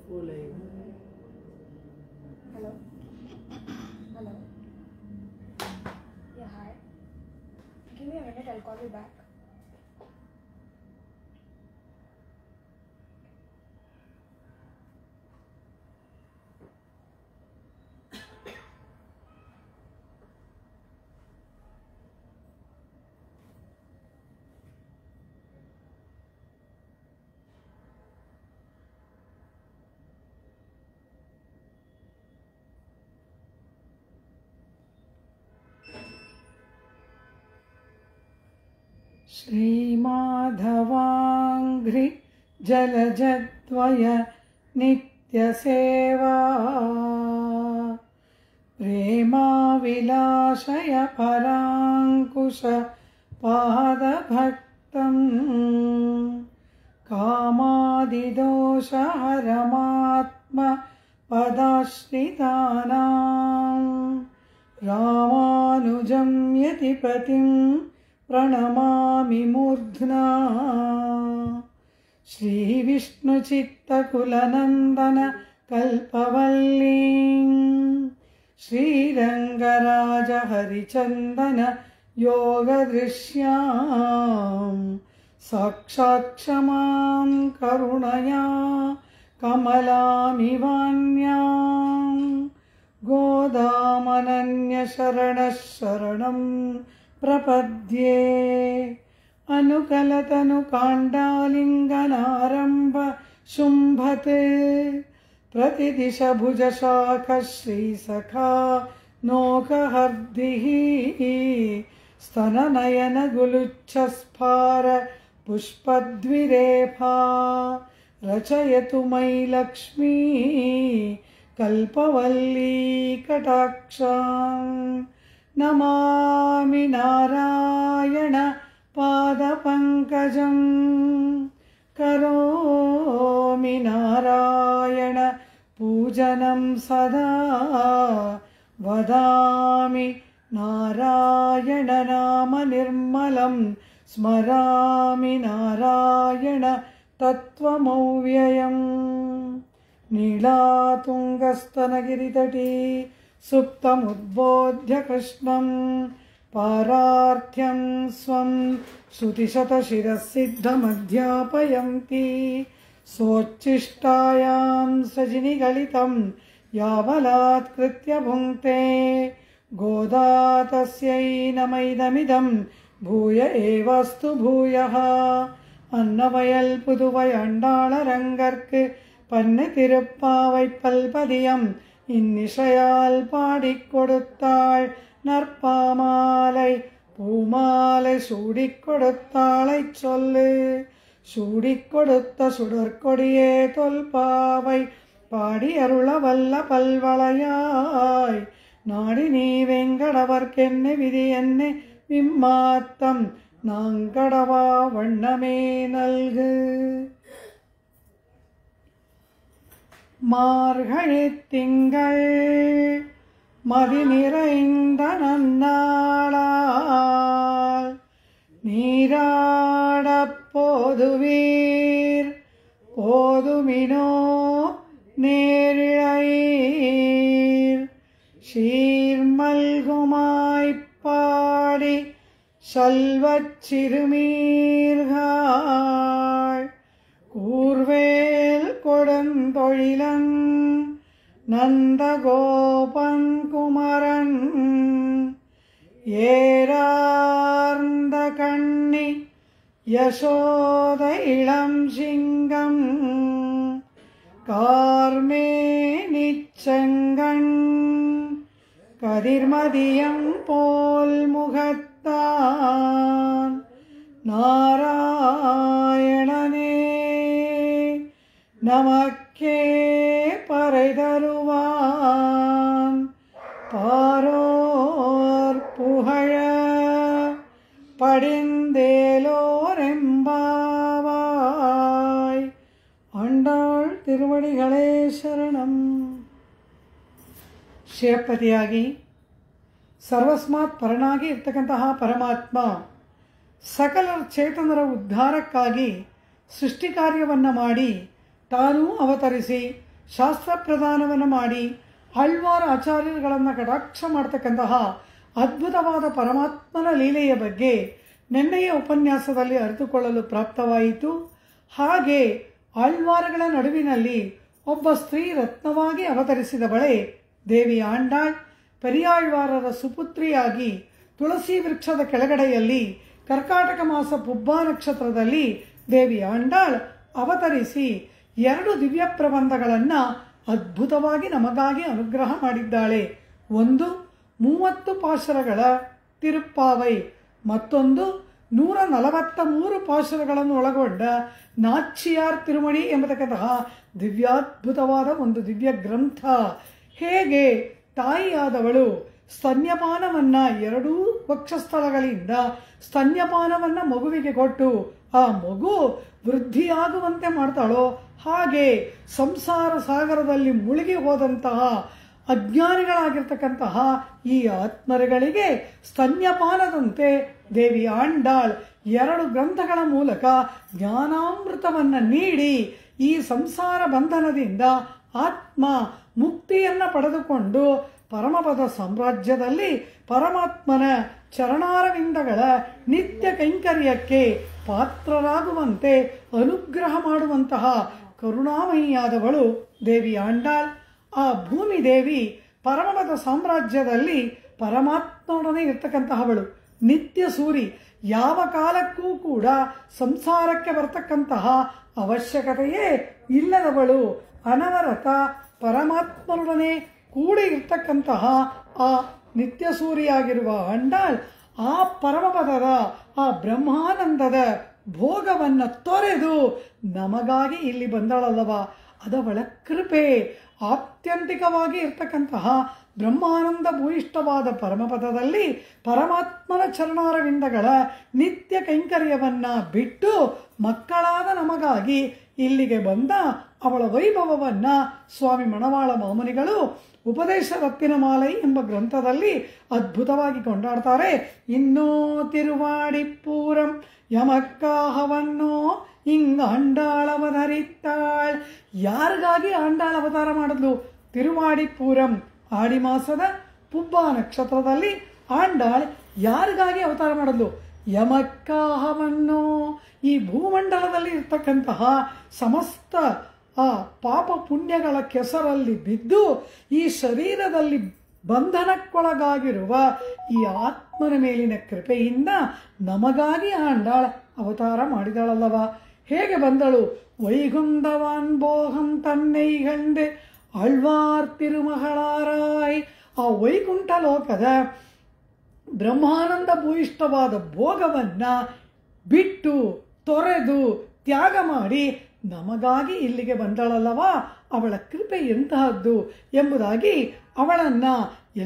Go live. Hello. Hello. Yeah, hi. Give me a minute, I'll call you back. श्रीमाधवाङ्घ्रि जलजद्वय नित्यसेवा प्रेमाविलासय पराङ्कुश पादभक्तं कामादिदोषहरमात्म पदाश्रितानां Ramanujan यतिपतिं प्रणमामि मूर्ध्ना श्रीविष्णुचित्तकुलनन्दन कल्पवल्लीं श्रीरङ्गराज हरिचन्दन योगदृश्यां साक्षात् क्षमां करुणया कमलामिवान्यां गोदामनन्यशरणः शरणं प्रपद्ये अनुकलतनुकाण्डालिङ्गनारम्भ शुम्भते प्रतिदिशभुजशाखः श्रीसखा नोकहर्दिः स्तननयनगुलुच्छस्फार पुष्पद्विरेफा रचयतु मयि लक्ष्मी कल्पवल्ली कटाक्षाम् नमामि नारायण पादपङ्कजं करोमि नारायण पूजनं सदा वदामि नारायण नाम निर्मलं स्मरामि नारायण तत्त्वमव्ययम् नीलातुङ्गस्तनगिरितटी सुप्तमुद्बोध्य कृष्णं पारार्थ्यं स्वं श्रुतिशतशिरःसिद्धमध्यापयन्ती सोच्छिष्टायां सजिनिगलितं यावलात्कृत्य भुङ्क्ते गोदा तस्यै नमैदमिदं भूय एवस्तु भूयः अन्नवयल पुदुवै अण्डाळरङ्गर्क्कु पन्नु तिरुप्पावै पल्पदियम् இன்னிசையால் பாடிக் கொடுத்தாள் நற்பாமாலை பூமாலை சூடிக் கொடுத்தாளை சொல்லு சூடிக் கொடுத்த சுடற்கொடியே தொல்பாவை பாடி அருள வல்ல பல்வளையாய் நாடி நீ வெங்கடவர்க்கென்ன விதி என்ன விம்மாத்தம் நாங்கடவா வண்ணமே நல்கு மார்கழித் திங்கள் மதி நிறைந்த நன்னாளால் நீராடப் போதுவீர் போதுமினோ நேரிழையீர் சீர்மல்குமாய்ப் பாடி செல்வச் சிறுமீர்கள் கூர்வேல் கொடுந்தொழிலன் நந்தகோபன் குமரன் ஏரார்ந்த கண்ணி யசோத இளம் சிங்கம் கார்மேனிச் செங்கண் கதிர்மதியம் போல் முகத்தான் நாராயணனே நமக்கே பறை தருவான் பாரோர் புகழ படிந்தேலோரெம்பாவாய். ஆண்டாள் திருவடிகளே ಶರಣಂ. ಶಿವಪತಿಯಾಗಿ ಸರ್ವಸ್ಮಾತ್ ಪರನಾಗಿ ಇರ್ತಕ್ಕಂತಹ ಪರಮಾತ್ಮ ಸಕಲ ಚೇತನರ ಉದ್ಧಾರಕ್ಕಾಗಿ ಸೃಷ್ಟಿ ಕಾರ್ಯವನ್ನು ಮಾಡಿ ತಾನೂ ಅವತರಿಸಿ ಶಾಸ್ತ್ರ ಪ್ರದಾನವನ್ನು ಮಾಡಿ ಆಳ್ವಾರ ಆಚಾರ್ಯರುಗಳನ್ನು ಕಟಾಕ್ಷ ಮಾಡ್ತಕ್ಕಂತಹ ಅದ್ಭುತವಾದ ಪರಮಾತ್ಮನ ಲೀಲೆಯ ಬಗ್ಗೆ ನಿನ್ನೆಯ ಉಪನ್ಯಾಸದಲ್ಲಿ ಅರಿತುಕೊಳ್ಳಲು ಪ್ರಾಪ್ತವಾಯಿತು. ಹಾಗೆ ಆಳ್ವಾರಗಳ ನಡುವಿನಲ್ಲಿ ಒಬ್ಬ ಸ್ತ್ರೀ ರತ್ನವಾಗಿ ಅವತರಿಸಿದವಳೆ ದೇವಿ ಆಂಡಾಳ್. ಪೆರಿಯಾಳ್ವಾರರ ಸುಪುತ್ರಿಯಾಗಿ ತುಳಸಿ ವೃಕ್ಷದ ಕೆಳಗಡೆಯಲ್ಲಿ ಕರ್ಕಾಟಕ ಮಾಸ ಪುಬ್ಬಾ ನಕ್ಷತ್ರದಲ್ಲಿ ದೇವಿ ಆಂಡಾಳ್ ಅವತರಿಸಿ 2 ದಿವ್ಯ ಪ್ರಬಂಧಗಳನ್ನು ಅದ್ಭುತವಾಗಿ ನಮಗಾಗಿ ಅನುಗ್ರಹ ಮಾಡಿದ್ದಾಳೆ. ಒಂದು 30 ಪಾಶರಗಳ ತಿರುಪ್ಪಾವೈ, ಮತ್ತೊಂದು 143 ಪಾಶರಗಳನ್ನು ಒಳಗೊಂಡ ನಾಚ್ಚಿಯಾರ್ ತಿರುಮಣಿ ಎಂಬತಕ್ಕಂತಹ ದಿವ್ಯಾದ್ಭುತವಾದ ಒಂದು ದಿವ್ಯ ಗ್ರಂಥ. ಹೇಗೆ ತಾಯಿಯಾದವಳು ಸ್ತನ್ಯಪಾನವನ್ನು 2 ವಕ್ಷಸ್ಥಳಗಳಿಂದ ಸ್ತನ್ಯಪಾನವನ್ನು ಮಗುವಿಗೆ ಕೊಟ್ಟು ಆ ಮಗು ವೃದ್ಧಿಯಾಗುವಂತೆ ಮಾಡ್ತಾಳೋ, ಹಾಗೆ ಸಂಸಾರ ಸಾಗರದಲ್ಲಿ ಮುಳುಗಿ ಹೋದಂತಹ ಅಜ್ಞಾನಿಗಳಾಗಿರ್ತಕ್ಕಂತಹ ಈ ಆತ್ಮರುಗಳಿಗೆ ಸ್ತನ್ಯಪಾನದಂತೆ ದೇವಿ ಆಂಡಾಳ್ 2 ಗ್ರಂಥಗಳ ಮೂಲಕ ಜ್ಞಾನಾಮೃತವನ್ನು ನೀಡಿ ಈ ಸಂಸಾರ ಬಂಧನದಿಂದ ಆತ್ಮ ಮುಕ್ತಿಯನ್ನು ಪಡೆದುಕೊಂಡು ಪರಮಪದ ಸಾಮ್ರಾಜ್ಯದಲ್ಲಿ ಪರಮಾತ್ಮನ ಚರಣಾರವಿಂದಗಳ ನಿತ್ಯ ಕೈಂಕರ್ಯಕ್ಕೆ ಪಾತ್ರರಾಗುವಂತೆ ಅನುಗ್ರಹ ಮಾಡುವಂತಹ ಕರುಣಾಮಯಿಯಾದವಳು ದೇವಿ ಆಂಡಾಳ್. ಆ ಭೂಮಿ ದೇವಿ ಪರಮಪದ ಸಾಮ್ರಾಜ್ಯದಲ್ಲಿ ಪರಮಾತ್ಮನೊಡನೆ ಇರ್ತಕ್ಕಂತಹವಳು, ನಿತ್ಯ ಸೂರಿ. ಯಾವ ಕಾಲಕ್ಕೂ ಕೂಡ ಸಂಸಾರಕ್ಕೆ ಬರ್ತಕ್ಕಂತಹ ಅವಶ್ಯಕತೆಯೇ ಇಲ್ಲದವಳು, ಅನವರತ ಪರಮಾತ್ಮನೊಡನೆ ಕೂಡಿ ಇರ್ತಕ್ಕಂತಹ ಆ ನಿತ್ಯ ಸೂರಿಯಾಗಿರುವ ಆಂಡಾಳ್ ಆ ಪರಮಪದದ ಆ ಬ್ರಹ್ಮಾನಂದದ ಭೋಗವನ್ನು ತೊರೆದು ನಮಗಾಗಿ ಇಲ್ಲಿ ಬಂದಳಲ್ಲವ, ಅದವಳ ಕೃಪೆ. ಆತ್ಯಂತಿಕವಾಗಿ ಇರ್ತಕ್ಕಂತಹ ಬ್ರಹ್ಮಾನಂದ ಭೂಯಿಷ್ಠವಾದ ಪರಮಪದದಲ್ಲಿ ಪರಮಾತ್ಮನ ಚರಣಾರವಿಂದಗಳ ನಿತ್ಯ ಕೈಂಕರ್ಯವನ್ನು ಬಿಟ್ಟು ಮಕ್ಕಳಾದ ನಮಗಾಗಿ ಇಲ್ಲಿಗೆ ಬಂದ ಅವಳ ವೈಭವವನ್ನು ಸ್ವಾಮಿ ಮಣವಾಳ ಮಾಮುನಿಗಳು ಉಪದೇಶ ರತ್ತಿನಮಾಲೈ ಎಂಬ ಗ್ರಂಥದಲ್ಲಿ ಅದ್ಭುತವಾಗಿ ಕೊಂಡಾಡ್ತಾರೆ. ಇನ್ನೋ ತಿರುವಾಡಿಪ್ಪೂರಂ ಯಮಕ್ಕಾಹವನ್ನೋ ಹಿಂಗ ಆಂಡಾಳವಧರಿತ್ತಾಳ್. ಯಾರಿಗಾಗಿ ಆಂಡಾಳ ಅವತಾರ ಮಾಡಿದ್ಲು? ತಿರುವಾಡಿಪ್ಪೂರಂ, ಆಡಿ ಮಾಸದ ಪುಬ್ಬಾ ನಕ್ಷತ್ರದಲ್ಲಿ ಆಂಡಾಳ್ ಯಾರಿಗಾಗಿ ಅವತಾರ ಮಾಡಿದ್ಲು? ಯಮಕ್ಕಾಹವನ್ನೋ, ಈ ಭೂಮಂಡಲದಲ್ಲಿ ಇರ್ತಕ್ಕಂತಹ ಸಮಸ್ತ ಆ ಪಾಪ ಪುಣ್ಯಗಳ ಕೆಸರಲ್ಲಿ ಬಿದ್ದು ಈ ಶರೀರದಲ್ಲಿ ಬಂಧನಕ್ಕೊಳಗಾಗಿರುವ ಈ ಆತ್ಮನ ಮೇಲಿನ ಕೃಪೆಯಿಂದ ನಮಗಾಗಿ ಆಂಡಾಳ್ ಅವತಾರ ಮಾಡಿದಳಲ್ಲವ. ಹೇಗೆ ಬಂದಳು? ವೈಗುಂಡವಾನ್ ಭೋಗಂ ತನ್ನೈಗಂಡೆ ಆಳ್ವಾರ್ ತಿರುಮಗಳಾರಾಯ್. ಆ ವೈಕುಂಠ ಲೋಕದ ಬ್ರಹ್ಮಾನಂದ ಭೂಯಿಷ್ಠವಾದ ಭೋಗವನ್ನು ಬಿಟ್ಟು ತೊರೆದು ತ್ಯಾಗ ಮಾಡಿ ನಮಗಾಗಿ ಇಲ್ಲಿಗೆ ಬಂದಳಲ್ಲವ. ಅವಳ ಕೃಪೆ ಎಂತಹದ್ದು ಎಂಬುದಾಗಿ ಅವಳನ್ನು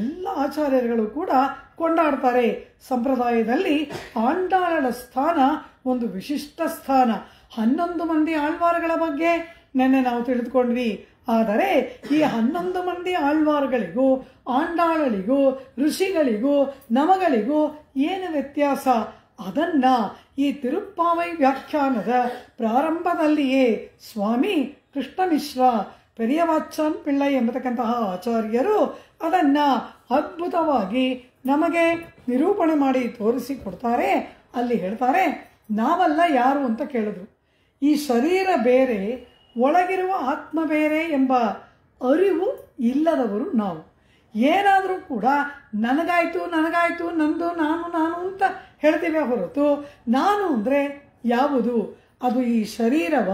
ಎಲ್ಲ ಆಚಾರ್ಯರುಗಳು ಕೂಡ ಕೊಂಡಾಡ್ತಾರೆ. ಸಂಪ್ರದಾಯದಲ್ಲಿ ಆಂಡಾಳಳ ಸ್ಥಾನ ಒಂದು ವಿಶಿಷ್ಟ ಸ್ಥಾನ. 11 ಮಂದಿ ಆಳ್ವಾರುಗಳ ಬಗ್ಗೆ ನೆನ್ನೆ ನಾವು ತಿಳಿದುಕೊಂಡ್ವಿ. ಆದರೆ ಈ 11 ಮಂದಿ ಆಳ್ವಾರುಗಳಿಗೂ ಆಂಡಾಳಳಿಗೂ ಋಷಿಗಳಿಗೂ ನಮಗಳಿಗೂ ಏನು ವ್ಯತ್ಯಾಸ? ಅದನ್ನ ಈ ತಿರುಪ್ಪಾವೈ ವ್ಯಾಖ್ಯಾನದ ಪ್ರಾರಂಭದಲ್ಲಿಯೇ ಸ್ವಾಮಿ ಕೃಷ್ಣಮಿಶ್ರ ಪೆರಿಯವಾಚಾನ್ ಪಿಳ್ಳೈ ಎಂಬತಕ್ಕಂತಹ ಆಚಾರ್ಯರು ಅದನ್ನ ಅದ್ಭುತವಾಗಿ ನಮಗೆ ನಿರೂಪಣೆ ಮಾಡಿ ತೋರಿಸಿಕೊಡ್ತಾರೆ. ಅಲ್ಲಿ ಹೇಳ್ತಾರೆ, ನಾವಲ್ಲ ಯಾರು ಅಂತ ಕೇಳಿದ್ರು. ಈ ಶರೀರ ಬೇರೆ, ಒಳಗಿರುವ ಆತ್ಮ ಬೇರೆ ಎಂಬ ಅರಿವು ಇಲ್ಲದವರು ನಾವು. ಏನಾದರೂ ಕೂಡ ನನಗಾಯ್ತು ನಂದು ನಾನು ಅಂತ ಹೇಳ್ತೀವಿ ಹೊರತು ನಾನು ಅಂದರೆ ಯಾವುದು? ಅದು ಈ ಶರೀರವ,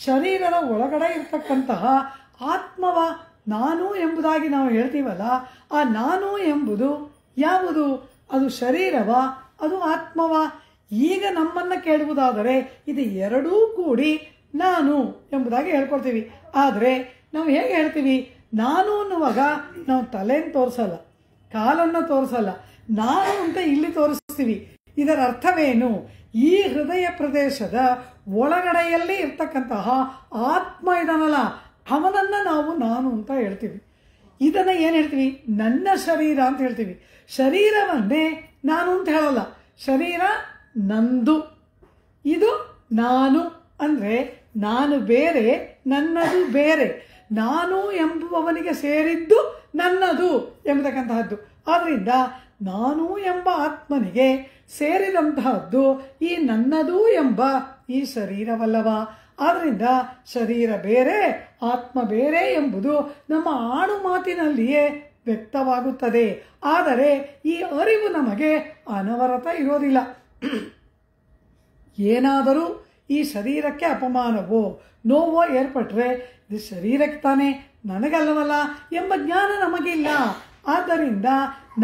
ಶರೀರದ ಒಳಗಡೆ ಇರ್ತಕ್ಕಂತಹ ಆತ್ಮವ ನಾನು ಎಂಬುದಾಗಿ ನಾವು ಹೇಳ್ತೀವಲ್ಲ, ಆ ನಾನು ಎಂಬುದು ಯಾವುದು? ಅದು ಶರೀರವ, ಅದು ಆತ್ಮವ? ಈಗ ನಮ್ಮನ್ನು ಕೇಳುವುದಾದರೆ ಇದು ಎರಡೂ ಕೂಡಿ ನಾನು ಎಂಬುದಾಗಿ ಹೇಳ್ಕೊಳ್ತೀವಿ. ಆದರೆ ನಾವು ಹೇಗೆ ಹೇಳ್ತೀವಿ? ನಾನು ಅನ್ನುವಾಗ ನಾವು ತಲೆಯನ್ನು ತೋರಿಸಲ್ಲ, ಕಾಲನ್ನು ತೋರಿಸಲ್ಲ, ನಾನು ಅಂತ ಇಲ್ಲಿ ತೋರಿಸ್ತೀವಿ. ಇದರ ಅರ್ಥವೇನು? ಈ ಹೃದಯ ಪ್ರದೇಶದ ಒಳಗಡೆಯಲ್ಲಿ ಇರ್ತಕ್ಕಂತಹ ಆತ್ಮ ಇದನ್ನಲ್ಲ, ಅವನನ್ನು ನಾವು ನಾನು ಅಂತ ಹೇಳ್ತೀವಿ. ಇದನ್ನು ಏನು ಹೇಳ್ತೀವಿ? ನನ್ನ ಶರೀರ ಅಂತ ಹೇಳ್ತೀವಿ. ಶರೀರವನ್ನೇ ನಾನು ಅಂತ ಹೇಳಲ್ಲ. ಶರೀರ ನಂದು, ಇದು ನಾನು. ಅಂದರೆ ನಾನು ಬೇರೆ, ನನ್ನದು ಬೇರೆ. ನಾನು ಎಂಬುವವನಿಗೆ ಸೇರಿದ್ದು ನನ್ನದು ಎಂಬತಕ್ಕಂತಹದ್ದು. ಆದ್ದರಿಂದ ನಾನು ಎಂಬ ಆತ್ಮನಿಗೆ ಸೇರಿದಂತಹದ್ದು ಈ ನನ್ನದು ಎಂಬ ಈ ಶರೀರವಲ್ಲವ. ಆದ್ದರಿಂದ ಶರೀರ ಬೇರೆ ಆತ್ಮ ಬೇರೆ ಎಂಬುದು ನಮ್ಮ ಆಡು ಮಾತಿನಲ್ಲಿಯೇ ವ್ಯಕ್ತವಾಗುತ್ತದೆ. ಆದರೆ ಈ ಅರಿವು ನಮಗೆ ಅನವರತ ಇರೋದಿಲ್ಲ. ಏನಾದರೂ ಈ ಶರೀರಕ್ಕೆ ಅಪಮಾನವೋ ನೋವೋ ಏರ್ಪಟ್ರೆ ಇದು ಶರೀರಕ್ಕೆ ತಾನೇ, ನನಗಲ್ಲವಲ್ಲ ಎಂಬ ಜ್ಞಾನ ನಮಗಿಲ್ಲ. ಆದ್ದರಿಂದ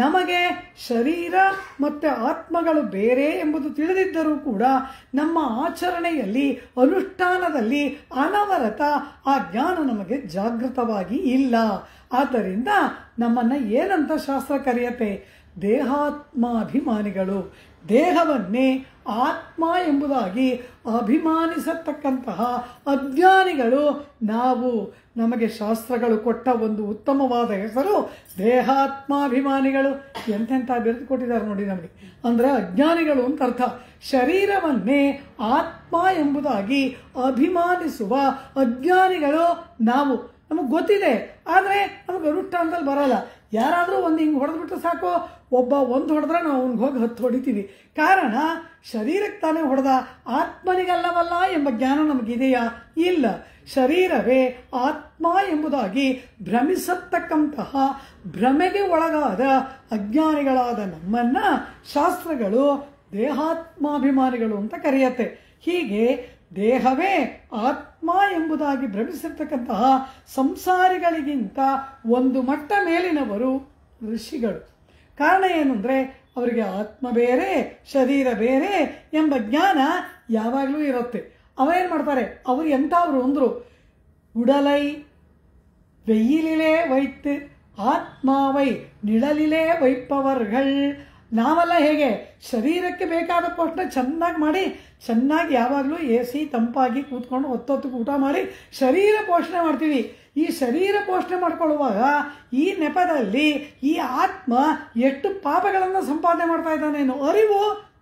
ನಮಗೆ ಶರೀರ ಮತ್ತು ಆತ್ಮಗಳು ಬೇರೆ ಎಂಬುದು ತಿಳಿದಿದ್ದರೂ ಕೂಡ ನಮ್ಮ ಆಚರಣೆಯಲ್ಲಿ ಅನುಷ್ಠಾನದಲ್ಲಿ ಅನವರತ ಆ ಜ್ಞಾನ ನಮಗೆ ಜಾಗೃತವಾಗಿ ಇಲ್ಲ. ಆದ್ದರಿಂದ ನಮ್ಮನ್ನು ಏನಂತ ಶಾಸ್ತ್ರ ಕರೆಯುತ್ತೆ? ದೇಹಾತ್ಮಾಭಿಮಾನಿಗಳು. ದೇಹವನ್ನೇ ಆತ್ಮ ಎಂಬುದಾಗಿ ಅಭಿಮಾನಿಸತಕ್ಕಂತಹ ಅಜ್ಞಾನಿಗಳು ನಾವು. ನಮಗೆ ಶಾಸ್ತ್ರಗಳು ಕೊಟ್ಟ ಒಂದು ಉತ್ತಮವಾದ ಹೆಸರು ದೇಹಾತ್ಮಾಭಿಮಾನಿಗಳು. ಎಂತೆಂಥ ಬಿರುದು ಕೊಟ್ಟಿದ್ದಾರೆ ನೋಡಿ ನಮಗೆ. ಅಂದರೆ ಅಜ್ಞಾನಿಗಳು ಅಂತ ಅರ್ಥ. ಶರೀರವನ್ನೇ ಆತ್ಮ ಎಂಬುದಾಗಿ ಅಭಿಮಾನಿಸುವ ಅಜ್ಞಾನಿಗಳು ನಾವು. ನಮಗೆ ಗೊತ್ತಿದೆ, ಆದರೆ ನಮಗೆ ಅನುಷ್ಠಾನದಲ್ಲಿ ಬರಲ್ಲ. ಯಾರಾದರೂ ಒಂದು ಹಿಂಗೆ ಹೊಡೆದ್ಬಿಟ್ಟು ಸಾಕು, ಒಬ್ಬ ಒಂದು ಹೊಡೆದ್ರೆ ನಾವು ಅವ್ನಿಗೆ ಹೋಗಿ 10 ಹೊಡಿತೀವಿ. ಕಾರಣ ಶರೀರಕ್ಕೆ ತಾನೇ ಹೊಡೆದ, ಆತ್ಮನಿಗಲ್ಲವಲ್ಲ ಎಂಬ ಜ್ಞಾನ ನಮಗಿದೆಯಾ? ಇಲ್ಲ. ಶರೀರವೇ ಆತ್ಮ ಎಂಬುದಾಗಿ ಭ್ರಮಿಸತಕ್ಕಂತಹ ಭ್ರಮೆಗೆ ಒಳಗಾದ ಅಜ್ಞಾನಿಗಳಾದ ನಮ್ಮನ್ನ ಶಾಸ್ತ್ರಗಳು ದೇಹಾತ್ಮಾಭಿಮಾನಿಗಳು ಅಂತ ಕರೆಯುತ್ತೆ. ಹೀಗೆ ದೇಹವೇ ಆತ್ಮ ಎಂಬುದಾಗಿ ಭ್ರಮಿಸಿರ್ತಕ್ಕಂತಹ ಸಂಸಾರಿಗಳಿಗಿಂತ ಒಂದು ಮಟ್ಟ ಮೇಲಿನವರು ಋಷಿಗಳು. ಕಾರಣ ಏನು ಅಂದರೆ ಅವರಿಗೆ ಆತ್ಮ ಬೇರೆ ಶರೀರ ಬೇರೆ ಎಂಬ ಜ್ಞಾನ ಯಾವಾಗಲೂ ಇರುತ್ತೆ. ಅವೇನು ಮಾಡ್ತಾರೆ? ಅವರು ಎಂಥವ್ರು ಅಂದರು, ಉಡಲೈ வெயிலிலே வைத்து ಆತ್ಮಾವೈ ನಿಳಲಿಲೇ ವೈಪವರ್ಗಳ್. ನಾವೆಲ್ಲ ಹೇಗೆ ಶರೀರಕ್ಕೆ ಬೇಕಾದ ಪೋಷಣೆ ಚೆನ್ನಾಗಿ ಮಾಡಿ, ಚೆನ್ನಾಗಿ ಯಾವಾಗಲೂ AC ತಂಪಾಗಿ ಕೂತ್ಕೊಂಡು ಹೊತ್ತೊತ್ತಿಗೆ ಊಟ ಮಾಡಿ ಶರೀರ ಪೋಷಣೆ ಮಾಡ್ತೀವಿ. ಈ ಶರೀರ ಪೋಷಣೆ ಮಾಡ್ಕೊಳ್ಳುವಾಗ ಈ ನೆಪದಲ್ಲಿ ಈ ಆತ್ಮ ಎಷ್ಟು ಪಾಪಗಳನ್ನು ಸಂಪಾದನೆ ಮಾಡ್ತಾ ಇದ್ದಾನೆ ಅನ್ನೋ ಅರಿವು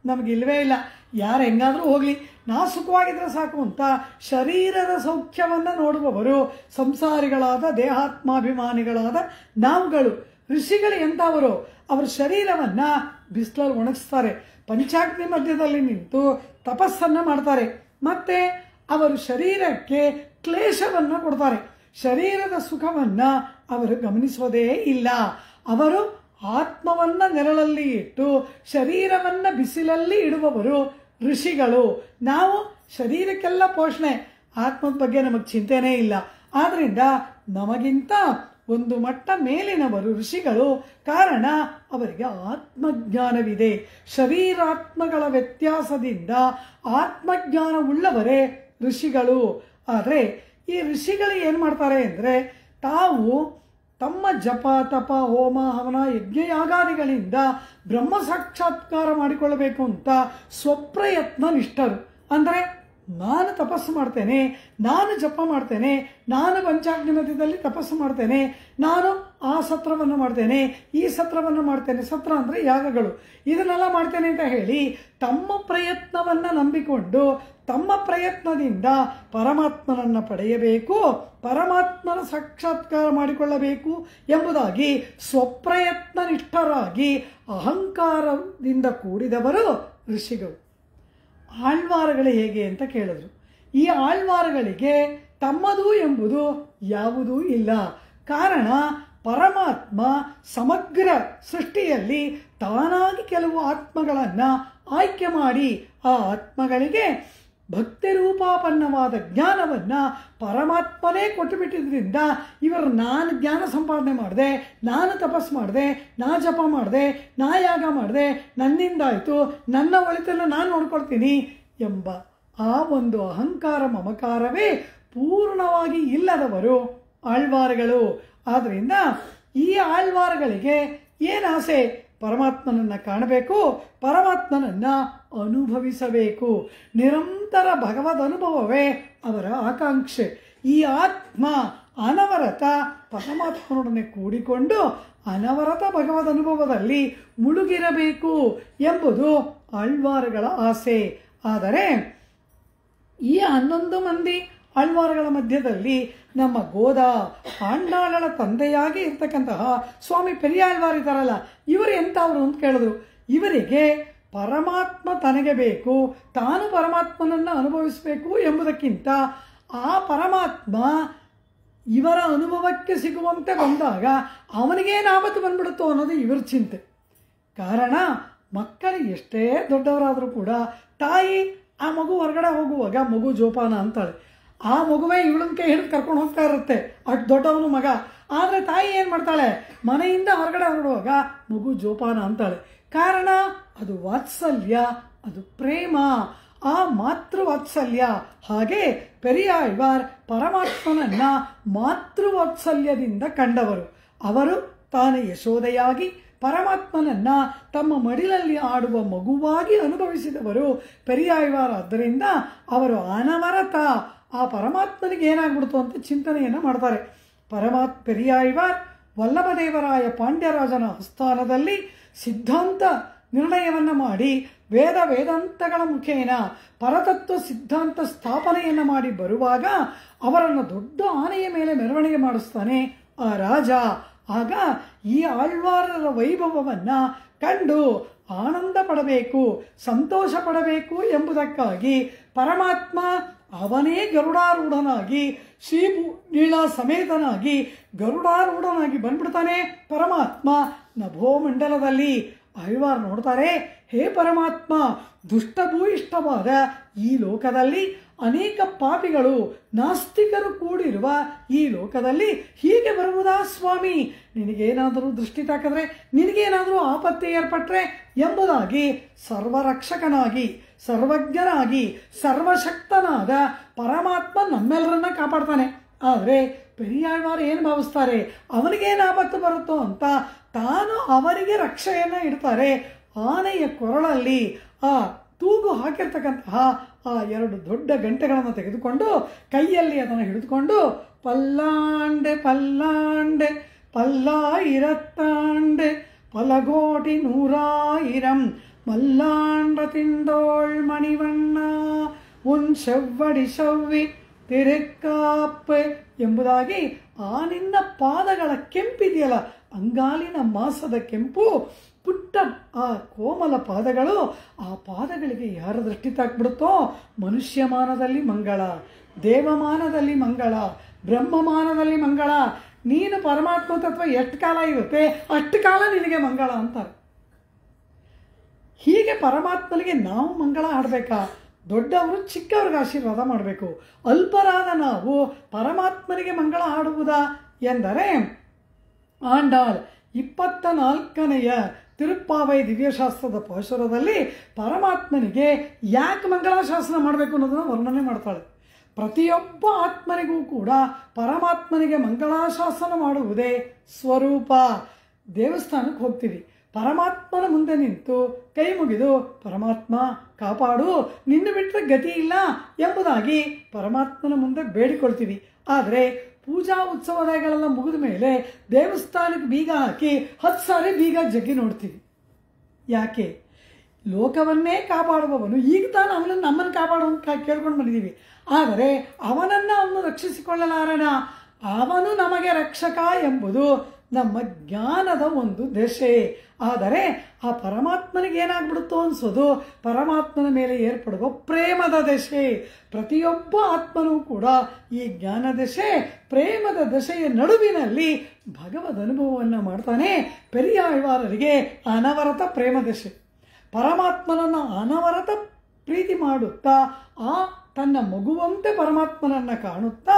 ನಮಗಿಲ್ವೇ ಇಲ್ಲ. ಯಾರು ಹೆಂಗಾದರೂ ಹೋಗಲಿ, ನಾ ಸುಖವಾಗಿದ್ದರೆ ಸಾಕು ಅಂತ ಶರೀರದ ಸೌಖ್ಯವನ್ನು ನೋಡುವವರು ಸಂಸಾರಿಗಳಾದ ದೇಹಾತ್ಮಾಭಿಮಾನಿಗಳಾದ ನಾವುಗಳು. ಋಷಿಗಳು ಎಂಥವರು? ಅವರ ಶರೀರವನ್ನು ಬಿಸಿಲಲ್ಲಿ ಒಣಗಿಸ್ತಾರೆ, ಪಂಚಾಗ್ನಿ ಮಧ್ಯದಲ್ಲಿ ನಿಂತು ತಪಸ್ಸನ್ನು ಮಾಡ್ತಾರೆ, ಮತ್ತು ಅವರು ಶರೀರಕ್ಕೆ ಕ್ಲೇಶವನ್ನು ಕೊಡ್ತಾರೆ. ಶರೀರದ ಸುಖವನ್ನು ಅವರು ಗಮನಿಸೋದೇ ಇಲ್ಲ. ಅವರು ಆತ್ಮವನ್ನು ನೆರಳಲ್ಲಿ ಇಟ್ಟು ಶರೀರವನ್ನು ಬಿಸಿಲಲ್ಲಿ ಇಡುವವರು ಋಷಿಗಳು. ನಾವು ಶರೀರಕ್ಕೆಲ್ಲ ಪೋಷಣೆ, ಆತ್ಮದ ಬಗ್ಗೆ ನಮಗೆ ಚಿಂತೆನೇ ಇಲ್ಲ. ಆದ್ದರಿಂದ ನಮಗಿಂತ ಒಂದು ಮಟ್ಟ ಮೇಲಿನವರು ಋಷಿಗಳು. ಕಾರಣ ಅವರಿಗೆ ಆತ್ಮಜ್ಞಾನವಿದೆ. ಶರೀರಾತ್ಮಗಳ ವ್ಯತ್ಯಾಸದಿಂದ ಆತ್ಮಜ್ಞಾನವುಳ್ಳವರೇ ಋಷಿಗಳು. ಆದರೆ ಈ ಋಷಿಗಳು ಏನು ಮಾಡ್ತಾರೆ ಅಂದರೆ, ತಾವು ತಮ್ಮ ಜಪ ತಪ ಹೋಮ ಹವನ ಯಜ್ಞಯಾಗಾದಿಗಳಿಂದ ಬ್ರಹ್ಮ ಸಾಕ್ಷಾತ್ಕಾರ ಮಾಡಿಕೊಳ್ಳಬೇಕು ಅಂತ ಸ್ವಪ್ರಯತ್ನ ನಿಷ್ಠರು. ಅಂದರೆ ನಾನು ತಪಸ್ಸು ಮಾಡ್ತೇನೆ, ನಾನು ಜಪ ಮಾಡ್ತೇನೆ, ನಾನು ಪಂಚಾಗ್ನಿ ಮಧ್ಯದಲ್ಲಿ ತಪಸ್ಸು ಮಾಡ್ತೇನೆ, ನಾನು ಆ ಸತ್ರವನ್ನು ಮಾಡ್ತೇನೆ, ಈ ಸತ್ರವನ್ನು ಮಾಡ್ತೇನೆ. ಸತ್ರ ಅಂದರೆ ಯಾಗಗಳು. ಇದನ್ನೆಲ್ಲ ಮಾಡ್ತೇನೆ ಅಂತ ಹೇಳಿ ತಮ್ಮ ಪ್ರಯತ್ನವನ್ನು ನಂಬಿಕೊಂಡು ತಮ್ಮ ಪ್ರಯತ್ನದಿಂದ ಪರಮಾತ್ಮನನ್ನು ಪಡೆಯಬೇಕು, ಪರಮಾತ್ಮನ ಸಾಕ್ಷಾತ್ಕಾರ ಮಾಡಿಕೊಳ್ಳಬೇಕು ಎಂಬುದಾಗಿ ಸ್ವಪ್ರಯತ್ನ ನಿಷ್ಠರಾಗಿ ಅಹಂಕಾರದಿಂದ ಕೂಡಿದವರು ಋಷಿಗಳು. ಆಳ್ವಾರಗಳು ಹೇಗೆ ಅಂತ ಕೇಳಿದ್ರು. ಈ ಆಳ್ವಾರಗಳಿಗೆ ತಮ್ಮದು ಎಂಬುದು ಯಾವುದೂ ಇಲ್ಲ. ಕಾರಣ ಪರಮಾತ್ಮ ಸಮಗ್ರ ಸೃಷ್ಟಿಯಲ್ಲಿ ತಾನಾಗಿ ಕೆಲವು ಆತ್ಮಗಳನ್ನು ಆಯ್ಕೆ ಮಾಡಿ ಆ ಆತ್ಮಗಳಿಗೆ ಭಕ್ತಿ ರೂಪಾಪನ್ನವಾದ ಜ್ಞಾನವನ್ನು ಪರಮಾತ್ಮನೇ ಕೊಟ್ಟುಬಿಟ್ಟಿದ್ರಿಂದ ಇವರು ನಾನು ಜ್ಞಾನ ಸಂಪಾದನೆ ಮಾಡಿದೆ, ನಾನು ತಪಸ್ಸು ಮಾಡಿದೆ, ನಾ ಜಪ ಮಾಡಿದೆ, ನಾ ಯಾಗ ಮಾಡಿದೆ, ನನ್ನಿಂದಾಯಿತು, ನನ್ನ ಒಳಿತನ್ನು ನಾನು ನೋಡ್ಕೊಳ್ತೀನಿ ಎಂಬ ಆ ಒಂದು ಅಹಂಕಾರ ಮಮಕಾರವೇ ಪೂರ್ಣವಾಗಿ ಇಲ್ಲದವರು ಆಳ್ವಾರಗಳು. ಆದ್ದರಿಂದ ಈ ಆಳ್ವಾರಗಳಿಗೆ ಏನು ಆಸೆ? ಪರಮಾತ್ಮನನ್ನು ಕಾಣಬೇಕು, ಪರಮಾತ್ಮನನ್ನು ಅನುಭವಿಸಬೇಕು. ನಿರಂತರ ಭಗವದ್ ಅನುಭವವೇ ಅವರ ಆಕಾಂಕ್ಷೆ. ಈ ಆತ್ಮ ಅನವರತ ಪರಮಾತ್ಮನೊಡನೆ ಕೂಡಿಕೊಂಡು ಅನವರತ ಭಗವದ್ ಅನುಭವದಲ್ಲಿ ಮುಳುಗಿರಬೇಕು ಎಂಬುದು ಆಳ್ವಾರಗಳ ಆಸೆ. ಆದರೆ ಈ 11 ಮಂದಿ ಆಳ್ವಾರಗಳ ಮಧ್ಯದಲ್ಲಿ ನಮ್ಮ ಗೋದ ಆಂಡಾಳಳ ತಂದೆಯಾಗಿ ಇರ್ತಕ್ಕಂತಹ ಸ್ವಾಮಿ ಪೆರಿಯಾಳ್ವಾರ್ ಇದ್ದಾರಲ್ಲ, ಇವರು ಎಂಥವ್ರು ಅಂತ ಕೇಳಿದ್ರು. ಇವರಿಗೆ ಪರಮಾತ್ಮ ತನಗೆ ಬೇಕು, ತಾನು ಪರಮಾತ್ಮನನ್ನು ಅನುಭವಿಸಬೇಕು ಎಂಬುದಕ್ಕಿಂತ ಆ ಪರಮಾತ್ಮ ಇವರ ಅನುಭವಕ್ಕೆ ಸಿಗುವಂತೆ ಬಂದಾಗ ಅವನಿಗೇನಾಪತ್ತು ಬಂದ್ಬಿಡುತ್ತೋ ಅನ್ನೋದು ಇವರ ಚಿಂತೆ. ಕಾರಣ, ಮಕ್ಕಳು ಎಷ್ಟೇ ದೊಡ್ಡವರಾದರೂ ಕೂಡ ತಾಯಿ ಆ ಮಗು ಹೊರಗಡೆ ಹೋಗುವಾಗ ಮಗು ಜೋಪಾನ ಅಂತಾಳೆ. ಆ ಮಗುವೇ ಇವಳನ್ನ ಕೈ ಹಿಡಿದು ಕರ್ಕೊಂಡು ಹೋಗ್ತಾ ಇರುತ್ತೆ, ಅಷ್ಟು ದೊಡ್ಡವನು ಮಗ. ಆದರೆ ತಾಯಿ ಏನು ಮಾಡ್ತಾಳೆ, ಮನೆಯಿಂದ ಹೊರಗಡೆ ಹೊರಡುವಾಗ ಮಗು ಜೋಪಾನ ಅಂತಾಳೆ. ಕಾರಣ, ಅದು ವಾತ್ಸಲ್ಯ, ಅದು ಪ್ರೇಮ, ಆ ಮಾತೃವಾತ್ಸಲ್ಯ. ಹಾಗೆ ಪೆರಿಯಾಳ್ವಾರ್ ಪರಮಾತ್ಮನನ್ನ ಮಾತೃವಾತ್ಸಲ್ಯದಿಂದ ಕಂಡವರು. ಅವರು ತಾನು ಯಶೋದೆಯಾಗಿ ಪರಮಾತ್ಮನನ್ನ ತಮ್ಮ ಮಡಿಲಲ್ಲಿ ಆಡುವ ಮಗುವಾಗಿ ಅನುಭವಿಸಿದವರು ಪೆರಿಯಾಳ್ವಾರ್. ಆದ್ದರಿಂದ ಅವರು ಅನವರತ ಆ ಪರಮಾತ್ಮನಿಗೆ ಏನಾಗ್ಬಿಡ್ತು ಅಂತ ಚಿಂತನೆಯನ್ನು ಮಾಡ್ತಾರೆ. ಪೆರಿಯಾಳ್ವಾರ್ ವಲ್ಲಭದೇವರಾಯ ಪಾಂಡ್ಯರಾಜನ ಆಸ್ಥಾನದಲ್ಲಿ ಸಿದ್ಧಾಂತ ನಿರ್ಣಯವನ್ನು ಮಾಡಿ ವೇದಾಂತಗಳ ಮುಖೇನ ಪರತತ್ವ ಸಿದ್ಧಾಂತ ಸ್ಥಾಪನೆಯನ್ನು ಮಾಡಿ ಬರುವಾಗ ಅವರನ್ನು ದೊಡ್ಡ ಆನೆಯ ಮೇಲೆ ಮೆರವಣಿಗೆ ಮಾಡಿಸ್ತಾನೆ ಆ ರಾಜ. ಆಗ ಈ ಆಳ್ವಾರರ ವೈಭವವನ್ನು ಕಂಡು ಆನಂದ ಪಡಬೇಕು, ಸಂತೋಷ ಪಡಬೇಕು ಎಂಬುದಕ್ಕಾಗಿ ಪರಮಾತ್ಮ ಅವನೇ ಗರುಡಾರೂಢನಾಗಿ ಶ್ರೀಲೀಲಾ ಸಮೇತನಾಗಿ ಗರುಡಾರೂಢನಾಗಿ ಬಂದ್ಬಿಡ್ತಾನೆ ಪರಮಾತ್ಮ ನಭೋಮಂಡಲದಲ್ಲಿ. ಆಳ್ವಾರ್ ನೋಡ್ತಾರೆ, ಹೇ ಪರಮಾತ್ಮ, ದುಷ್ಟಭೂಯಿಷ್ಠವಾದ ಈ ಲೋಕದಲ್ಲಿ ಅನೇಕ ಪಾಪಿಗಳು ನಾಸ್ತಿಕರು ಕೂಡಿರುವ ಈ ಲೋಕದಲ್ಲಿ ಹೀಗೆ ಬರುವುದಾ ಸ್ವಾಮಿ? ನಿನಗೇನಾದರೂ ದೃಷ್ಟಿ ತಾಕಿದ್ರೆ, ನಿನಗೇನಾದರೂ ಆಪತ್ತು ಏರ್ಪಟ್ರೆ ಎಂಬುದಾಗಿ ಸರ್ವರಕ್ಷಕನಾಗಿ ಸರ್ವಜ್ಞನಾಗಿ ಸರ್ವಶಕ್ತನಾದ ಪರಮಾತ್ಮ ನಮ್ಮೆಲ್ಲರನ್ನ ಕಾಪಾಡ್ತಾನೆ. ಆದರೆ ಪೆರಿಯಾಳ್ವಾರ್ ಏನು ಭಾವಿಸ್ತಾರೆ, ಅವನಿಗೇನು ಆಪತ್ತು ಬರುತ್ತೋ ಅಂತ ತಾನು ಅವರಿಗೆ ರಕ್ಷೆಯನ್ನು ಇಡ್ತಾರೆ. ಆನೆಯ ಕೊರಳಲ್ಲಿ ಆ ತೂಗು ಹಾಕಿರ್ತಕ್ಕಂತಹ ಆ 2 ದೊಡ್ಡ ಗಂಟೆಗಳನ್ನು ತೆಗೆದುಕೊಂಡು ಕೈಯಲ್ಲಿ ಅದನ್ನು ಹಿಡಿದುಕೊಂಡು ಪಲ್ಲಾಂಡೆ ಪಲ್ಲಾಂಡೆ ಪಲ್ಲಾಯಿರತ್ತಾಂಡೆ ಪಲಗೋಟಿ 100,000 ಮಲ್ಲಾಂಡ ತಿಂಡೋಳ್ ಮಣಿವಣ್ಣ ಉನ್ ಶವ್ವಡಿ ಶವ್ವಿ ತಿರುಕಾಪ್ಪೆ ಎಂಬುದಾಗಿ ಆ ನಿನ್ನ ಪಾದಗಳ ಕೆಂಪಿದೆಯಲ್ಲ, ಅಂಗಾಲಿನ ಮಾಸದ ಕೆಂಪು, ಪುಟ್ಟ ಆ ಕೋಮಲ ಪಾದಗಳು, ಆ ಪಾದಗಳಿಗೆ ಯಾರ ದೃಷ್ಟಿ ತಾಕ್ಬಿಡುತ್ತೋ ಮನುಷ್ಯಮಾನದಲ್ಲಿ ಮಂಗಳ, ದೇವಮಾನದಲ್ಲಿ ಮಂಗಳ, ಬ್ರಹ್ಮಮಾನದಲ್ಲಿ ಮಂಗಳ. ನೀನು ಪರಮಾತ್ಮ ತತ್ವ ಎಷ್ಟು ಕಾಲ ಇರುತ್ತೆ ಅಷ್ಟು ಕಾಲ ನಿನಗೆ ಮಂಗಳ ಅಂತಾರೆ. ಹೀಗೆ ಪರಮಾತ್ಮನಿಗೆ ನಾವು ಮಂಗಳ ಹಾಡಬೇಕಾ? ದೊಡ್ಡವರು ಚಿಕ್ಕವ್ರಿಗೆ ಆಶೀರ್ವಾದ ಮಾಡಬೇಕು. ಅಲ್ಪರಾದ ನಾವು ಪರಮಾತ್ಮನಿಗೆ ಮಂಗಳ ಹಾಡುವುದಾ ಎಂದರೆ, ಆಂಡಾಳ್ 24ನೆಯ ತಿರುಪ್ಪಾವೈ ದಿವ್ಯಶಾಸ್ತ್ರದ ಪಾಶುರದಲ್ಲಿ ಪರಮಾತ್ಮನಿಗೆ ಯಾಕೆ ಮಂಗಳಾಶಾಸನ ಮಾಡಬೇಕು ಅನ್ನೋದನ್ನು ವರ್ಣನೆ ಮಾಡ್ತಾಳೆ. ಪ್ರತಿಯೊಬ್ಬ ಆತ್ಮನಿಗೂ ಕೂಡ ಪರಮಾತ್ಮನಿಗೆ ಮಂಗಳಾಶಾಸನ ಮಾಡುವುದೇ ಸ್ವರೂಪ. ದೇವಸ್ಥಾನಕ್ಕೆ ಹೋಗ್ತೀವಿ, ಪರಮಾತ್ಮನ ಮುಂದೆ ನಿಂತು ಕೈ ಮುಗಿದು ಪರಮಾತ್ಮ ಕಾಪಾಡು, ನಿನ್ನ ಬಿಟ್ಟರೆ ಗತಿ ಇಲ್ಲ ಎಂಬುದಾಗಿ ಪರಮಾತ್ಮನ ಮುಂದೆ ಬೇಡಿಕೊಳ್ತೀವಿ. ಆದರೆ ಪೂಜಾ ಉತ್ಸವಗಳೆಲ್ಲ ಮುಗಿದ ಮೇಲೆ ದೇವಸ್ಥಾನಕ್ಕೆ ಬೀಗ ಹಾಕಿ 10 ಸಾರಿ ಬೀಗ ಜಗ್ಗಿ ನೋಡ್ತೀವಿ. ಯಾಕೆ? ಲೋಕವನ್ನೇ ಕಾಪಾಡುವವನು ಈಗ ತಾನು ಅವನನ್ನು ನಮ್ಮನ್ನು ಕಾಪಾಡುವಂತ ಕೇಳ್ಕೊಂಡು ಬಂದಿದ್ದೀವಿ. ಆದರೆ ಅವನನ್ನು ರಕ್ಷಿಸಿಕೊಳ್ಳಲಾರಣ, ಅವನು ನಮಗೆ ರಕ್ಷಕ ಎಂಬುದು ನಮ್ಮ ಜ್ಞಾನದ ಒಂದು ದಶೆ. ಆದರೆ ಆ ಪರಮಾತ್ಮನಿಗೆ ಏನಾಗ್ಬಿಡುತ್ತೋ ಅನ್ಸೋದು ಪರಮಾತ್ಮನ ಮೇಲೆ ಏರ್ಪಡುವ ಪ್ರೇಮದ ದಶೆ. ಪ್ರತಿಯೊಬ್ಬ ಆತ್ಮನೂ ಕೂಡ ಈ ಜ್ಞಾನ ದಶೆ ಪ್ರೇಮದ ದಶೆಯ ನಡುವಿನಲ್ಲಿ ಭಗವದ್ ಅನುಭವವನ್ನು ಮಾಡ್ತಾನೆ. ಪೆರಿಯಾಳ್ವಾರರಿಗೆ ಅನವರತ ಪ್ರೇಮ ದಶೆ. ಪರಮಾತ್ಮನನ್ನು ಅನವರತ ಪ್ರೀತಿ ಮಾಡುತ್ತಾ ಆ ತನ್ನ ಮಗುವಂತೆ ಪರಮಾತ್ಮನನ್ನು ಕಾಣುತ್ತಾ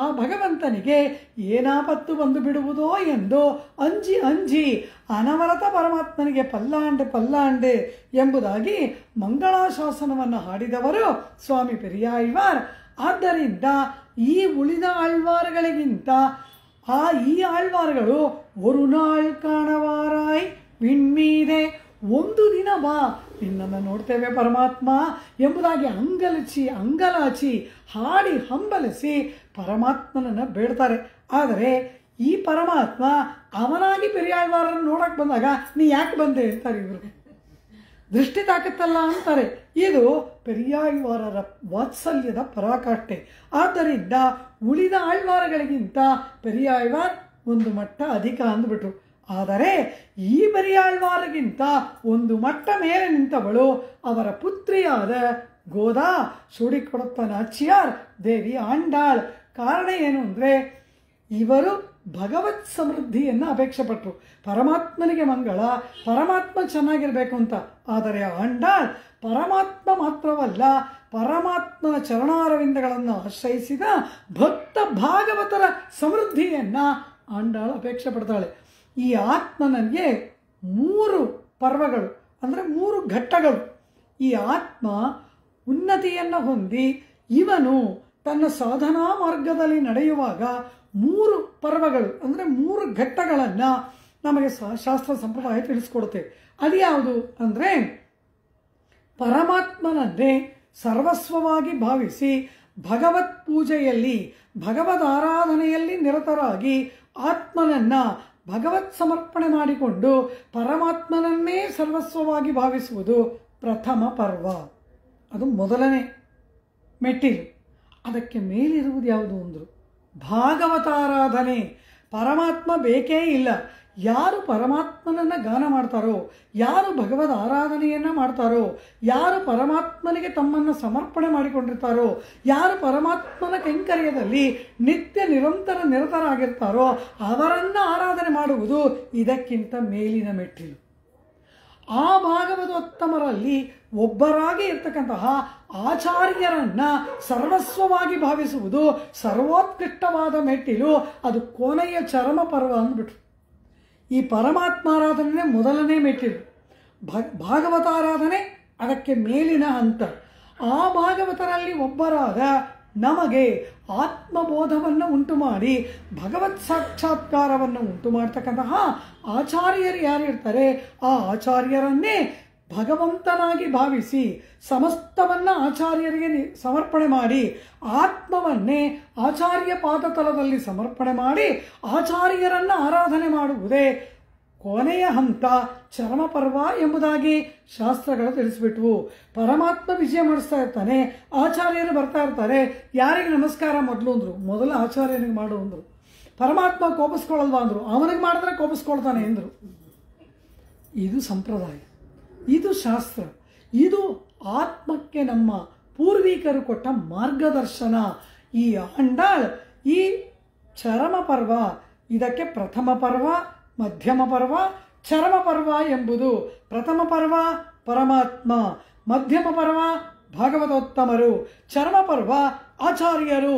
ಆ ಭಗವಂತನಿಗೆ ಏನಾಪತ್ತು ಬಂದು ಬಿಡುವುದೋ ಎಂದು ಅಂಜಿ ಅಂಜಿ ಅನವರತ ಪರಮಾತ್ಮನಿಗೆ ಪಲ್ಲಾಂಡೆ ಪಲ್ಲಾಂಡೆ ಎಂಬುದಾಗಿ ಮಂಗಳಾಶಾಸನವನ್ನು ಹಾಡಿದವರು ಸ್ವಾಮಿ ಪೆರಿಯಾಳ್ವಾರ್. ಆದ್ದರಿಂದ ಈ ಉಳಿದ ಆಳ್ವಾರ್ಗಳಿಗಿಂತ ಈ ಆಳ್ವಾರ್ಗಳು ஒரு நாள் ಕಾಣವಾರಾಯ್ ವಿಣ್ಮೀದೆ, ಒಂದು ದಿನ ಬಾ ನಿನ್ನನ್ನು ನೋಡ್ತೇವೆ ಪರಮಾತ್ಮ ಎಂಬುದಾಗಿ ಅಂಗಲಾಚಿ ಹಾಡಿ ಹಂಬಲಿಸಿ ಪರಮಾತ್ಮನನ್ನು ಬೇಡ್ತಾರೆ. ಆದರೆ ಈ ಪರಮಾತ್ಮ ಅವನಾಗಿ ಪೆರಿಯಾಳ್ವಾರನ್ನು ನೋಡಕ್ಕೆ ಬಂದಾಗ ನೀ ಯಾಕೆ ಬಂದೆ ಅಂತಾರೆ ಇವ್ರಿಗೆ. ದೃಷ್ಟಿ ತಾಕತ್ತಲ್ಲ ಅಂತಾರೆ. ಇದು ಪೆರಿಯಾಳ್ವಾರರ ವಾತ್ಸಲ್ಯದ ಪರಾಕಾಷ್ಠೆ. ಆದ್ದರಿಂದ ಉಳಿದ ಆಳ್ವಾರಗಳಿಗಿಂತ ಪೆರಿಯಾಳ್ವಾರ್ ಒಂದು ಮಟ್ಟ ಅಧಿಕ ಅಂದ್ಬಿಟ್ರು. ಆದರೆ ಈ ಪೆರಿಯಾಳ್ವಾರಿಗಿಂತ ಒಂದು ಮಟ್ಟ ಮೇಲೆ ನಿಂತವಳು ಅವರ ಪುತ್ರಿಯಾದ ಗೋದಾ ಸುಡಿಕೊಡಪ್ಪ ನಾಚಿಯಾರ್ ದೇವಿ ಆಂಡಾಳ್. ಕಾರಣ ಏನು ಅಂದರೆ ಇವರು ಭಗವತ್ ಸಮೃದ್ಧಿಯನ್ನು ಅಪೇಕ್ಷೆ ಪಟ್ಟರು. ಪರಮಾತ್ಮನಿಗೆ ಮಂಗಳ, ಪರಮಾತ್ಮ ಚೆನ್ನಾಗಿರಬೇಕು ಅಂತ. ಆದರೆ ಆಂಡಾಳ್ ಪರಮಾತ್ಮ ಮಾತ್ರವಲ್ಲ, ಪರಮಾತ್ಮನ ಚರಣಾರವಿಂದಗಳನ್ನು ಆಶ್ರಯಿಸಿದ ಭಕ್ತ ಭಾಗವತರ ಸಮೃದ್ಧಿಯನ್ನು ಆಂಡಾಳ್ ಅಪೇಕ್ಷೆ ಪಡ್ತಾಳೆ. ಈ ಆತ್ಮನಿಗೆ 3 ಪರ್ವಗಳು ಅಂದರೆ 3 ಘಟ್ಟಗಳು. ಈ ಆತ್ಮ ಉನ್ನತಿಯನ್ನು ಹೊಂದಿ ಇವನು ತನ್ನ ಸಾಧನಾ ಮಾರ್ಗದಲ್ಲಿ ನಡೆಯುವಾಗ 3 ಪರ್ವಗಳು ಅಂದರೆ 3 ಘಟ್ಟಗಳನ್ನು ನಮಗೆ ಶಾಸ್ತ್ರ ಸಂಪ್ರದಾಯ ತಿಳಿಸ್ಕೊಡುತ್ತೆ. ಅದು ಯಾವುದು ಅಂದರೆ ಪರಮಾತ್ಮನನ್ನೇ ಸರ್ವಸ್ವವಾಗಿ ಭಾವಿಸಿ ಭಗವತ್ ಪೂಜೆಯಲ್ಲಿ ಭಗವದ್ ಆರಾಧನೆಯಲ್ಲಿ ನಿರತರಾಗಿ ಆತ್ಮನನ್ನು ಭಗವತ್ ಸಮರ್ಪಣೆ ಮಾಡಿಕೊಂಡು ಪರಮಾತ್ಮನನ್ನೇ ಸರ್ವಸ್ವವಾಗಿ ಭಾವಿಸುವುದು ಪ್ರಥಮ ಪರ್ವ. ಅದು ಮೊದಲನೇ ಮೆಟ್ಟಿಲು. ಅದಕ್ಕೆ ಮೇಲಿರುವುದು ಯಾವುದು ಅಂದರು ಭಾಗವತಾರಾಧನೆ. ಪರಮಾತ್ಮ ಬೇಕೇ ಇಲ್ಲ. ಯಾರು ಪರಮಾತ್ಮನನ್ನು ಗಾನ ಮಾಡ್ತಾರೋ, ಯಾರು ಭಗವದ್ ಆರಾಧನೆಯನ್ನು ಮಾಡ್ತಾರೋ, ಯಾರು ಪರಮಾತ್ಮನಿಗೆ ತಮ್ಮನ್ನು ಸಮರ್ಪಣೆ ಮಾಡಿಕೊಂಡಿರ್ತಾರೋ, ಯಾರು ಪರಮಾತ್ಮನ ಕೈಂಕರ್ಯದಲ್ಲಿ ನಿತ್ಯ ನಿರಂತರ ನಿರತರಾಗಿರ್ತಾರೋ ಅವರನ್ನು ಆರಾಧನೆ ಮಾಡುವುದು ಇದಕ್ಕಿಂತ ಮೇಲಿನ ಮೆಟ್ಟಿಲು. ಆ ಭಾಗವತೋತ್ತಮರಲ್ಲಿ ಒಬ್ಬರಾಗಿ ಇರ್ತಕ್ಕಂತಹ ಆಚಾರ್ಯರನ್ನು ಸರ್ವಸ್ವವಾಗಿ ಭಾವಿಸುವುದು ಸರ್ವೋತ್ಕೃಷ್ಟವಾದ ಮೆಟ್ಟಿಲು. ಅದು ಕೊನೆಯ ಚರಮ ಪರ್ವ ಅಂದ್ಬಿಟ್ರು. ಈ ಪರಮಾತ್ಮಾರಾಧನೆ ಮೊದಲನೇ ಮೆಟ್ಟಿಲು, ಭಾಗವತಾರಾಧನೆ ಅದಕ್ಕೆ ಮೇಲಿನ ಹಂತ. ಆ ಭಾಗವತರಲ್ಲಿ ಒಬ್ಬರಾದ ನಮಗೆ ಆತ್ಮಬೋಧವನ್ನು ಉಂಟು ಮಾಡಿ ಭಗವತ್ ಸಾಕ್ಷಾತ್ಕಾರವನ್ನು ಉಂಟು ಮಾಡ್ತಕ್ಕಂತಹ ಆಚಾರ್ಯರು ಯಾರಿರ್ತಾರೆ ಆ ಆಚಾರ್ಯರನ್ನೇ ಭಗವಂತನಾಗಿ ಭಾವಿಸಿ ಸಮಸ್ತವನ್ನು ಆಚಾರ್ಯರಿಗೆ ಸಮರ್ಪಣೆ ಮಾಡಿ ಆತ್ಮವನ್ನೇ ಆಚಾರ್ಯ ಪಾದತಲದಲ್ಲಿ ಸಮರ್ಪಣೆ ಮಾಡಿ ಆಚಾರ್ಯರನ್ನು ಆರಾಧನೆ ಮಾಡುವುದೇ ಕೊನೆಯ ಹಂತ ಚರಮಪರ್ವ ಎಂಬುದಾಗಿ ಶಾಸ್ತ್ರಗಳು ತಿಳಿಸ್ಬಿಟ್ವು. ಪರಮಾತ್ಮ ವಿಜಯ ಮಾಡಿಸ್ತಾ ಇರ್ತಾನೆ, ಆಚಾರ್ಯರು ಬರ್ತಾ ಇರ್ತಾರೆ. ಯಾರಿಗೆ ನಮಸ್ಕಾರ ಮೊದಲು ಅಂದರು, ಮೊದಲು ಆಚಾರ್ಯನಿಗೆ ಮಾಡು ಅಂದರು. ಪರಮಾತ್ಮ ಕೋಪಿಸ್ಕೊಳ್ಳಲ್ವಾ ಅಂದರು, ಅವನಿಗೆ ಮಾಡಿದ್ರೆ ಕೋಪಿಸ್ಕೊಳ್ತಾನೆ ಎಂದರು. ಇದು ಸಂಪ್ರದಾಯ, ಇದು ಶಾಸ್ತ್ರ, ಇದು ಆತ್ಮಕ್ಕೆ ನಮ್ಮ ಪೂರ್ವಿಕರು ಕೊಟ್ಟ ಮಾರ್ಗದರ್ಶನ. ಈ ಆಂಡಾಳ್ ಈ ಚರಮ ಪರ್ವ, ಇದಕ್ಕೆ ಪ್ರಥಮ ಪರ್ವ, ಮಧ್ಯಮ ಪರ್ವ, ಚರಮ ಪರ್ವ ಎಂಬುದು. ಪ್ರಥಮ ಪರ್ವ ಪರಮಾತ್ಮ, ಮಧ್ಯಮ ಪರ್ವ ಭಾಗವತೋತ್ತಮರು, ಚರಮ ಪರ್ವ ಆಚಾರ್ಯರು.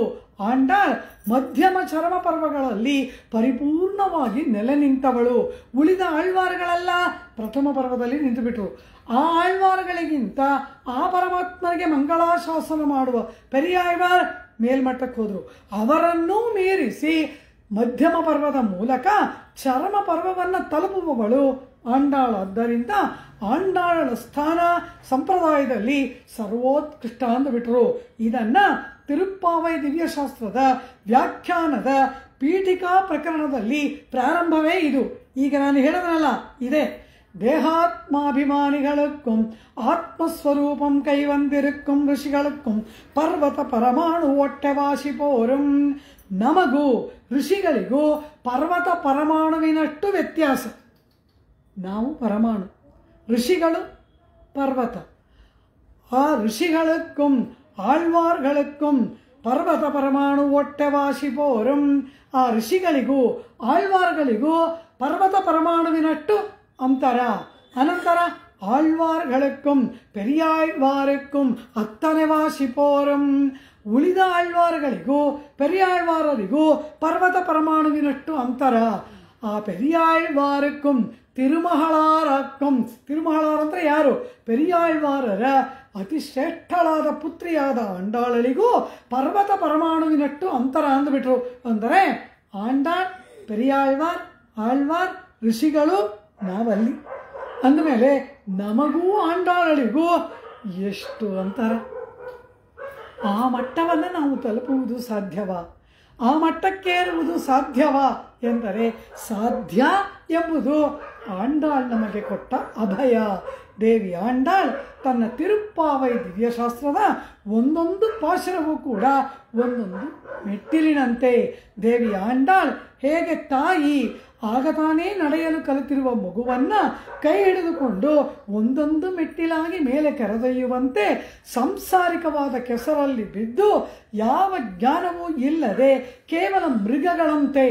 ಆಂಡಾಳ್ ಮಧ್ಯಮ ಚರಮ ಪರ್ವಗಳಲ್ಲಿ ಪರಿಪೂರ್ಣವಾಗಿ ನೆಲೆ ನಿಂತವಳು. ಉಳಿದ ಆಳ್ವಾರಗಳೆಲ್ಲ ಪ್ರಥಮ ಪರ್ವದಲ್ಲಿ ನಿಂತುಬಿಟ್ರು. ಆ ಆಳ್ವಾರಗಳಿಗಿಂತ ಆ ಪರಮಾತ್ಮನಿಗೆ ಮಂಗಳಾಶಾಸನ ಮಾಡುವ ಪೆರಿಯಾಳ್ವಾರ್ ಮೇಲ್ಮಟ್ಟಕ್ಕೆ ಹೋದರು. ಅವರನ್ನೂ ಮೀರಿಸಿ ಮಧ್ಯಮ ಪರ್ವದ ಮೂಲಕ ಚರಮ ಪರ್ವವನ್ನು ತಲುಪುವವಳು ಆಂಡಾಳ್. ಆದ್ದರಿಂದ ಆಂಡಾಳ ಸ್ಥಾನ ಸಂಪ್ರದಾಯದಲ್ಲಿ ಸರ್ವೋತ್ಕೃಷ್ಟ ಅಂದುಬಿಟ್ರು. ಇದನ್ನು ತಿರುಪ್ಪಾವೈ ದಿವ್ಯಶಾಸ್ತ್ರದ ವ್ಯಾಖ್ಯಾನದ ಪೀಠಿಕಾ ಪ್ರಕರಣದಲ್ಲಿ ಪ್ರಾರಂಭವೇ ಇದು. ಈಗ ನಾನು ಹೇಳಿದ್ನಲ್ಲ ಇದೆ. தேகாத்மாபிமானிகளுக்கும் ஆத்மஸ்வரூபம் கைவந்திருக்கும் ಋಷಿகளுக்கும் ಪರ್ವತ ಪರಮಾಣು ಒಟ್ಟೆವಾಸಿ ಪೋರುಂ. ನಮಗೂ ಋಷಿಗಳಿಗೂ ಪರ್ವತ ಪರಮಾಣುವಿನಷ್ಟು ವ್ಯತ್ಯಾಸ. ನಾವು ಪರಮಾಣು, ಋಷಿಗಳು ಪರ್ವತ. ಆ ಋಷಿகளுக்கும் ಆಳ್ವಾರ್களுக்கும் ಪರ್ವತ ಪರಮಾಣು ಒಟ್ಟೆವಾಸಿ ಪೋರುಂ. ಆ ಋಷಿಗಳಿಗೂ ಆಳ್ವಾರ್ಗಳಿಗೂ ಪರ್ವತ ಪರಮಾಣುವಿನಟ್ಟು ಅಂತರ. ಅನಂತರ ಆಳ್ವಾರ್களுக்கும் ಪೆರಿಯಾಳ್ವಾರಕ್ಕುಂ ಅತ್ತನೆ ವಾಸಿ ಪೋರುಂ. ಉಳಿದ ಆಳ್ವಾರಗಳಿಗೂ ಪೆರಿಯಾಳ್ವಾರರಿಗೂ ಪರ್ವತ ಪರಮಾಣುವಿನಷ್ಟು ಅಂತರ. ಆ ಪೆರಿಯಾಳ್ವಾರಕ್ಕುಂ ತಿರುಮಹಳಾರಕ್ಕುಂ, ತಿರುಮಹಳಾರ್ ಅಂದರೆ ಯಾರು? ಪೆರಿಯಾಳ್ವಾರರ ಅತಿ ಶ್ರೇಷ್ಠಳಾದ ಪುತ್ರಿಯಾದ ಆಂಡಾಳಳಿಗೂ ಪರ್ವತ ಪರಮಾಣುವಿನಟ್ಟು ಅಂತರ ಅಂದುಬಿಟ್ರು. ಅಂದರೆ ಆಂಡಾಳ್, ಪೆರಿಯಾಳ್ವಾರ್, ಆಳ್ವಾರ್, ಋಷಿಗಳು, ನಾವಲ್ಲಿ ಅಂದಮೇಲೆ ನಮಗೂ ಆಂಡಾಳಳಿಗೂ ಎಷ್ಟು ಅಂತರ? ಆ ಮಟ್ಟವನ್ನು ನಾವು ತಲುಪುವುದು ಸಾಧ್ಯವಾ? ಆ ಮಟ್ಟಕ್ಕೆ ಏರುವುದು ಸಾಧ್ಯವಾ ಎಂದರೆ ಸಾಧ್ಯ ಎಂಬುದು ಆಂಡಾಳ್ ನಮಗೆ ಕೊಟ್ಟ ಅಭಯ. ದೇವಿ ಆಂಡಾಳ್ ತನ್ನ ತಿರುಪ್ಪಾವೈ ದಿವ್ಯಶಾಸ್ತ್ರದ ಒಂದೊಂದು ಪಾಶರವೂ ಕೂಡ ಒಂದೊಂದು ಮೆಟ್ಟಿಲಿನಂತೆ. ದೇವಿ ಆಂಡಾಳ್ ಹೇಗೆ ತಾಯಿ ಆಗ ತಾನೇ ನಡೆಯಲು ಕಲಿತಿರುವ ಮಗುವನ್ನ ಕೈ ಹಿಡಿದುಕೊಂಡು ಒಂದೊಂದು ಮೆಟ್ಟಿಲಾಗಿ ಮೇಲೆ ಕರೆದೊಯ್ಯುವಂತೆ ಸಂಸಾರಿಕವಾದ ಕೆಸರಲ್ಲಿ ಬಿದ್ದು ಯಾವ ಜ್ಞಾನವೂ ಇಲ್ಲದೆ ಕೇವಲ ಮೃಗಗಳಂತೆ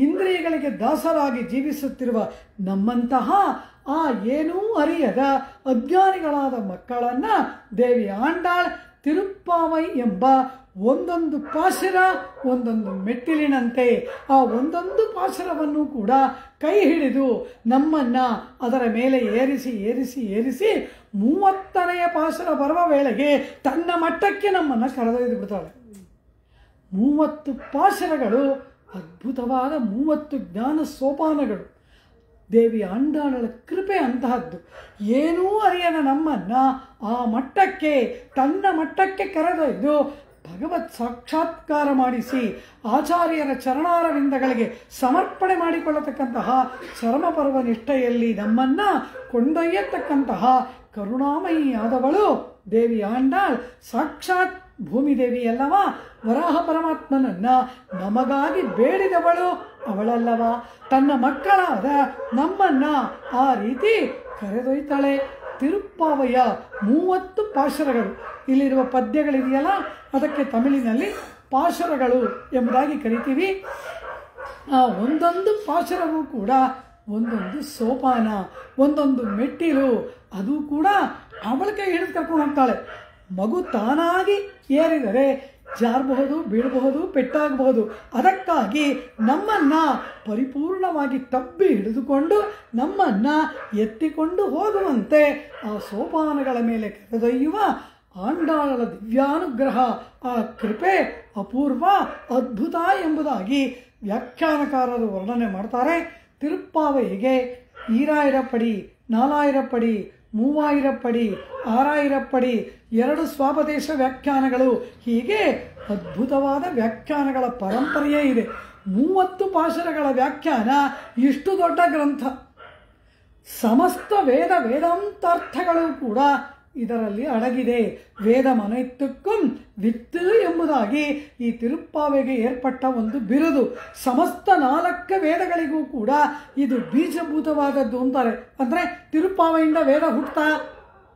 ಇಂದ್ರಿಯಗಳಿಗೆ ದಾಸರಾಗಿ ಜೀವಿಸುತ್ತಿರುವ ನಮ್ಮಂತಹ ಆ ಏನೂ ಅರಿಯದ ಅಜ್ಞಾನಿಗಳಾದ ಮಕ್ಕಳನ್ನ ದೇವಿ ಆಂಡಾಳ್ ತಿರುಪ್ಪಾವೈ ಎಂಬ ಒಂದೊಂದು ಪಾಶರ ಒಂದೊಂದು ಮೆಟ್ಟಿಲಿನಂತೆ ಆ ಒಂದೊಂದು ಪಾಶರವನ್ನು ಕೂಡ ಕೈ ಹಿಡಿದು ನಮ್ಮನ್ನ ಅದರ ಮೇಲೆ ಏರಿಸಿ ಏರಿಸಿ ಏರಿಸಿ 30ನೇ ಪಾಶರ ಬರುವ ವೇಳೆಗೆ ತನ್ನ ಮಟ್ಟಕ್ಕೆ ನಮ್ಮನ್ನು ಕರೆದೊಯ್ದು ಬಿಡ್ತಾಳೆ. 30 ಪಾಶರಗಳು ಅದ್ಭುತವಾದ 30 ಜ್ಞಾನ ಸೋಪಾನಗಳು. ದೇವಿ ಆಂಡಾಳಳ ಕೃಪೆ ಅಂತಹದ್ದು. ಏನೂ ಅರಿಯದ ನಮ್ಮನ್ನ ಆ ಮಟ್ಟಕ್ಕೆ ತನ್ನ ಮಟ್ಟಕ್ಕೆ ಕರೆದೊಯ್ದು ಭಗವತ್ ಸಾಕ್ಷಾತ್ಕಾರ ಮಾಡಿಸಿ ಆಚಾರ್ಯರ ಚರಣಾರವಿಂದಗಳಿಗೆ ಸಮರ್ಪಣೆ ಮಾಡಿಕೊಳ್ಳತಕ್ಕಂತಹ ಚರ್ಮಪರ್ವ ನಿಷ್ಠೆಯಲ್ಲಿ ನಮ್ಮನ್ನ ಕೊಂಡೊಯ್ಯತಕ್ಕಂತಹ ಕರುಣಾಮಯಿಯಾದವಳು ದೇವಿ ಆಂಡಾಳ್. ಸಾಕ್ಷಾತ್ ಭೂಮಿದೇವಿ ಅಲ್ಲವಾ? ವರಾಹ ಪರಮಾತ್ಮನನ್ನ ನಮಗಾಗಿ ಬೇಡಿದವಳು ಅವಳಲ್ಲವಾ? ತನ್ನ ಮಕ್ಕಳಾದ ನಮ್ಮನ್ನ ಆ ರೀತಿ ಕರೆದೊಯ್ತಾಳೆ. ತಿರುಪ್ಪಾವಯ್ಯ 30 ಪಾಶರಗಳು. ಇಲ್ಲಿರುವ ಪದ್ಯಗಳಿದೆಯಲ್ಲ, ಅದಕ್ಕೆ ತಮಿಳಿನಲ್ಲಿ ಪಾಶರಗಳು ಎಂಬುದಾಗಿ ಕರಿತೀವಿ. ಆ ಒಂದೊಂದು ಪಾಶರವೂ ಕೂಡ ಒಂದೊಂದು ಸೋಪಾನ, ಒಂದೊಂದು ಮೆಟ್ಟಿಲು. ಅದು ಕೂಡ ಅವಳ ಕೈ ಹಿಡಿದು ಕರ್ಕೊಂಡು ಹೋಗ್ತಾಳೆ. ಮಗು ತಾನಾಗಿ ಏರಿದರೆ ಜಾರಬಹುದು, ಬೀಳಬಹುದು, ಪೆಟ್ಟಾಗಬಹುದು. ಅದಕ್ಕಾಗಿ ನಮ್ಮನ್ನ ಪರಿಪೂರ್ಣವಾಗಿ ತಬ್ಬಿ ಹಿಡಿದುಕೊಂಡು ನಮ್ಮನ್ನ ಎತ್ತಿಕೊಂಡು ಹೋಗುವಂತೆ ಆ ಸೋಪಾನಗಳ ಮೇಲೆ ಕರೆದೊಯ್ಯುವ ಆಂಡಾಳಳ ದಿವ್ಯಾನುಗ್ರಹ, ಆ ಕೃಪೆ ಅಪೂರ್ವ, ಅದ್ಭುತ ಎಂಬುದಾಗಿ ವ್ಯಾಖ್ಯಾನಕಾರರು ವರ್ಣನೆ ಮಾಡ್ತಾರೆ. ತಿರುಪ್ಪಾವೈಗೆ 2000 ಪಡಿ, 4000 ಪಡಿ, 3000 ಪಡಿ, 6000 ಪಡಿ, 2 ಸ್ವಾಪದೇಶ ವ್ಯಾಖ್ಯಾನಗಳು, ಹೀಗೆ ಅದ್ಭುತವಾದ ವ್ಯಾಖ್ಯಾನಗಳ ಪರಂಪರೆಯೇ ಇದೆ. 30 ಪಾಶರಗಳ ವ್ಯಾಖ್ಯಾನ ಇಷ್ಟು ದೊಡ್ಡ ಗ್ರಂಥ. ಸಮಸ್ತ ವೇದಾಂತಾರ್ಥಗಳು ಕೂಡ ಇದರಲ್ಲಿ ಅಡಗಿದೆ. ವೇದ ಮನೈತ್ತಕ್ಕೂ ವಿತ್ತು ಎಂಬುದಾಗಿ ಈ ತಿರುಪ್ಪಾವೆಗೆ ಏರ್ಪಟ್ಟ ಒಂದು ಬಿರುದು. ಸಮಸ್ತ 4 ವೇದಗಳಿಗೂ ಕೂಡ ಇದು ಬೀಜಭೂತವಾದದ್ದು ಅಂತಾರೆ. ಅಂದರೆ ತಿರುಪ್ಪಾವೆಯಿಂದ ವೇದ ಹುಟ್ಟುತ್ತಾ,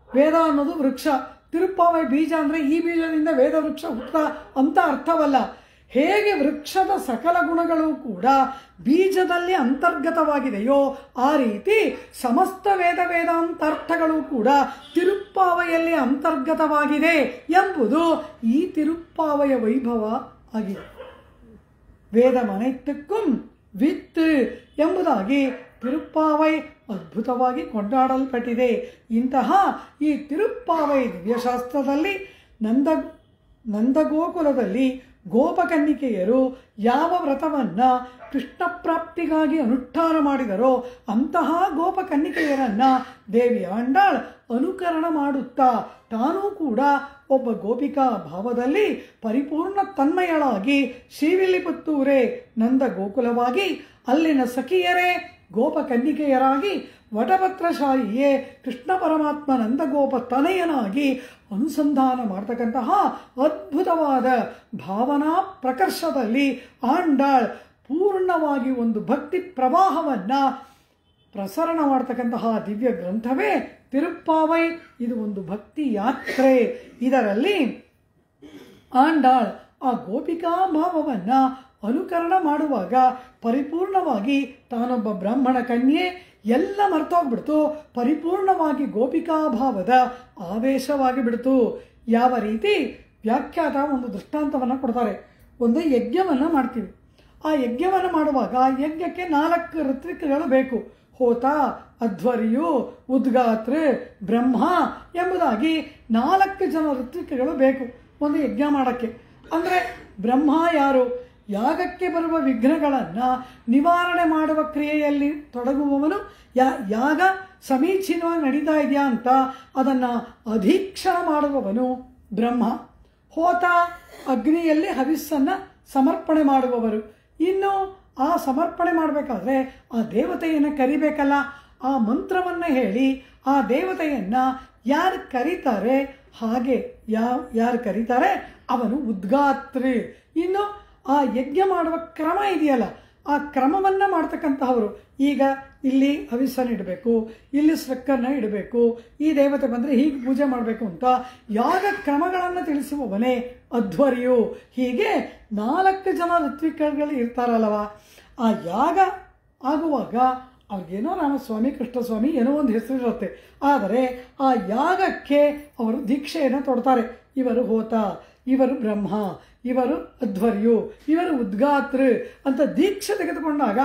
ವೇದ ಅನ್ನೋದು ವೃಕ್ಷ, ತಿರುಪ್ಪಾವೆ ಬೀಜ ಅಂದರೆ ಈ ಬೀಜದಿಂದ ವೇದ ವೃಕ್ಷ ಹುಟ್ಟುತ್ತಾ ಅಂತ ಅರ್ಥವಲ್ಲ. ಹೇಗೆ ವೃಕ್ಷದ ಸಕಲ ಗುಣಗಳು ಕೂಡ ಬೀಜದಲ್ಲಿ ಅಂತರ್ಗತವಾಗಿದೆಯೋ ಆ ರೀತಿ ಸಮಸ್ತ ವೇದಾಂತಾರ್ಥಗಳು ಕೂಡ ತಿರುಪ್ಪಾವೆಯಲ್ಲಿ ಅಂತರ್ಗತವಾಗಿದೆ ಎಂಬುದು ಈ ತಿರುಪ್ಪಾವೆಯ ವೈಭವ ಆಗಿದೆ. ವೇದ ಮನೈತ್ತಕ್ಕೂ ವಿತ್ ಎಂಬುದಾಗಿ ತಿರುಪ್ಪಾವೈ ಅದ್ಭುತವಾಗಿ ಕೊಂಡಾಡಲ್ಪಟ್ಟಿದೆ. ಇಂತಹ ಈ ತಿರುಪ್ಪಾವೈ ದಿವ್ಯಶಾಸ್ತ್ರದಲ್ಲಿ ನಂದಗೋಕುಲದಲ್ಲಿ ಗೋಪಕನ್ನಿಕೆಯರು ಯಾವ ವ್ರತವನ್ನ ಕೃಷ್ಣ ಪ್ರಾಪ್ತಿಗಾಗಿ ಅನುಷ್ಠಾನ ಮಾಡಿದರೋ ಅಂತಹ ಗೋಪಕನ್ನಿಕೆಯರನ್ನ ದೇವಿ ಆಂಡಾಳ್ ಅನುಕರಣ ಮಾಡುತ್ತಾ ತಾನೂ ಕೂಡ ಒಬ್ಬ ಗೋಪಿಕಾ ಭಾವದಲ್ಲಿ ಪರಿಪೂರ್ಣ ತನ್ಮಯಳಾಗಿ ಶ್ರೀವಿಲ್ಲಿಪುತ್ತೂರೇ ನಂದ ಗೋಕುಲವಾಗಿ ಅಲ್ಲಿನ ಸಖಿಯರೇ ಗೋಪಕನ್ನಿಕೆಯರಾಗಿ ವಟಪತ್ರಶಾಹಿಯೇ ಕೃಷ್ಣ ಪರಮಾತ್ಮ ನಂದಗೋಪ ತನಯನಾಗಿ ಅನುಸಂಧಾನ ಮಾಡತಕ್ಕಂತಹ ಅದ್ಭುತವಾದ ಭಾವನಾ ಪ್ರಕರ್ಷದಲ್ಲಿ ಆಂಡಾಳ್ ಪೂರ್ಣವಾಗಿ ಒಂದು ಭಕ್ತಿ ಪ್ರವಾಹವನ್ನ ಪ್ರಸರಣ ಮಾಡತಕ್ಕಂತಹ ದಿವ್ಯ ಗ್ರಂಥವೇ ತಿರುಪ್ಪಾವೈ. ಇದು ಒಂದು ಭಕ್ತಿ ಯಾತ್ರೆ. ಇದರಲ್ಲಿ ಆಂಡಾಳ್ ಆ ಗೋಪಿಕಾ ಭಾವವನ್ನ ಅನುಕರಣ ಮಾಡುವಾಗ ಪರಿಪೂರ್ಣವಾಗಿ ತಾನೊಬ್ಬ ಬ್ರಾಹ್ಮಣ ಕನ್ಯೆ ಎಲ್ಲ ಮರ್ತೋಗ್ಬಿಡ್ತು. ಪರಿಪೂರ್ಣವಾಗಿ ಗೋಪಿಕಾ ಭಾವದ ಆವೇಶವಾಗಿ ಬಿಡ್ತು. ಯಾವ ರೀತಿ ವ್ಯಾಖ್ಯಾತ ಒಂದು ದೃಷ್ಟಾಂತವನ್ನು ಕೊಡ್ತಾರೆ. ಒಂದು ಯಜ್ಞವನ್ನು ಮಾಡ್ತೀವಿ. ಆ ಯಜ್ಞವನ್ನು ಮಾಡುವಾಗ ಯಜ್ಞಕ್ಕೆ 4 ಋತ್ವಿಕ್ಗಳು ಬೇಕು. ಹೋತ, ಅಧ್ವರ್ಯು, ಉದ್ಗಾತ್ರ, ಬ್ರಹ್ಮ ಎಂಬುದಾಗಿ 4 ಜನ ಋತ್ವಿಕ್ಗಳು ಬೇಕು ಒಂದು ಯಜ್ಞ ಮಾಡೋಕ್ಕೆ. ಅಂದರೆ ಬ್ರಹ್ಮ ಯಾರು? ಯಾಗಕ್ಕೆ ಬರುವ ವಿಘ್ನಗಳನ್ನು ನಿವಾರಣೆ ಮಾಡುವ ಕ್ರಿಯೆಯಲ್ಲಿ ತೊಡಗುವವನು. ಯಾಗ ಸಮೀಚೀನವಾಗಿ ನಡೀತಾ ಇದೆಯಾ ಅಂತ ಅದನ್ನು ಅಧೀಕ್ಷಣ ಮಾಡುವವನು ಬ್ರಹ್ಮ. ಹೋತ ಅಗ್ನಿಯಲ್ಲಿ ಹವಿಸ್ಸನ್ನು ಸಮರ್ಪಣೆ ಮಾಡುವವರು. ಇನ್ನು ಆ ಸಮರ್ಪಣೆ ಮಾಡಬೇಕಾದ್ರೆ ಆ ದೇವತೆಯನ್ನು ಕರಿಬೇಕಲ್ಲ. ಆ ಮಂತ್ರವನ್ನು ಹೇಳಿ ಆ ದೇವತೆಯನ್ನು ಯಾರು ಕರೀತಾರೆ, ಹಾಗೆ ಯಾರು ಕರೀತಾರೆ ಅವನು ಉದ್ಗಾತ್ರಿ. ಇನ್ನು ಆ ಯಜ್ಞ ಮಾಡುವ ಕ್ರಮ ಇದೆಯಲ್ಲ, ಆ ಕ್ರಮವನ್ನು ಮಾಡ್ತಕ್ಕಂತಹವರು. ಈಗ ಇಲ್ಲಿ ಹವಿಸ್ಸನ್ನು ಇಡಬೇಕು, ಇಲ್ಲಿ ಸೃಕ್ಕನ್ನು ಇಡಬೇಕು, ಈ ದೇವತೆ ಬಂದರೆ ಹೀಗೆ ಪೂಜೆ ಮಾಡಬೇಕು ಅಂತ ಯಾಗ ಕ್ರಮಗಳನ್ನು ತಿಳಿಸುವವನೇ ಅಧ್ವರ್ಯು. ಹೀಗೆ 4 ಜನ ಋತ್ವಿಕಗಳು ಇರ್ತಾರಲ್ಲವ. ಆ ಯಾಗ ಆಗುವಾಗ ಅವ್ರಿಗೇನೋ ರಾಮಸ್ವಾಮಿ ಕೃಷ್ಣಸ್ವಾಮಿ ಏನೋ ಒಂದು ಹೆಸರಿರುತ್ತೆ. ಆದರೆ ಆ ಯಾಗಕ್ಕೆ ಅವರು ದೀಕ್ಷೆಯನ್ನು ತೊಡ್ತಾರೆ. ಇವರು ಹೋತ, ಇವರು ಬ್ರಹ್ಮ, ಇವರು ಅಧ್ವರ್ಯು, ಇವರು ಉದ್ಗಾತೃ ಅಂತ ದೀಕ್ಷೆ ತೆಗೆದುಕೊಂಡಾಗ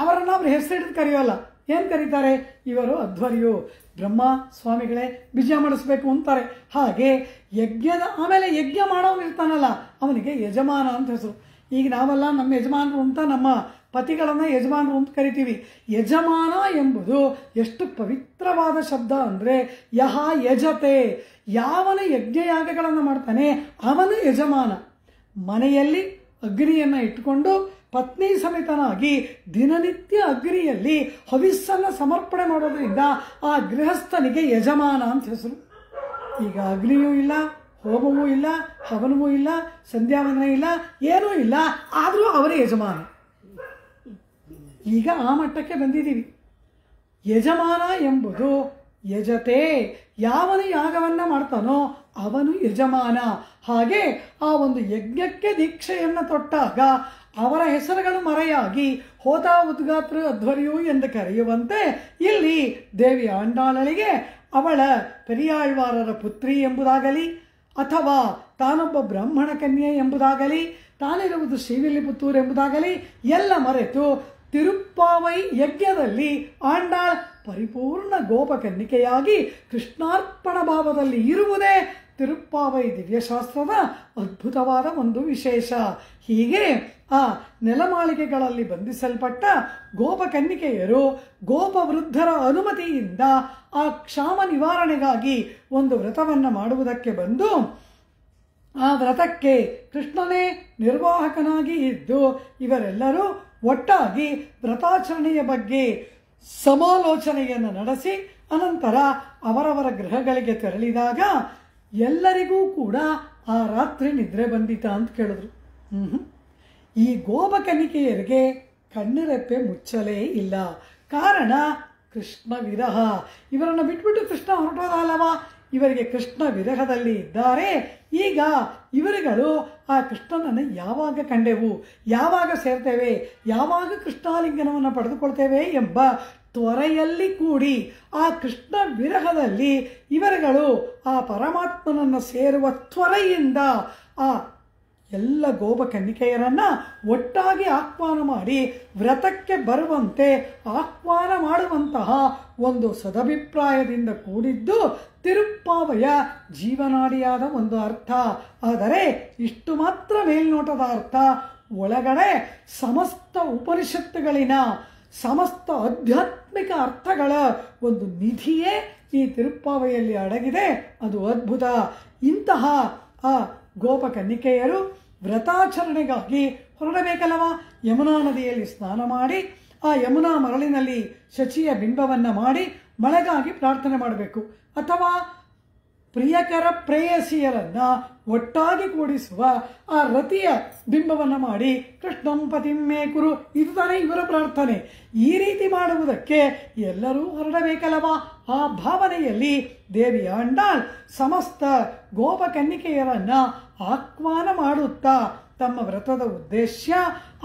ಅವರನ್ನು ಅವ್ರ ಹೆಸರಿಡಿದು ಕರೆಯೋಲ್ಲ. ಏನು ಕರೀತಾರೆ? ಇವರು ಅಧ್ವರ್ಯು, ಬ್ರಹ್ಮ ಸ್ವಾಮಿಗಳೇ ಬೀಜ ಮಾಡಿಸ್ಬೇಕು ಅಂತಾರೆ. ಹಾಗೆ ಯಜ್ಞದ ಆಮೇಲೆ ಯಜ್ಞ ಮಾಡೋನು ಇರ್ತಾನಲ್ಲ ಅವನಿಗೆ ಯಜಮಾನ ಅಂತ ಹೆಸರು. ಈಗ ನಾವೆಲ್ಲ ನಮ್ಮ ಯಜಮಾನರು ಅಂತ ನಮ್ಮ ಪತಿಗಳನ್ನು ಯಜಮಾನರು ಅಂತ ಕರಿತೀವಿ. ಯಜಮಾನ ಎಂಬುದು ಎಷ್ಟು ಪವಿತ್ರವಾದ ಶಬ್ದ ಅಂದರೆ ಯಹ ಯಜತೆ, ಯಾವನ ಯಜ್ಞಯಾಗಗಳನ್ನು ಮಾಡ್ತಾನೆ ಅವನು ಯಜಮಾನ. ಮನೆಯಲ್ಲಿ ಅಗ್ನಿಯನ್ನು ಇಟ್ಟುಕೊಂಡು ಪತ್ನಿ ಸಮೇತನಾಗಿ ದಿನನಿತ್ಯ ಅಗ್ನಿಯಲ್ಲಿ ಹವಿಸ್ಸನ್ನು ಸಮರ್ಪಣೆ ಮಾಡೋದ್ರಿಂದ ಆ ಗೃಹಸ್ಥನಿಗೆ ಯಜಮಾನ ಅಂತ ಹೆಸರು. ಈಗ ಅಗ್ನಿಯೂ ಇಲ್ಲ, ಹೋಮವೂ ಇಲ್ಲ, ಹವನವೂ ಇಲ್ಲ, ಸಂಧ್ಯಾವಂದನೆ ಇಲ್ಲ, ಏನೂ ಇಲ್ಲ, ಆದರೂ ಅವರೇ ಯಜಮಾನ. ಈಗ ಆ ಮಟ್ಟಕ್ಕೆ ಬಂದಿದ್ದೀವಿ. ಯಜಮಾನ ಎಂಬುದು ಯಜತೆ, ಯಾವನು ಯಾಗವನ್ನು ಮಾಡ್ತಾನೋ ಅವನು ಯಜಮಾನ. ಹಾಗೆ ಆ ಒಂದು ಯಜ್ಞಕ್ಕೆ ದೀಕ್ಷೆಯನ್ನು ತೊಟ್ಟಾಗ ಅವರ ಹೆಸರುಗಳು ಮರೆಯಾಗಿ ಹೋತ ಉದ್ಗಾತೃ ಅಧ್ವರ್ಯು ಎಂದು ಕರೆಯುವಂತೆ ಇಲ್ಲಿ ದೇವಿ ಆಂಡಾಳಳಿಗೆ ಅವಳ ಪೆರಿಯಾಳ್ವಾರರ ಪುತ್ರಿ ಎಂಬುದಾಗಲಿ, ಅಥವಾ ತಾನೊಬ್ಬ ಬ್ರಾಹ್ಮಣ ಕನ್ಯೆ ಎಂಬುದಾಗಲಿ, ತಾನಿರುವುದು ಶ್ರೀವಿಲ್ಲಿಪುತ್ತೂರು ಎಂಬುದಾಗಲಿ ಎಲ್ಲ ಮರೆತು ತಿರುಪ್ಪಾವೈ ಯಜ್ಞದಲ್ಲಿ ಆಂಡಾಳ್ ಪರಿಪೂರ್ಣ ಗೋಪಕನ್ನಿಕೆಯಾಗಿ ಕೃಷ್ಣಾರ್ಪಣ ಭಾವದಲ್ಲಿ ಇರುವುದೇ ತಿರುಪ್ಪಾವೈ ದಿವ್ಯಶಾಸ್ತ್ರದ ಅದ್ಭುತವಾದ ಒಂದು ವಿಶೇಷ. ಹೀಗೆ ಆ ನೆಲಮಾಳಿಗೆಗಳಲ್ಲಿ ಬಂಧಿಸಲ್ಪಟ್ಟ ಗೋಪಕನ್ನಿಕೆಯರು ಗೋಪವೃದ್ಧರ ಅನುಮತಿಯಿಂದ ಆ ಕ್ಷಾಮ ನಿವಾರಣೆಗಾಗಿ ಒಂದು ವ್ರತವನ್ನು ಮಾಡುವುದಕ್ಕೆ ಬಂದು ಆ ವ್ರತಕ್ಕೆ ಕೃಷ್ಣನೇ ನಿರ್ವಾಹಕನಾಗಿ ಇದ್ದು ಇವರೆಲ್ಲರೂ ಒಟ್ಟಾಗಿ ವ್ರತಾಚರಣೆಯ ಬಗ್ಗೆ ಸಮಾಲೋಚನೆಯನ್ನು ನಡೆಸಿ ಅನಂತರ ಅವರವರ ಗೃಹಗಳಿಗೆ ತೆರಳಿದಾಗ ಎಲ್ಲರಿಗೂ ಕೂಡ ಆ ರಾತ್ರಿ ನಿದ್ರೆ ಬಂದಿತ ಅಂತ ಕೇಳಿದ್ರು. ಈ ಗೋಪಕನ್ನಿಕೆಯರಿಗೆ ಕಣ್ಣರೆಪ್ಪೆ ಮುಚ್ಚಲೇ ಇಲ್ಲ. ಕಾರಣ ಕೃಷ್ಣ ವಿರಹ. ಇವರನ್ನು ಬಿಟ್ಬಿಟ್ಟು ಕೃಷ್ಣ ಹೊರಟೋದಲ್ಲವ, ಇವರಿಗೆ ಕೃಷ್ಣ ವಿರಹದಲ್ಲಿ ಇದ್ದಾರೆ. ಈಗ ಇವರುಗಳು ಆ ಕೃಷ್ಣನನ್ನು ಯಾವಾಗ ಕಂಡೆವು, ಯಾವಾಗ ಸೇರ್ತೇವೆ, ಯಾವಾಗ ಕೃಷ್ಣಾಲಿಂಗನವನ್ನು ಪಡೆದುಕೊಳ್ತೇವೆ ಎಂಬ ತ್ವರೆಯಲ್ಲಿ ಕೂಡಿ ಆ ಕೃಷ್ಣ ವಿರಹದಲ್ಲಿ ಇವರುಗಳು ಆ ಪರಮಾತ್ಮನನ್ನು ಸೇರುವ ತ್ವರೆಯಿಂದ ಆ ಎಲ್ಲ ಗೋಪಕನ್ನಿಕೆಯರನ್ನು ಒಟ್ಟಾಗಿ ಆಹ್ವಾನ ಮಾಡಿ ವ್ರತಕ್ಕೆ ಬರುವಂತೆ ಆಹ್ವಾನ ಮಾಡುವಂತಹ ಒಂದು ಸದಭಿಪ್ರಾಯದಿಂದ ಕೂಡಿದ್ದು ತಿರುಪ್ಪಾವಯ ಜೀವನಾಡಿಯಾದ ಒಂದು ಅರ್ಥ. ಆದರೆ ಇಷ್ಟು ಮಾತ್ರ ಮೇಲ್ನೋಟದ ಅರ್ಥ. ಒಳಗಡೆ ಸಮಸ್ತ ಉಪನಿಷತ್ತುಗಳಿನ ಸಮಸ್ತ ಆಧ್ಯಾತ್ಮಿಕ ಅರ್ಥಗಳ ಒಂದು ನಿಧಿಯೇ ಈ ತಿರುಪ್ಪಾವಯಲ್ಲಿ ಅಡಗಿದೆ. ಅದು ಅದ್ಭುತ. ಇಂತಹ ಆ ಗೋಪಕನ್ನಿಕೆಯರು ವ್ರತಾಚರಣೆಗಾಗಿ ಹೊರಡಬೇಕಲ್ಲವ. ಯಮುನಾ ನದಿಯಲ್ಲಿ ಸ್ನಾನ ಮಾಡಿ ಆ ಯಮುನಾ ಮರಳಿನಲ್ಲಿ ಶಚಿಯ ಬಿಂಬವನ್ನು ಮಾಡಿ ಮಳೆಗಾಗಿ ಪ್ರಾರ್ಥನೆ ಮಾಡಬೇಕು. ಅಥವಾ ಪ್ರಿಯಕರ ಪ್ರೇಯಸಿಯರನ್ನು ಒಟ್ಟಾಗಿ ಕೂಡಿಸುವ ಆ ರತಿಯ ಬಿಂಬವನ್ನು ಮಾಡಿ ಕೃಷ್ಣಂ ಪತಿಮ್ಮೇ ಕುರು, ಇದು ತಾನೇ ಇವರ ಪ್ರಾರ್ಥನೆ. ಈ ರೀತಿ ಮಾಡುವುದಕ್ಕೆ ಎಲ್ಲರೂ ಹೊರಡಬೇಕಲ್ಲವ. ಆ ಭಾವನೆಯಲ್ಲಿ ದೇವಿ ಆಂಡಾಳ್ ಸಮಸ್ತ ಗೋಪಕನ್ನಿಕೆಯರನ್ನು ಆಹ್ವಾನ ಮಾಡುತ್ತಾ ತಮ್ಮ ವ್ರತದ ಉದ್ದೇಶ,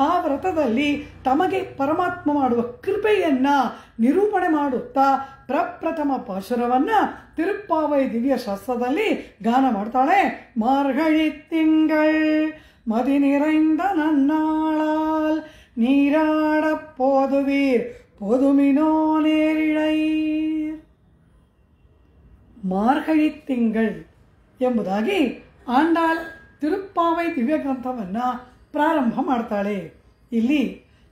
ಆ ವ್ರತದಲ್ಲಿ ತಮಗೆ ಪರಮಾತ್ಮ ಮಾಡುವ ಕೃಪೆಯನ್ನು ನಿರೂಪಣೆ ಮಾಡುತ್ತಾ ಪ್ರಪ್ರಥಮ ಪಾಶುರವನ್ನು ತಿರುಪ್ಪಾವೈ ದಿವ್ಯ ಶಾಸ್ತ್ರದಲ್ಲಿ ಗಾನ ಮಾಡ್ತಾಳೆ. ಮಾರ್ಗಳಿ ತಿಂಗಳ್ ಮದಿ நிறைந்த நன்னாளால் நீராட போதுவீர் பொதுமினோ நேரிழைர். ಮಾರ್ಗಳಿ ತಿಂಗಳ್ ಎಂಬುದಾಗಿ ಆಂಡಾಳ್ ತಿರುಪ್ಪಾವೈ ದಿವ್ಯ ಗ್ರಂಥವನ್ನು ಪ್ರಾರಂಭ ಮಾಡ್ತಾಳೆ. ಇಲ್ಲಿ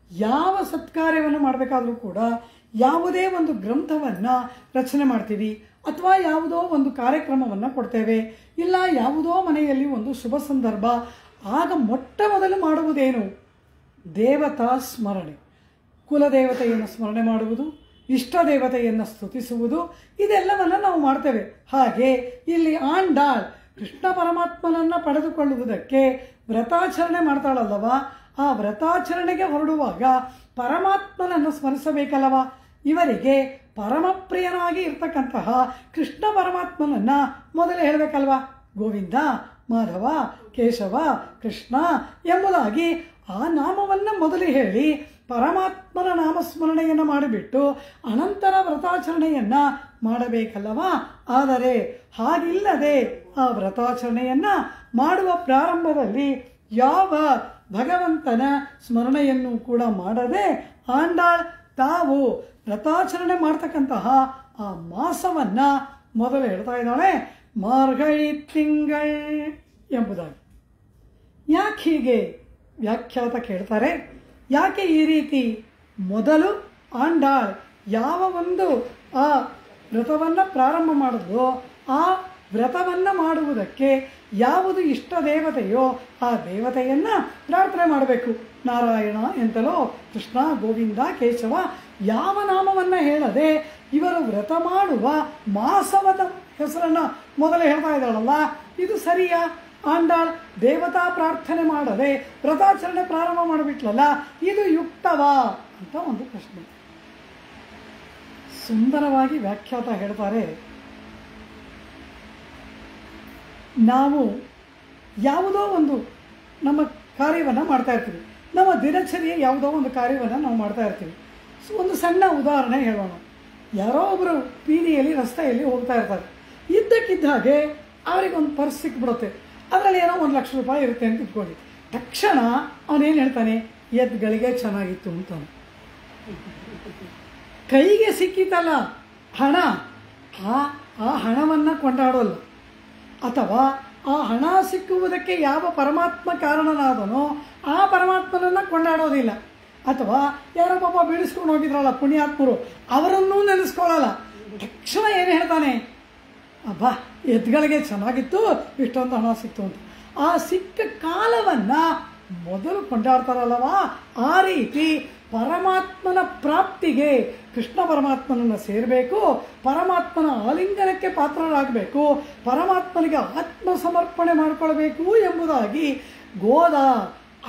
ಯಾವ ಸತ್ಕಾರ್ಯವನ್ನು ಮಾಡಬೇಕಾದ್ರೂ ಕೂಡ ಯಾವುದೇ ಒಂದು ಗ್ರಂಥವನ್ನು ರಚನೆ ಮಾಡ್ತೀವಿ ಅಥವಾ ಯಾವುದೋ ಒಂದು ಕಾರ್ಯಕ್ರಮವನ್ನು ಕೊಡ್ತೇವೆ, ಇಲ್ಲ ಯಾವುದೋ ಮನೆಯಲ್ಲಿ ಒಂದು ಶುಭ ಸಂದರ್ಭ, ಆಗ ಮೊಟ್ಟ ಮೊದಲು ಮಾಡುವುದೇನು? ದೇವತಾ ಸ್ಮರಣೆ. ಕುಲದೇವತೆಯನ್ನು ಸ್ಮರಣೆ ಮಾಡುವುದು, ಇಷ್ಟ ದೇವತೆಯನ್ನು ಸ್ತುತಿಸುವುದು, ಇದೆಲ್ಲವನ್ನು ನಾವು ಮಾಡ್ತೇವೆ. ಹಾಗೆ ಇಲ್ಲಿ ಆಂಡಾಳ್ ಕೃಷ್ಣ ಪರಮಾತ್ಮನನ್ನು ಪಡೆದುಕೊಳ್ಳುವುದಕ್ಕೆ ವ್ರತಾಚರಣೆ ಮಾಡ್ತಾಳಲ್ಲವ, ಆ ವ್ರತಾಚರಣೆಗೆ ಹೊರಡುವಾಗ ಪರಮಾತ್ಮನನ್ನು ಸ್ಮರಿಸಬೇಕಲ್ಲವ. ಇವರಿಗೆ ಪರಮಪ್ರಿಯನಾಗಿ ಇರ್ತಕ್ಕಂತಹ ಕೃಷ್ಣ ಪರಮಾತ್ಮನನ್ನು ಮೊದಲೇ ಹೇಳಬೇಕಲ್ವ. ಗೋವಿಂದ, ಮಾಧವ, ಕೇಶವ, ಕೃಷ್ಣ ಎಂಬುದಾಗಿ ಆ ನಾಮವನ್ನು ಮೊದಲು ಹೇಳಿ ಪರಮಾತ್ಮನ ನಾಮಸ್ಮರಣೆಯನ್ನು ಮಾಡಿಬಿಟ್ಟು ಅನಂತರ ವ್ರತಾಚರಣೆಯನ್ನು ಮಾಡಬೇಕಲ್ಲವ. ಆದರೆ ಹಾಗಿಲ್ಲದೆ ಆ ವ್ರತಾಚರಣೆಯನ್ನು ಮಾಡುವ ಪ್ರಾರಂಭದಲ್ಲಿ ಯಾವ ಭಗವಂತನ ಸ್ಮರಣೆಯನ್ನು ಕೂಡ ಮಾಡದೆ ಆಂಡಾಳ್ ತಾವು ವ್ರತಾಚರಣೆ ಮಾಡ್ತಕ್ಕಂತಹ ಆ ಮಾಸವನ್ನು ಮೊದಲು ಹೇಳ್ತಾ ಇದ್ದಾಳೆ, ಮಾರ್ಗಳಿ ತಿಂಗಳ್ ಎಂಬುದಾಗಿ. ಯಾಕೆ ಹೀಗೆ ವ್ಯಾಖ್ಯಾತ ಕೇಳ್ತಾರೆ? ಯಾಕೆ ಈ ರೀತಿ ಮೊದಲು ಆಂಡಾಳ್ ಯಾವ ಒಂದು ಆ ವ್ರತವನ್ನು ಪ್ರಾರಂಭ ಮಾಡಿದ್ವೋ ಆ ವ್ರತವನ್ನು ಮಾಡುವುದಕ್ಕೆ ಯಾವುದು ಇಷ್ಟ ದೇವತೆಯೋ ಆ ದೇವತೆಯನ್ನು ಪ್ರಾರ್ಥನೆ ಮಾಡಬೇಕು. ನಾರಾಯಣ ಎಂತಲೋ, ಕೃಷ್ಣ, ಗೋವಿಂದ, ಕೇಶವ ಯಾವ ನಾಮವನ್ನು ಹೇಳದೆ ಇವರು ವ್ರತ ಮಾಡುವ ಮಾಸವದ ಹೆಸರನ್ನು ಮೊದಲೇ ಹೇಳ್ತಾ ಇದ್ದಾಳಲ್ಲ, ಇದು ಸರಿಯಾ? ಆಂಡಾಳ್ ದೇವತಾ ಪ್ರಾರ್ಥನೆ ಮಾಡದೆ ವ್ರತಾಚರಣೆ ಪ್ರಾರಂಭ ಮಾಡಿಬಿಟ್ಲಲ್ಲ, ಇದು ಯುಕ್ತವಾ ಅಂತ ಒಂದು ಪ್ರಶ್ನೆ. ಸುಂದರವಾಗಿ ವ್ಯಾಖ್ಯಾತ ಹೇಳ್ತಾರೆ. ನಾವು ಯಾವುದೋ ಒಂದು ನಮ್ಮ ಕಾರ್ಯವನ್ನು ಮಾಡ್ತಾ ಇರ್ತೀವಿ, ನಮ್ಮ ದಿನಚರಿಯ ಯಾವುದೋ ಒಂದು ಕಾರ್ಯವನ್ನು ನಾವು ಮಾಡ್ತಾ ಇರ್ತೀವಿ. ಒಂದು ಸಣ್ಣ ಉದಾಹರಣೆ ಹೇಳೋಣ. ಯಾರೋ ಒಬ್ಬರು ಬೀದಿಯಲ್ಲಿ ರಸ್ತೆಯಲ್ಲಿ ಹೋಗ್ತಾ ಇರ್ತಾರೆ. ಇದ್ದಕ್ಕಿದ್ದ ಹಾಗೆ ಅವರಿಗೊಂದು ಪರ್ಸ್ ಸಿಕ್ಬಿಡುತ್ತೆ. ಅದರಲ್ಲಿ ಏನೋ 1 ಲಕ್ಷ ರೂಪಾಯಿ ಇರುತ್ತೆ ಅಂತ ಇಟ್ಕೊಳ್ಳಿ. ತಕ್ಷಣ ಅವನೇನು ಹೇಳ್ತಾನೆ? ಎದ್ಗಳಿಗೆ ಚೆನ್ನಾಗಿತ್ತು ಅಂತಾನೆ. ಕೈಗೆ ಸಿಕ್ಕಿತಲ್ಲ ಹಣ, ಆ ಹಣವನ್ನು ಕೊಂಡಾಡೋಲ್ಲ. ಅಥವಾ ಆ ಹಣ ಸಿಕ್ಕುವುದಕ್ಕೆ ಯಾವ ಪರಮಾತ್ಮ ಕಾರಣನಾದನೋ ಆ ಪರಮಾತ್ಮನನ್ನು ಕೊಂಡಾಡೋದಿಲ್ಲ. ಅಥವಾ ಯಾರೋ ಪಾಪ ಬೀಳಿಸ್ಕೊಂಡು ಹೋಗಿದ್ರಲ್ಲ ಪುಣ್ಯಾತ್ಮರು, ಅವರನ್ನೂ ನೆನೆಸ್ಕೊಳ್ಳಲ್ಲ. ತಕ್ಷಣ ಏನು ಹೇಳ್ತಾನೆ? ಅಬ್ಬಾ, ಎದ್ಗಳಿಗೆ ಚೆನ್ನಾಗಿತ್ತು, ಇಷ್ಟೊಂದು ಹಣ ಸಿಕ್ತು ಅಂತ. ಆ ಸಿಕ್ಕ ಕಾಲವನ್ನು ಮೊದಲು ಕೊಂಡಾಡ್ತಾರಲ್ಲವಾ, ಆ ರೀತಿ ಪರಮಾತ್ಮನ ಪ್ರಾಪ್ತಿಗೆ ಕೃಷ್ಣ ಪರಮಾತ್ಮನನ್ನು ಸೇರಬೇಕು, ಪರಮಾತ್ಮನ ಆಲಿಂಗನಕ್ಕೆ ಪಾತ್ರರಾಗಬೇಕು, ಪರಮಾತ್ಮನಿಗೆ ಆತ್ಮಸಮರ್ಪಣೆ ಮಾಡಿಕೊಳ್ಬೇಕು ಎಂಬುದಾಗಿ ಗೋದ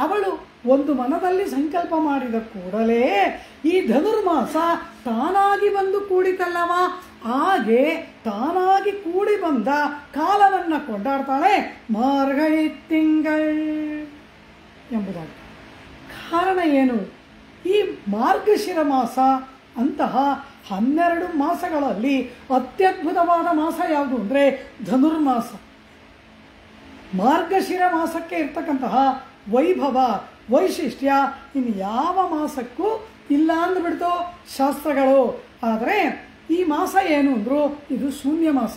ಅವಳು ಒಂದು ಮನದಲ್ಲಿ ಸಂಕಲ್ಪ ಮಾಡಿದ ಕೂಡಲೇ ಈ ಧನುರ್ಮಾಸ ತಾನಾಗಿ ಬಂದು ಕೂಡಿತಲ್ಲವ, ಹಾಗೆ ತಾನಾಗಿ ಕೂಡಿ ಬಂದ ಕಾಲವನ್ನು ಕೊಂಡಾಡ್ತಾಳೆ ಮಾರ್ಗಳಿ ತಿಂಗಳ್ ಎಂಬುದಾಗಿ. ಕಾರಣ ಏನು? ಈ ಮಾರ್ಗಶಿರ ಮಾಸ ಅಂತಹ 12 ಮಾಸಗಳಲ್ಲಿ ಅತ್ಯದ್ಭುತವಾದ ಮಾಸ ಯಾವುದು ಅಂದರೆ ಧನುರ್ಮಾಸ. ಮಾರ್ಗಶಿರ ಮಾಸಕ್ಕೆ ಇರ್ತಕ್ಕಂತಹ ವೈಭವ, ವೈಶಿಷ್ಟ್ಯ ಇನ್ನು ಯಾವ ಮಾಸಕ್ಕೂ ಇಲ್ಲ ಅಂದ್ಬಿಡ್ತು ಶಾಸ್ತ್ರಗಳು. ಆದರೆ ಈ ಮಾಸ ಏನು ಅಂದರು, ಇದು ಶೂನ್ಯ ಮಾಸ.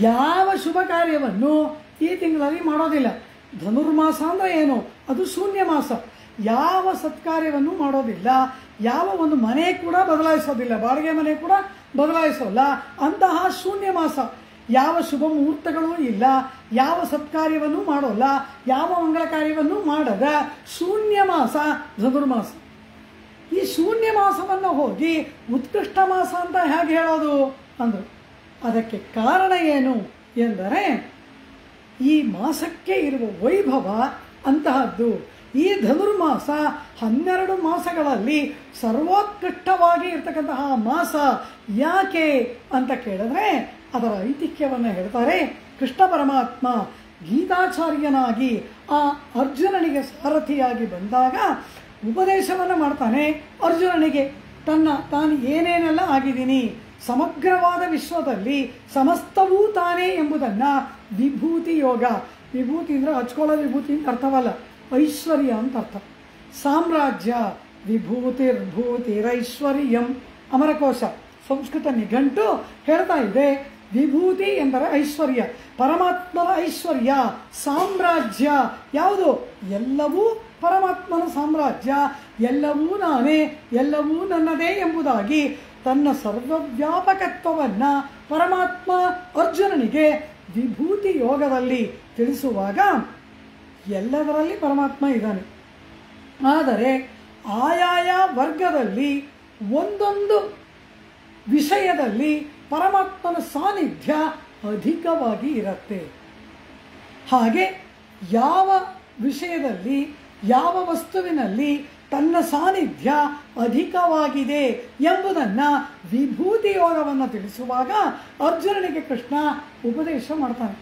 ಯಾವ ಶುಭ ಕಾರ್ಯವನ್ನು ಈ ತಿಂಗಳಲ್ಲಿ ಮಾಡೋದಿಲ್ಲ. ಧನುರ್ಮಾಸ ಅಂದರೆ ಏನು? ಅದು ಶೂನ್ಯ ಮಾಸ. ಯಾವ ಸತ್ಕಾರ್ಯವನ್ನು ಮಾಡೋದಿಲ್ಲ, ಯಾವ ಒಂದು ಮನೆ ಕೂಡ ಬದಲಾಯಿಸೋದಿಲ್ಲ, ಬಾಡಿಗೆ ಮನೆ ಕೂಡ ಬದಲಾಯಿಸೋಲ್ಲ. ಅಂತಹ ಶೂನ್ಯ ಮಾಸ. ಯಾವ ಶುಭ ಮುಹೂರ್ತಗಳೂ ಇಲ್ಲ, ಯಾವ ಸತ್ಕಾರ್ಯವನ್ನು ಮಾಡೋಲ್ಲ, ಯಾವ ಮಂಗಳ ಕಾರ್ಯವನ್ನು ಮಾಡದ ಶೂನ್ಯ ಮಾಸ ಧನುರ್ಮಾಸ. ಈ ಶೂನ್ಯ ಮಾಸವನ್ನು ಹೋಗಿ ಉತ್ಕೃಷ್ಟ ಮಾಸ ಅಂತ ಹೇಗೆ ಹೇಳೋದು ಅಂದರು. ಅದಕ್ಕೆ ಕಾರಣ ಏನು ಎಂದರೆ ಈ ಮಾಸಕ್ಕೆ ಇರುವ ವೈಭವ ಅಂತಹದ್ದು. ಈ ಧನುರ್ಮಾಸ 12 ಮಾಸಗಳಲ್ಲಿ ಸರ್ವೋತ್ಕೃಷ್ಟವಾಗಿ ಇರ್ತಕ್ಕಂತಹ ಮಾಸ. ಯಾಕೆ ಅಂತ ಕೇಳಿದ್ರೆ ಅದರ ಐತಿಹ್ಯವನ್ನು ಹೇಳ್ತಾರೆ. ಕೃಷ್ಣ ಪರಮಾತ್ಮ ಗೀತಾಚಾರ್ಯನಾಗಿ ಆ ಅರ್ಜುನನಿಗೆ ಸಾರಥಿಯಾಗಿ ಬಂದಾಗ ಉಪದೇಶವನ್ನು ಮಾಡ್ತಾನೆ ಅರ್ಜುನನಿಗೆ. ತಾನು ಏನೇನೆಲ್ಲ ಆಗಿದ್ದೀನಿ, ಸಮಗ್ರವಾದ ವಿಶ್ವದಲ್ಲಿ ಸಮಸ್ತವೂ ತಾನೇ ಎಂಬುದನ್ನು ವಿಭೂತಿ ಯೋಗ. ವಿಭೂತಿ ಅಂದರೆ ಹಚ್ಕೊಳ್ಳೋ ವಿಭೂತಿ ಅಂತ ಅರ್ಥವಲ್ಲ, ಐಶ್ವರ್ಯ ಅಂತ ಅರ್ಥ. ಸಾಮ್ರಾಜ್ಯ ವಿಭೂತಿರ್ಭೂತಿರೈಶ್ವರ್ಯಂ ಅಮರಕೋಶ ಸಂಸ್ಕೃತ ನಿಘಂಟು ಹೇಳ್ತಾ ಇದೆ. ವಿಭೂತಿ ಎಂದರೆ ಐಶ್ವರ್ಯ, ಪರಮಾತ್ಮನ ಐಶ್ವರ್ಯ. ಸಾಮ್ರಾಜ್ಯ ಯಾವುದು? ಎಲ್ಲವೂ ಪರಮಾತ್ಮನ ಸಾಮ್ರಾಜ್ಯ, ಎಲ್ಲವೂ ನಾನೇ, ಎಲ್ಲವೂ ನನ್ನದೇ ಎಂಬುದಾಗಿ ತನ್ನ ಸರ್ವವ್ಯಾಪಕತ್ವವನ್ನು ಪರಮಾತ್ಮ ಅರ್ಜುನನಿಗೆ ವಿಭೂತಿ ಯೋಗದಲ್ಲಿ ತಿಳಿಸುವಾಗ ಎಲ್ಲದರಲ್ಲಿ ಪರಮಾತ್ಮ ಇದ್ದಾನೆ. ಆದರೆ ಆಯಾಯ ವರ್ಗದಲ್ಲಿ ಒಂದೊಂದು ವಿಷಯದಲ್ಲಿ ಪರಮಾತ್ಮನ ಸಾನ್ನಿಧ್ಯ ಅಧಿಕವಾಗಿ ಇರುತ್ತೆ. ಹಾಗೆ ಯಾವ ವಿಷಯದಲ್ಲಿ ಯಾವ ವಸ್ತುವಿನಲ್ಲಿ ತನ್ನ ಸಾನ್ನಿಧ್ಯ ಅಧಿಕವಾಗಿದೆ ಎಂಬುದನ್ನು ವಿಭೂತಿ ಯೋಗವನ್ನು ತಿಳಿಸುವಾಗ ಅರ್ಜುನನಿಗೆ ಕೃಷ್ಣ ಉಪದೇಶ ಮಾಡ್ತಾನೆ.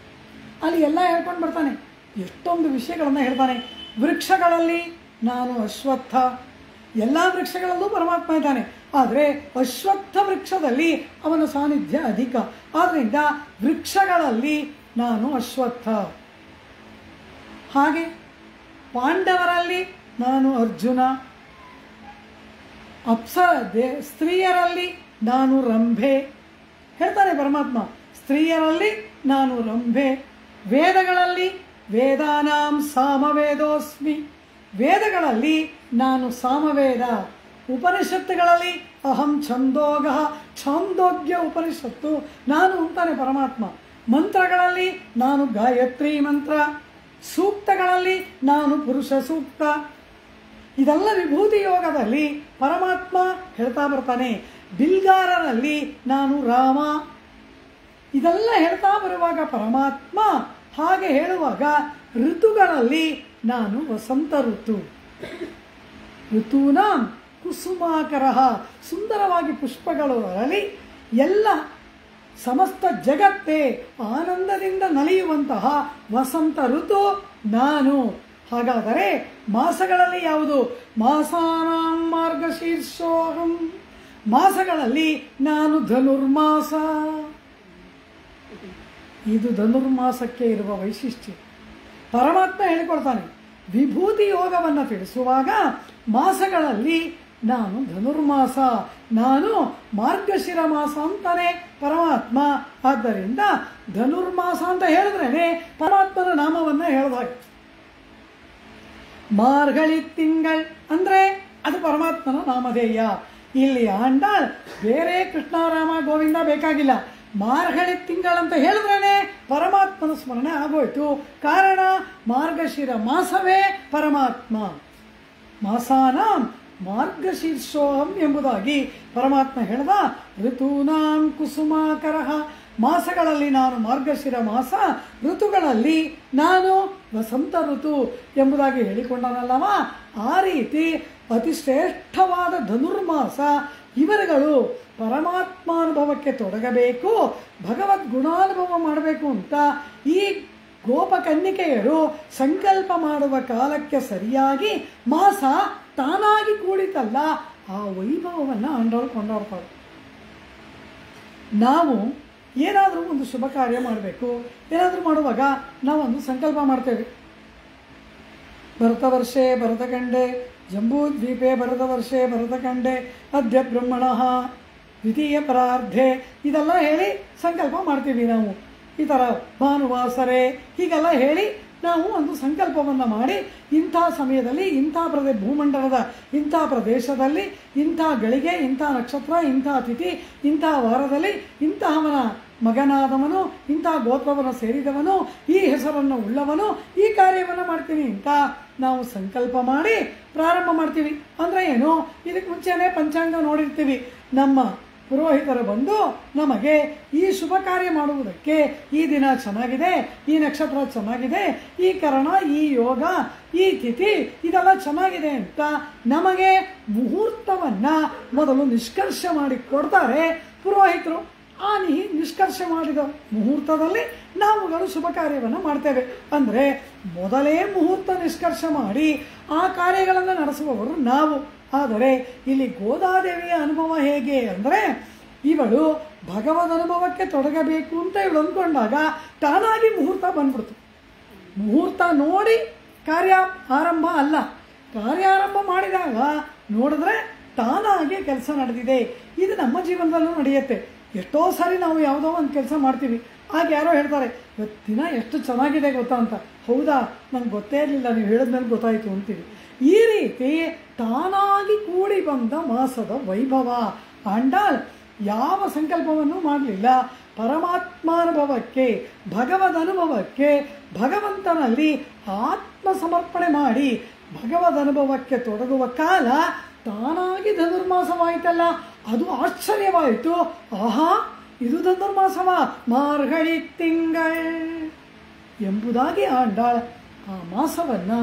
ಅಲ್ಲಿ ಎಲ್ಲ ಹೇಳ್ಕೊಂಡು ಬರ್ತಾನೆ, ಎಷ್ಟೊಂದು ವಿಷಯಗಳನ್ನು ಹೇಳ್ತಾನೆ. ವೃಕ್ಷಗಳಲ್ಲಿ ನಾನು ಅಶ್ವತ್ಥ, ಎಲ್ಲ ವೃಕ್ಷಗಳಲ್ಲೂ ಪರಮಾತ್ಮ ಇದ್ದಾನೆ, ಆದರೆ ಅಶ್ವತ್ಥ ವೃಕ್ಷದಲ್ಲಿ ಅವನ ಸಾನ್ನಿಧ್ಯ ಅಧಿಕ. ಆದ್ದರಿಂದ ವೃಕ್ಷಗಳಲ್ಲಿ ನಾನು ಅಶ್ವತ್ಥ. ಹಾಗೆ ಪಾಂಡವರಲ್ಲಿ ನಾನು ಅರ್ಜುನ, ಸ್ತ್ರೀಯರಲ್ಲಿ ನಾನು ರಂಭೆ ಹೇಳ್ತಾನೆ ಪರಮಾತ್ಮ. ಸ್ತ್ರೀಯರಲ್ಲಿ ನಾನು ರಂಭೆ, ವೇದಗಳಲ್ಲಿ ವೇದಾನಾಂ ಸಾಮವೇದೋಸ್ಮಿ, ವೇದಗಳಲ್ಲಿ ನಾನು ಸಾಮವೇದ, ಉಪನಿಷತ್ತುಗಳಲ್ಲಿ ಅಹಂ ಛಂದೋಗ, ಛಾಂದೋಗ್ಯ ಉಪನಿಷತ್ತು ನಾನು ಅಂತಾನೆ ಪರಮಾತ್ಮ. ಮಂತ್ರಗಳಲ್ಲಿ ನಾನು ಗಾಯತ್ರಿ ಮಂತ್ರ, ಸೂಕ್ತಗಳಲ್ಲಿ ನಾನು ಪುರುಷ ಸೂಕ್ತ. ಇದೆಲ್ಲ ವಿಭೂತಿ ಯೋಗದಲ್ಲಿ ಪರಮಾತ್ಮ ಹೇಳ್ತಾ ಬರ್ತಾನೆ. ಬಿಲ್ಗಾರರಲ್ಲಿ ನಾನು ರಾಮ, ಇದೆಲ್ಲ ಹೇಳ್ತಾ ಬರುವಾಗ ಪರಮಾತ್ಮ ಹಾಗೆ ಹೇಳುವಾಗ ಋತುಗಳಲ್ಲಿ ನಾನು ವಸಂತ ಋತು, ಋತೂನಾಂ ಕುಸುಮಾಕರ, ಸುಂದರವಾಗಿ ಪುಷ್ಪಗಳು ಅರಳಿ ಎಲ್ಲ ಸಮಸ್ತ ಜಗತ್ತೇ ಆನಂದದಿಂದ ನಲಿಯುವಂತಹ ವಸಂತ ಋತು ನಾನು. ಹಾಗಾದರೆ ಮಾಸಗಳಲ್ಲಿ ಯಾವುದು? ಮಾಸಾನಾಂ ಮಾರ್ಗಶೀರ್ಷೋಹಂ, ಮಾಸಗಳಲ್ಲಿ ನಾನು ಧನುರ್ಮಾಸ. ಇದು ಧನುರ್ಮಾಸಕ್ಕೆ ಇರುವ ವೈಶಿಷ್ಟ್ಯ. ಪರಮಾತ್ಮ ಹೇಳಿಕೊಡ್ತಾನೆ. ವಿಭೂತಿ ಯೋಗವನ್ನು ತಿಳಿಸುವಾಗ ಮಾಸಗಳಲ್ಲಿ ನಾನು ಧನುರ್ಮಾಸ, ನಾನು ಮಾರ್ಗಶಿರ ಮಾಸ ಅಂತಾನೆ ಪರಮಾತ್ಮ. ಆದ್ದರಿಂದ ಧನುರ್ಮಾಸ ಅಂತ ಹೇಳಿದ್ರೇನೆ ಪರಮಾತ್ಮನ ನಾಮವನ್ನು ಹೇಳಿದಾಗ. ಮಾರ್ಗಳಿ ತಿಂಗಳ್ ಅಂದರೆ ಅದು ಪರಮಾತ್ಮನ ನಾಮಧೇಯ. ಇಲ್ಲಿ ಆಂಡಾಳ್ ಬೇರೆ ಕೃಷ್ಣರಾಮ ಗೋವಿಂದ ಬೇಕಾಗಿಲ್ಲ, ಮಾರ್ಗಳಿ ತಿಂಗಳಂತ ಹೇಳಿದ್ರೇನೆ ಪರಮಾತ್ಮನ ಸ್ಮರಣೆ ಆಗೋಯ್ತು. ಕಾರಣ ಮಾರ್ಗಶಿರ ಮಾಸವೇ ಪರಮಾತ್ಮ. ಮಾಸಾನಾಂ ಮಾರ್ಗಶೀರ್ಷೋಹಂ ಎಂಬುದಾಗಿ ಪರಮಾತ್ಮ ಹೇಳಿದ. ಋತೂನಾಂ ಕುಸುಮಾಕರ, ಮಾಸಗಳಲ್ಲಿ ನಾನು ಮಾರ್ಗಶಿರ ಮಾಸ, ಋತುಗಳಲ್ಲಿ ನಾನು ವಸಂತ ಋತು ಎಂಬುದಾಗಿ ಹೇಳಿಕೊಂಡನಲ್ಲವ. ಆ ರೀತಿ ಅತಿ ಶ್ರೇಷ್ಠವಾದ ಧನುರ್ಮಾಸ ಇವರುಗಳು ಪರಮಾತ್ಮಾನುಭವಕ್ಕೆ ತೊಡಗಬೇಕು, ಭಗವದ್ ಗುಣಾನುಭವ ಮಾಡಬೇಕು ಅಂತ ಈ ಗೋಪಕನ್ನಿಕೆಯರು ಸಂಕಲ್ಪ ಮಾಡುವ ಕಾಲಕ್ಕೆ ಸರಿಯಾಗಿ ಮಾಸ ತಾನಾಗಿ ಕೂಡಿತಲ್ಲ, ಆ ವೈಭವವನ್ನು ಕೊಂಡೋಗ್ತಾರೆ. ನಾವು ಏನಾದರೂ ಒಂದು ಶುಭ ಕಾರ್ಯ ಮಾಡಬೇಕು, ಏನಾದರೂ ಮಾಡುವಾಗ ನಾವೊಂದು ಸಂಕಲ್ಪ ಮಾಡ್ತೇವೆ. ಭರತವರ್ಷೆ ಭರತಖಂಡೆ ಜಂಬೂದ್ವೀಪೆ ಭರತವರ್ಷೆ ಭರತಖಂಡೆ ಅದ್ಯ ಬ್ರಹ್ಮಣಃ ದ್ವಿತೀಯ ಪರಾರ್ಧೆ ಇದೆಲ್ಲ ಹೇಳಿ ಸಂಕಲ್ಪ ಮಾಡ್ತೀವಿ ನಾವು. ಈ ಥರ ಭಾನುವಾಸರೆ ಹೀಗೆಲ್ಲ ಹೇಳಿ ನಾವು ಒಂದು ಸಂಕಲ್ಪವನ್ನು ಮಾಡಿ ಇಂಥ ಸಮಯದಲ್ಲಿ ಇಂಥ ಭೂಮಂಡಲದ ಇಂಥ ಪ್ರದೇಶದಲ್ಲಿ ಇಂಥ ಗಳಿಗೆ ಇಂಥ ನಕ್ಷತ್ರ ಇಂಥ ತಿಥಿ ಇಂಥ ವಾರದಲ್ಲಿ ಇಂತಹವನ ಮಗನಾದವನು ಇಂಥ ಗೋತ್ರವನ್ನು ಸೇರಿದವನು ಈ ಹೆಸರನ್ನು ಉಳ್ಳವನು ಈ ಕಾರ್ಯವನ್ನು ಮಾಡ್ತೀನಿ ಅಂತ ನಾವು ಸಂಕಲ್ಪ ಮಾಡಿ ಪ್ರಾರಂಭ ಮಾಡ್ತೀವಿ. ಅಂದರೆ ಏನು? ಇದಕ್ಕೆ ಮುಂಚೆನೇ ಪಂಚಾಂಗ ನೋಡಿರ್ತೀವಿ. ನಮ್ಮ ಪುರೋಹಿತರು ಬಂದು ನಮಗೆ ಈ ಶುಭ ಕಾರ್ಯ ಮಾಡುವುದಕ್ಕೆ ಈ ದಿನ ಚೆನ್ನಾಗಿದೆ, ಈ ನಕ್ಷತ್ರ ಚೆನ್ನಾಗಿದೆ, ಈ ಕರಣ, ಈ ಯೋಗ, ಈ ತಿಥಿ ಇದೆಲ್ಲ ಚೆನ್ನಾಗಿದೆ ಅಂತ ನಮಗೆ ಮುಹೂರ್ತವನ್ನು ಮೊದಲು ನಿಷ್ಕರ್ಷ ಮಾಡಿ ಕೊಡ್ತಾರೆ ಪುರೋಹಿತರು. ಆ ನಿಷ್ಕರ್ಷ ಮಾಡಿದ ಮುಹೂರ್ತದಲ್ಲಿ ನಾವುಗಳು ಶುಭ ಕಾರ್ಯವನ್ನು ಮಾಡ್ತೇವೆ. ಅಂದರೆ ಮೊದಲೇ ಮುಹೂರ್ತ ನಿಷ್ಕರ್ಷ ಮಾಡಿ ಆ ಕಾರ್ಯಗಳನ್ನು ನಡೆಸುವವರು ನಾವು. ಆದರೆ ಇಲ್ಲಿ ಗೋದಾದೇವಿಯ ಅನುಭವ ಹೇಗೆ ಅಂದರೆ, ಇವಳು ಭಗವದ್ ಅನುಭವಕ್ಕೆ ತೊಡಗಬೇಕು ಅಂತ ಇವಳು ಅಂದ್ಕೊಂಡಾಗ ತಾನಾಗಿ ಮುಹೂರ್ತ ಬಂದ್ಬಿಡ್ತು. ಮುಹೂರ್ತ ನೋಡಿ ಕಾರ್ಯ ಆರಂಭ ಅಲ್ಲ, ಕಾರ್ಯಾರಂಭ ಮಾಡಿದಾಗ ನೋಡಿದ್ರೆ ತಾನಾಗಿ ಕೆಲಸ ನಡೆದಿದೆ. ಇದು ನಮ್ಮ ಜೀವನದಲ್ಲೂ ನಡೆಯುತ್ತೆ. ಎಷ್ಟೋ ಸಾರಿ ನಾವು ಯಾವುದೋ ಒಂದು ಕೆಲಸ ಮಾಡ್ತೀವಿ, ಆಗ ಯಾರೋ ಹೇಳ್ತಾರೆ ಇವತ್ತಿನ ಎಷ್ಟು ಚೆನ್ನಾಗಿದೆ ಗೊತ್ತಾ ಅಂತ. ಹೌದಾ, ನಂಗೆ ಗೊತ್ತೇ ಇರಲಿಲ್ಲ, ನೀವು ಹೇಳಿದ್ಮೇಲೆ ಗೊತ್ತಾಯಿತು ಅಂತೀವಿ. ಈ ರೀತಿ ತಾನಾಗಿ ಕೂಡಿ ಬಂದ ಮಾಸದ ವೈಭವ. ಆಂಡಾಳ್ ಯಾವ ಸಂಕಲ್ಪವನ್ನು ಮಾಡಲಿಲ್ಲ. ಪರಮಾತ್ಮಾನುಭವಕ್ಕೆ, ಭಗವದನುಭವಕ್ಕೆ, ಭಗವಂತನಲ್ಲಿ ಆತ್ಮ ಸಮರ್ಪಣೆ ಮಾಡಿ ಭಗವದನುಭವಕ್ಕೆ ತೊಡಗುವ ಕಾಲ ತಾನಾಗಿ ಧನುರ್ಮಾಸವಾಯಿತಲ್ಲ. ಅದು ಆಶ್ಚರ್ಯವಾಯಿತು. ಆಹಾ, ಇದು ಧನುರ್ಮಾಸವ, ಮಾರ್ಗಳಿ ತಿಂಗಳ್ ಎಂಬುದಾಗಿ ಆಂಡಾಳ ಆ ಮಾಸವನ್ನು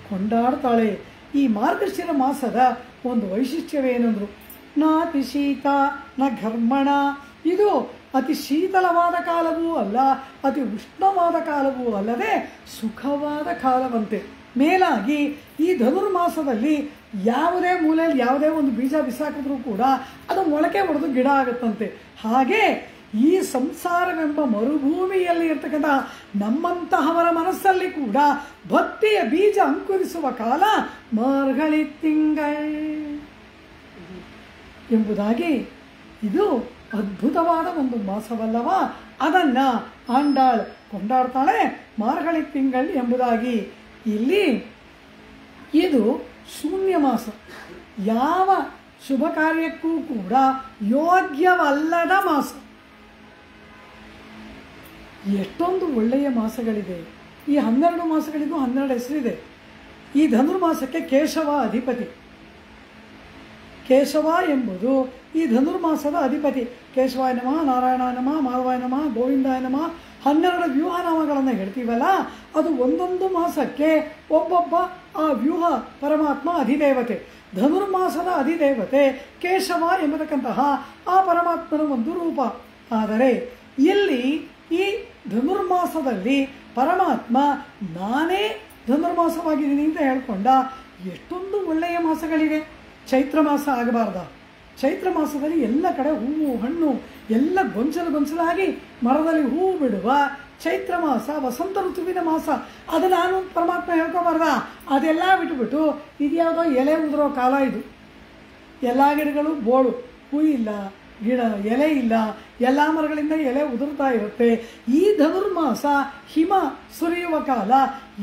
ಕೊಂಡಾಡ್ತಾಳೆ. ಈ ಮಾರ್ಗಶಿರ ಮಾಸದ ಒಂದು ವೈಶಿಷ್ಟ್ಯವೇನೆಂದರು, ನಾತಿ ಶೀತ ನ ಘರ್ಮಣ. ಇದು ಅತಿ ಶೀತಲವಾದ ಕಾಲವೂ ಅಲ್ಲ, ಅತಿ ಉಷ್ಣವಾದ ಕಾಲವೂ ಅಲ್ಲದೆ ಸುಖವಾದ ಕಾಲವಂತೆ. ಮೇಲಾಗಿ ಈ ಧನುರ್ಮಾಸದಲ್ಲಿ ಯಾವುದೇ ಮೂಲೆಯಲ್ಲಿ ಯಾವುದೇ ಒಂದು ಬೀಜ ಬಿಸಾಕಿದ್ರೂ ಕೂಡ ಅದು ಮೊಳಕೆ ಹೊಡೆದು ಗಿಡ ಆಗುತ್ತಂತೆ. ಹಾಗೆ ಈ ಸಂಸಾರವೆಂಬ ಮರುಭೂಮಿಯಲ್ಲಿ ಇರ್ತಕ್ಕಂಥ ನಮ್ಮಂತಹವರ ಮನಸ್ಸಲ್ಲಿ ಕೂಡ ಭಕ್ತಿಯ ಬೀಜ ಅಂಕುರಿಸುವ ಕಾಲ ಮಾರ್ಗಳಿ ತಿಂಗಳ್ ಎಂಬುದಾಗಿ. ಇದು ಅದ್ಭುತವಾದ ಒಂದು ಮಾಸವಲ್ಲವ, ಅದನ್ನು ಆಂಡಾಳ್ ಕೊಂಡಾಡ್ತಾಳೆ ಮಾರ್ಗಳಿ ತಿಂಗಳ್ ಎಂಬುದಾಗಿ. ಇಲ್ಲಿ ಇದು ಶೂನ್ಯ ಮಾಸ, ಯಾವ ಶುಭ ಕಾರ್ಯಕ್ಕೂ ಕೂಡ ಯೋಗ್ಯವಲ್ಲದ ಮಾಸ. ಎಷ್ಟೊಂದು ಒಳ್ಳೆಯ ಮಾಸಗಳಿದೆ. ಈ 12 ಮಾಸಗಳಿಗೂ 12 ಹೆಸರಿದೆ. ಈ ಧನುರ್ಮಾಸಕ್ಕೆ ಕೇಶವ ಅಧಿಪತಿ. ಕೇಶವ ಎಂಬುದು ಈ ಧನುರ್ಮಾಸದ ಅಧಿಪತಿ. ಕೇಶವಾಯ ನಮಃ, ನಾರಾಯಣಾಯ ನಮಃ, ಮಾಧವಾಯ ನಮಃ, ಗೋವಿಂದಾಯ ನಮಃ 12 ವ್ಯೂಹ ನಾಮಗಳನ್ನು ಹೇಳ್ತೀವಲ್ಲ, ಅದು ಒಂದೊಂದು ಮಾಸಕ್ಕೆ ಒಬ್ಬೊಬ್ಬ ಆ ವ್ಯೂಹ ಪರಮಾತ್ಮ ಅಧಿದೇವತೆ. ಧನುರ್ಮಾಸದ ಅಧಿದೇವತೆ ಕೇಶವ ಎಂಬತಕ್ಕಂತಹ ಆ ಪರಮಾತ್ಮನ ಒಂದು ರೂಪ. ಆದರೆ ಇಲ್ಲಿ ಈ ಧನುರ್ಮಾಸದಲ್ಲಿ ಪರಮಾತ್ಮ ನಾನೇ ಧನುರ್ಮಾಸವಾಗಿದ್ದೀನಿ ಅಂತ ಹೇಳ್ಕೊಂಡ. ಎಷ್ಟೊಂದು ಒಳ್ಳೆಯ ಮಾಸಗಳಿವೆ. ಚೈತ್ರ ಮಾಸ ಆಗಬಾರ್ದ? ಚೈತ್ರ ಮಾಸದಲ್ಲಿ ಎಲ್ಲ ಕಡೆ ಹೂವು ಹಣ್ಣು ಎಲ್ಲ ಗೊಂಚಲಾಗಿ ಮರದಲ್ಲಿ ಹೂವು ಬಿಡುವ ಚೈತ್ರ ಮಾಸ, ವಸಂತ ಋತುವಿನ ಮಾಸ. ಅದು ನಾನು ಪರಮಾತ್ಮ ಹೇಳ್ಕೊಬಾರ್ದ? ಅದೆಲ್ಲ ಬಿಟ್ಟುಬಿಟ್ಟು ಇದ್ಯಾವುದೋ ಎಲೆ ಉದುರೋ ಕಾಲ ಇದು. ಎಲ್ಲ ಗಿಡಗಳು ಬೋಳು, ಹೂ ಇಲ್ಲ, ಗಿಡ ಎಲೆ ಇಲ್ಲ, ಎಲ್ಲ ಮರಗಳಿಂದ ಎಲೆ ಉದುರ್ತಾ ಇರುತ್ತೆ. ಈ ಧನುರ್ಮಾಸ ಹಿಮ ಸುರಿಯುವ ಕಾಲ.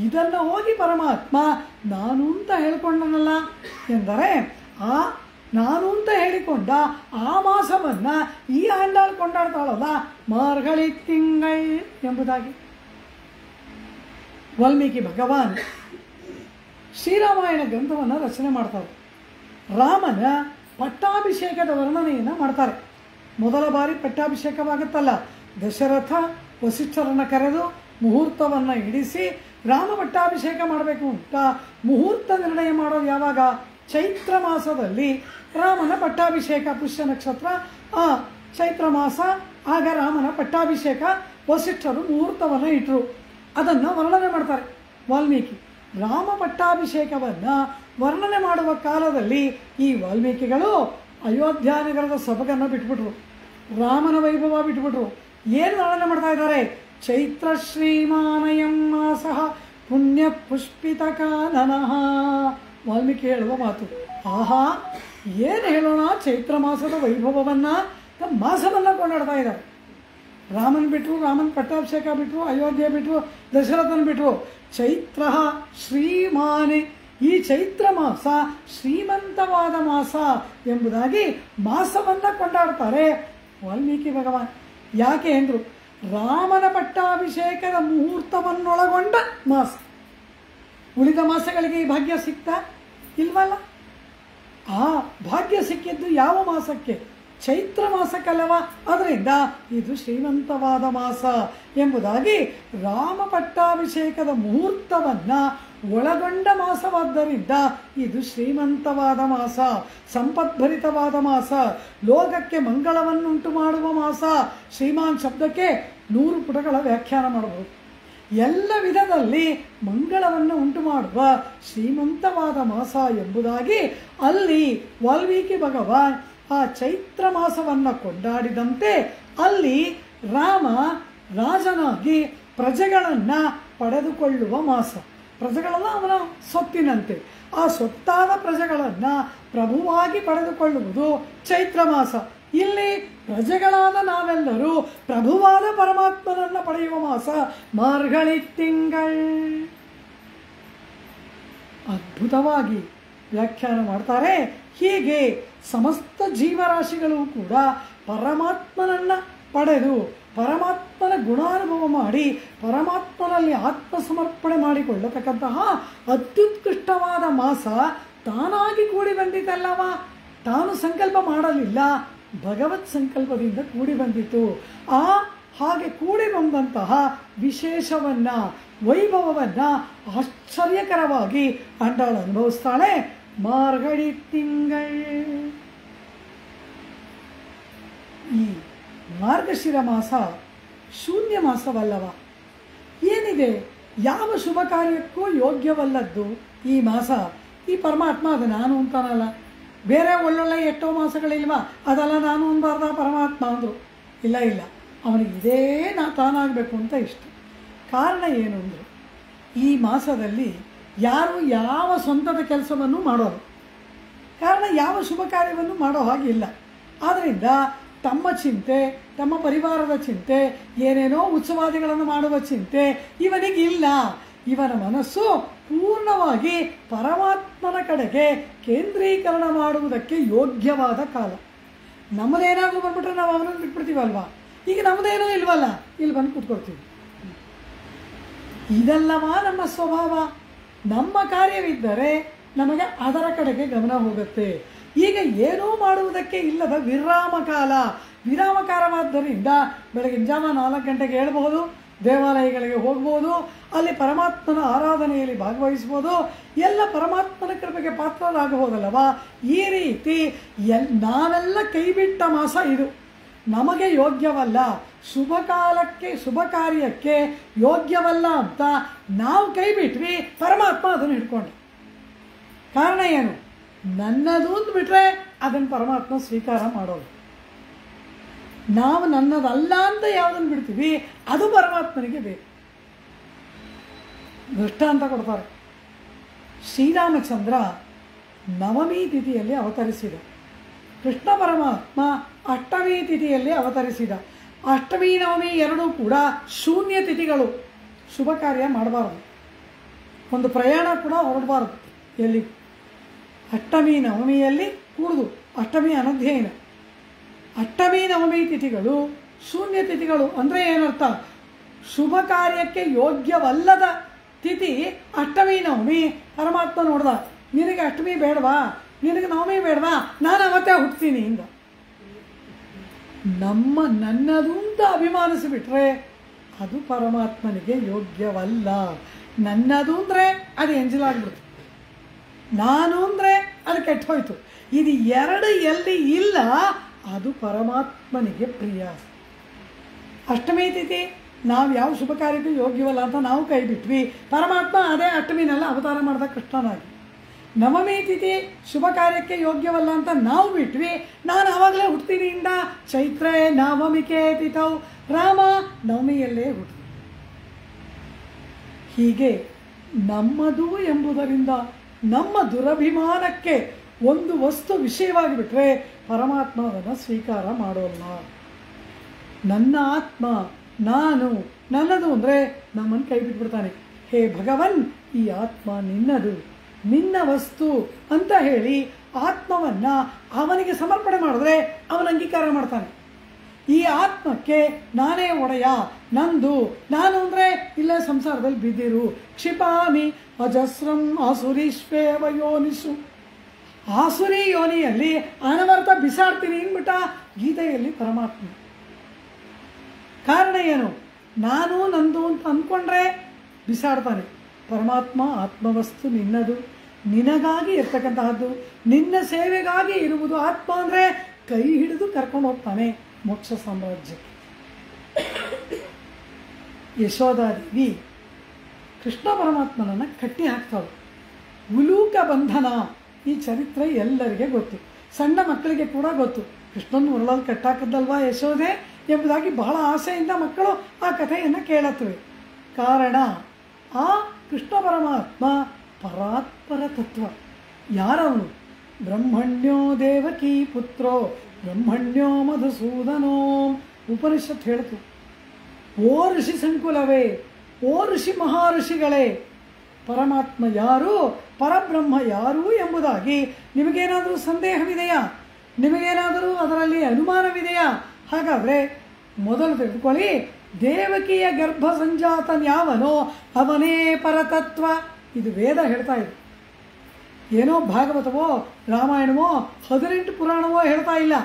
ಇದನ್ನು ಹೋಗಿ ಪರಮಾತ್ಮ ನಾನು ಅಂತ ಹೇಳ್ಕೊಂಡನಲ್ಲ ಎಂದರೆ, ಆ ನಾನು ಅಂತ ಹೇಳಿಕೊಂಡ ಆ ಮಾಸವನ್ನು ಈ ಆಂಡಾಳ್ ಕೊಂಡಾಡ್ತಾಳಲ್ಲ ಮಾರ್ಗಳಿ ತಿಂಗಳ್ ಎಂಬುದಾಗಿ. ವಾಲ್ಮೀಕಿ ಭಗವಾನ್ ಶ್ರೀರಾಮಾಯಣ ಗ್ರಂಥವನ್ನು ರಚನೆ ಮಾಡ್ತಾರೆ. ರಾಮನ ಪಟ್ಟಾಭಿಷೇಕದ ವರ್ಣನೆಯನ್ನು ಮಾಡ್ತಾರೆ. ಮೊದಲ ಬಾರಿ ಪಟ್ಟಾಭಿಷೇಕವಾಗುತ್ತಲ್ಲ, ದಶರಥ ವಸಿಷ್ಠರನ್ನು ಕರೆದು ಮುಹೂರ್ತವನ್ನು ಇಡಿಸಿ ರಾಮ ಪಟ್ಟಾಭಿಷೇಕ ಮಾಡಬೇಕು ಅಂತ ಮುಹೂರ್ತ ನಿರ್ಣಯ ಮಾಡೋದು ಯಾವಾಗ? ಚೈತ್ರ ಮಾಸದಲ್ಲಿ ರಾಮನ ಪಟ್ಟಾಭಿಷೇಕ. ಪುಷ್ಯ ನಕ್ಷತ್ರ ಆ ಚೈತ್ರ ಮಾಸ. ಆಗ ರಾಮನ ಪಟ್ಟಾಭಿಷೇಕ. ವಸಿಷ್ಠರು ಮುಹೂರ್ತವನ್ನು ಇಟ್ಟರು. ಅದನ್ನು ವರ್ಣನೆ ಮಾಡ್ತಾರೆ ವಾಲ್ಮೀಕಿ. ರಾಮ ಪಟ್ಟಾಭಿಷೇಕವನ್ನು ವರ್ಣನೆ ಮಾಡುವ ಕಾಲದಲ್ಲಿ ಈ ವಾಲ್ಮೀಕಿಗಳು ಅಯೋಧ್ಯಾನಗರದ ಸೊಬಗನ್ನು ಬಿಟ್ಬಿಟ್ರು, ರಾಮನ ವೈಭವ ಬಿಟ್ಬಿಟ್ರು. ಏನು ವರ್ಣನೆ ಮಾಡ್ತಾ ಇದ್ದಾರೆ? ಚೈತ್ರ ಶ್ರೀಮಾನಯಂ ಮಾಸಃ ಪುಣ್ಯ ಪುಷ್ಪಿತ ಕಾನನಃ. ವಾಲ್ಮೀಕಿ ಹೇಳುವ ಮಾತು. ಆಹಾ, ಏನು ಹೇಳೋಣ? ಚೈತ್ರ ಮಾಸದ ವೈಭವವನ್ನು, ಮಾಸವನ್ನು ಕೊಂಡಾಡ್ತಾ ಇದ್ದಾರೆ. ರಾಮನ್ ಬಿಟ್ಟರು, ರಾಮನ ಪಟ್ಟಾಭಿಷೇಕ ಬಿಟ್ಟರು, ಅಯೋಧ್ಯೆ ಬಿಟ್ಟರು, ದಶರಥನ ಬಿಟ್ಟರು. ಚೈತ್ರ ಶ್ರೀಮಾನೆ, ಈ ಚೈತ್ರ ಮಾಸ ಶ್ರೀಮಂತವಾದ ಮಾಸ ಎಂಬುದಾಗಿ ಮಾಸವನ್ನು ಕೊಂಡಾಡ್ತಾರೆ ವಾಲ್ಮೀಕಿ ಭಗವಾನ್. ಯಾಕೆ ಎಂದರು? ರಾಮನ ಪಟ್ಟಾಭಿಷೇಕದ ಮುಹೂರ್ತವನ್ನೊಳಗೊಂಡ ಮಾಸ. ಉಳಿದ ಮಾಸಗಳಿಗೆ ಈ ಭಾಗ್ಯ ಸಿಗ್ತಾ ಇಲ್ವಲ್ಲ. ಆ ಭಾಗ್ಯ ಸಿಕ್ಕಿದ್ದು ಯಾವ ಮಾಸಕ್ಕೆ? ಚೈತ್ರ ಮಾಸಕ್ಕಲ್ಲವ. ಅದರಿಂದ ಇದು ಶ್ರೀಮಂತವಾದ ಮಾಸ ಎಂಬುದಾಗಿ ರಾಮ ಪಟ್ಟಾಭಿಷೇಕದ ಮುಹೂರ್ತವನ್ನು ಒಳಗೊಂಡ ಮಾಸವಾದ್ದರಿಂದ ಇದು ಶ್ರೀಮಂತವಾದ ಮಾಸ, ಸಂಪದ್ಭರಿತವಾದ ಮಾಸ, ಲೋಕಕ್ಕೆ ಮಂಗಳವನ್ನುಂಟು ಮಾಡುವ ಮಾಸ. ಶ್ರೀಮಾನ್ ಶಬ್ದಕ್ಕೆ 100 ಪುಟಗಳ ವ್ಯಾಖ್ಯಾನ ಮಾಡಬಹುದು. ಎಲ್ಲ ವಿಧದಲ್ಲಿ ಮಂಗಳವನ್ನು ಉಂಟು ಮಾಡುವ ಶ್ರೀಮಂತವಾದ ಮಾಸ ಎಂಬುದಾಗಿ ಅಲ್ಲಿ ವಾಲ್ಮೀಕಿ ಭಗವಾನ್ ಆ ಚೈತ್ರ ಮಾಸವನ್ನು ಕೊಂಡಾಡಿದಂತೆ ಅಲ್ಲಿ ರಾಮ ರಾಜನಾಗಿ ಪ್ರಜೆಗಳನ್ನು ಪಡೆದುಕೊಳ್ಳುವ ಮಾಸ. ಪ್ರಜೆಗಳೆಲ್ಲ ಅವನ ಸೊತ್ತಿನಂತೆ. ಆ ಸೊತ್ತಾದ ಪ್ರಜೆಗಳನ್ನು ಪ್ರಭುವಾಗಿ ಪಡೆದುಕೊಳ್ಳುವುದು ಚೈತ್ರ ಮಾಸ. ಇಲ್ಲಿ ಪ್ರಜೆಗಳಾದ ನಾವೆಲ್ಲರೂ ಪ್ರಭುವಾದ ಪರಮಾತ್ಮನನ್ನು ಪಡೆಯುವ ಮಾಸ ಮಾರ್ಗಳಿ ತಿಂಗಳ್. ಅದ್ಭುತವಾಗಿ ವ್ಯಾಖ್ಯಾನ ಮಾಡ್ತಾರೆ. ಹೀಗೆ ಸಮಸ್ತ ಜೀವರಾಶಿಗಳು ಕೂಡ ಪರಮಾತ್ಮನನ್ನು ಪಡೆದು ಪರಮಾತ್ಮನ ಗುಣಾನುಭವ ಮಾಡಿ ಪರಮಾತ್ಮನಲ್ಲಿ ಆತ್ಮಸಮರ್ಪಣೆ ಮಾಡಿಕೊಳ್ಳತಕ್ಕಂತಹ ಅತ್ಯುತ್ಕೃಷ್ಟವಾದ ಮಾಸ ತಾನಾಗಿ ಕೂಡಿ ಬಂದಿತಲ್ಲವ. ತಾನು ಸಂಕಲ್ಪ ಮಾಡಲಿಲ್ಲ, ಭಗವತ್ ಸಂಕಲ್ಪದಿಂದ ಕೂಡಿ ಬಂದಿತು. ಹಾಗೆ ಕೂಡಿ ಬಂದಂತಹ ವಿಶೇಷವನ್ನ, ವೈಭವವನ್ನ ಆಶ್ಚರ್ಯಕರವಾಗಿ ಅಂಡಾಳು ಅನುಭವಿಸ್ತಾಳೆ. ಮಾರ್ಗಳಿ ತಿಂಗಳ್, ಈ ಮಾರ್ಗಶಿರ ಮಾಸ ಶೂನ್ಯ ಮಾಸವಲ್ಲವ. ಏನಿದೆ, ಯಾವ ಶುಭ ಕಾರ್ಯಕ್ಕೂ ಯೋಗ್ಯವಲ್ಲದ್ದು ಈ ಮಾಸ. ಈ ಪರಮಾತ್ಮ ಅದು ನಾನು ಅಂತಾನಲ್ಲ, ಬೇರೆ ಒಳ್ಳೊಳ್ಳೆ ಎಷ್ಟೋ ಮಾಸಗಳಿಲ್ವಾ, ಅದೆಲ್ಲ ನಾನು ಅನ್ಬಾರ್ದ ಪರಮಾತ್ಮ ಅಂದರು. ಇಲ್ಲ, ಅವನಿಗೆ ಇದೇ ತಾನಾಗಬೇಕು ಅಂತ ಇಷ್ಟ. ಕಾರಣ ಏನು ಅಂದರೆ, ಈ ಮಾಸದಲ್ಲಿ ಯಾರು ಯಾವ ಸ್ವಂತದ ಕೆಲಸವನ್ನು ಮಾಡೋದು, ಕಾರಣ ಯಾವ ಶುಭ ಕಾರ್ಯವನ್ನು ಮಾಡೋ ಹಾಗಿಲ್ಲ. ಆದ್ದರಿಂದ ತಮ್ಮ ಚಿಂತೆ, ತಮ್ಮ ಪರಿವಾರದ ಚಿಂತೆ, ಏನೇನೋ ಉತ್ಸವಾದಿಗಳನ್ನು ಮಾಡುವ ಚಿಂತೆ ಇವನಿಗಿಲ್ಲ. ಇವನ ಮನಸ್ಸು ಪೂರ್ಣವಾಗಿ ಪರಮಾತ್ಮನ ಕಡೆಗೆ ಕೇಂದ್ರೀಕರಣ ಮಾಡುವುದಕ್ಕೆ ಯೋಗ್ಯವಾದ ಕಾಲ. ನಮ್ಮದೇನಾದರೂ ಬಂದ್ಬಿಟ್ರೆ ನಾವು ಅವನನ್ನು ಬಿಟ್ಬಿಡ್ತೀವಲ್ವಾ. ಈಗ ನಮ್ಮದೇನೂ ಇಲ್ವಲ್ಲ, ಇಲ್ಲಿ ಬಂದು ಕೂತ್ಕೊಳ್ತೀವಿ. ಇದೆಲ್ಲವಾ ನಮ್ಮ ಸ್ವಭಾವ. ನಮ್ಮ ಕಾರ್ಯವಿದ್ದರೆ ನಮಗೆ ಅದರ ಕಡೆಗೆ ಗಮನ ಹೋಗುತ್ತೆ. ಈಗ ಏನೂ ಮಾಡುವುದಕ್ಕೆ ಇಲ್ಲದ ವಿರಾಮಕಾರವಾದ್ದರಿಂದ ಬೆಳಗಿನ ಜಾವ 4 ಗಂಟೆಗೆ ಏಳಬಹುದು, ದೇವಾಲಯಗಳಿಗೆ ಹೋಗ್ಬೋದು, ಅಲ್ಲಿ ಪರಮಾತ್ಮನ ಆರಾಧನೆಯಲ್ಲಿ ಭಾಗವಹಿಸ್ಬೋದು, ಎಲ್ಲ ಪರಮಾತ್ಮನ ಕೃಪೆಗೆ ಪಾತ್ರರಾಗಬಹುದಲ್ಲವಾ. ಈ ರೀತಿ ನಾವೆಲ್ಲ ಕೈಬಿಟ್ಟ ಮಾಸ ಇದು. ನಮಗೆ ಯೋಗ್ಯವಲ್ಲ, ಶುಭ ಕಾಲಕ್ಕೆ ಶುಭ ಕಾರ್ಯಕ್ಕೆ ಯೋಗ್ಯವಲ್ಲ ಅಂತ ನಾವು ಕೈ ಬಿಟ್ವಿ. ಪರಮಾತ್ಮ ಅದನ್ನು ಹಿಡ್ಕೊಂಡು. ಕಾರಣ ಏನು? ನನ್ನದು ಅಂತ ಬಿಟ್ರೆ ಅದನ್ನು ಪರಮಾತ್ಮ ಸ್ವೀಕಾರ ಮಾಡೋದು. ನಾವು ನನ್ನದಲ್ಲ ಅಂತ ಯಾವುದನ್ನು ಬಿಡ್ತೀವಿ ಅದು ಪರಮಾತ್ಮನಿಗೆ ಬೇಕು. ದೃಷ್ಟಾಂತ ಕೊಡ್ತಾರೆ. ಶ್ರೀರಾಮಚಂದ್ರ ನವಮಿ ತಿಥಿಯಲ್ಲಿ ಅವತರಿಸಿದ, ಕೃಷ್ಣ ಪರಮಾತ್ಮ ಅಷ್ಟಮಿ ತಿಥಿಯಲ್ಲಿ ಅವತರಿಸಿದ. ಅಷ್ಟಮಿ ನವಮಿ ಎರಡೂ ಕೂಡ ಶೂನ್ಯ ತಿಥಿಗಳು. ಶುಭ ಕಾರ್ಯ ಮಾಡಬಾರದು, ಒಂದು ಪ್ರಯಾಣ ಕೂಡ ಹೊರಡಬಾರದು. ಎಲ್ಲಿ ಅಷ್ಟಮಿ ನವಮಿಯಲ್ಲಿ ಕೂಡುದು, ಅಷ್ಟಮಿ ಅನಧ್ಯಯನ. ಅಷ್ಟಮಿ ನವಮಿ ತಿಥಿಗಳು ಶೂನ್ಯ ತಿಥಿಗಳು. ಅಂದರೆ ಏನರ್ಥ? ಶುಭ ಕಾರ್ಯಕ್ಕೆ ಯೋಗ್ಯವಲ್ಲದ ತಿಥಿ ಅಷ್ಟಮಿ ನವಮಿ. ಪರಮಾತ್ಮ ನೋಡ್ದ, ನಿನಗೆ ಅಷ್ಟಮಿ ಬೇಡವಾ, ನಿನಗೆ ನವಮಿ ಬೇಡವಾ, ನಾನು ಅವತ್ತೇ ಹುಡ್ತೀನಿ ಇಂದ. ನನ್ನದು ಅಂತ ಅಭಿಮಾನಿಸಿಬಿಟ್ರೆ ಅದು ಪರಮಾತ್ಮನಿಗೆ ಯೋಗ್ಯವಲ್ಲ. ನನ್ನದು ಅಂದರೆ ಅದು ಎಂಜಲಾಗ್ಬಿಡ್ತು, ನಾನು ಅಂದರೆ ಅದು ಕೆಟ್ಟು ಹೋಯ್ತು. ಇದು ಎರಡು ಎಲ್ಲಿ ಇಲ್ಲ ಅದು ಪರಮಾತ್ಮನಿಗೆ ಪ್ರಿಯ. ಅಷ್ಟಮಿ ತಿಥಿ ನಾವು ಯಾವ ಶುಭ ಕಾರ್ಯಕ್ಕೂ ಯೋಗ್ಯವಲ್ಲ ಅಂತ ನಾವು ಕೈ ಬಿಟ್ವಿ. ಪರಮಾತ್ಮ ಅದೇ ಅಷ್ಟಮಿನೆಲ್ಲ ಅವತಾರ ಮಾಡಿದ ಕೃಷ್ಣನಾಗಿ. ನವಮಿ ತಿಥಿ ಶುಭ ಕಾರ್ಯಕ್ಕೆ ಯೋಗ್ಯವಲ್ಲ ಅಂತ ನಾವು ಬಿಟ್ವಿ. ನಾನು ಆವಾಗಲೇ ಹುಡ್ತೀನಿ ಇಂದ ಚೈತ್ರೇ ನವಮಿಕೆ ತಿಥೌ, ರಾಮ ನವಮಿಯಲ್ಲೇ ಹುಟ್ಟಿ. ಹೀಗೆ ನಮ್ಮದು ಎಂಬುದರಿಂದ ನಮ್ಮ ದುರಭಿಮಾನಕ್ಕೆ ಒಂದು ವಸ್ತು ವಿಷಯವಾಗಿ ಬಿಟ್ಟರೆ ಪರಮಾತ್ಮ ಅದನ್ನು ಸ್ವೀಕಾರ ಮಾಡೋಲ್ಲ. ನನ್ನ ಆತ್ಮ, ನಾನು, ನನ್ನದು ಅಂದರೆ ನಮ್ಮನ್ನು ಕೈ ಬಿಟ್ಬಿಡ್ತಾನೆ. ಹೇ ಭಗವನ್, ಈ ಆತ್ಮ ನಿನ್ನದು, ನಿನ್ನ ವಸ್ತು ಅಂತ ಹೇಳಿ ಆತ್ಮವನ್ನು ಅವನಿಗೆ ಸಮರ್ಪಣೆ ಮಾಡಿದ್ರೆ ಅವನ ಅಂಗೀಕಾರ ಮಾಡ್ತಾನೆ. ಈ ಆತ್ಮಕ್ಕೆ ನಾನೇ ಒಡೆಯ, ನಂದು, ನಾನು ಅಂದರೆ ಇಲ್ಲ ಸಂಸಾರದಲ್ಲಿ ಬಿದ್ದಿರು. ಕ್ಷಿಪಾಮಿ ಅಜಸ್ರಂ ಆಸುರೀಶ್ವೇವ ಯೋನಿಸು, ಆಸುರಿ ಯೋನಿಯಲ್ಲಿ ಅನವರ್ತ ಬಿಸಾಡ್ತೀನಿ ಅಂದ್ಬಿಟ್ಟ ಗೀತೆಯಲ್ಲಿ ಪರಮಾತ್ಮ. ಕಾರಣ ಏನು? ನಾನು ನಂದು ಅಂತ ಅಂದ್ಕೊಂಡ್ರೆ ಬಿಸಾಡ್ತಾನೆ. ಪರಮಾತ್ಮ ಆತ್ಮವಸ್ತು ನಿನ್ನದು, ನಿನಗಾಗಿ ಇರ್ತಕ್ಕಂತಹದ್ದು, ನಿನ್ನ ಸೇವೆಗಾಗಿ ಇರುವುದು. ಆತ್ಮ ಅಂದರೆ ಕೈ ಹಿಡಿದು ಕರ್ಕೊಂಡು ಹೋಗ್ತಾನೆ ಮೋಕ್ಷ ಸಾಮ್ರಾಜ್ಯಕ್ಕೆ. ಯಶೋಧಾದೇವಿ ಕೃಷ್ಣ ಪರಮಾತ್ಮನನ್ನು ಕಟ್ಟಿ ಹಾಕ್ತಾಳೆ. ಉಲೂಕ ಬಂಧನ ಈ ಚರಿತ್ರೆ ಎಲ್ಲರಿಗೆ ಗೊತ್ತು, ಸಣ್ಣ ಮಕ್ಕಳಿಗೆ ಕೂಡ ಗೊತ್ತು. ಕೃಷ್ಣನ ಉರುಳಲ್ಲಿ ಕಟ್ಟಾಕದ್ದಲ್ವಾ ಯಶೋದೆ ಎಂಬುದಾಗಿ ಬಹಳ ಆಸೆಯಿಂದ ಮಕ್ಕಳು ಆ ಕಥೆಯನ್ನು ಕೇಳುತ್ತವೆ. ಕಾರಣ ಆ ಕೃಷ್ಣ ಪರಮಾತ್ಮ ಪರಾತ್ಪರ ತತ್ವ. ಯಾರವನು? ಬ್ರಹ್ಮಣ್ಯೋ ದೇವಕೀ ಪುತ್ರೋ ಬ್ರಹ್ಮಣ್ಯೋ ಮಧುಸೂದನೋ. ಉಪನಿಷತ್ ಹೇಳ್ತು, ಓ ಋಷಿ ಸಂಕುಲವೇ, ಓ ಋಷಿ ಮಹಾಋಷಿಗಳೇ, ಪರಮಾತ್ಮ ಯಾರು, ಪರಬ್ರಹ್ಮ ಯಾರು ಎಂಬುದಾಗಿ ನಿಮಗೇನಾದರೂ ಸಂದೇಹವಿದೆಯಾ? ನಿಮಗೇನಾದರೂ ಅದರಲ್ಲಿ ಅನುಮಾನವಿದೆಯಾ? ಹಾಗಾದರೆ ಮೊದಲು ತೆಗೆದುಕೊಳ್ಳಿ, ದೇವಕಿಯ ಗರ್ಭ ಸಂಜಾತನ್ಯಾವನೋ ಅವನೇ ಪರತತ್ವ. ಇದು ವೇದ ಹೇಳ್ತಾ ಇದೆ. ಏನೋ ಭಾಗವತವೋ ರಾಮಾಯಣವೋ 18 ಪುರಾಣವೋ ಹೇಳ್ತಾ ಇಲ್ಲ.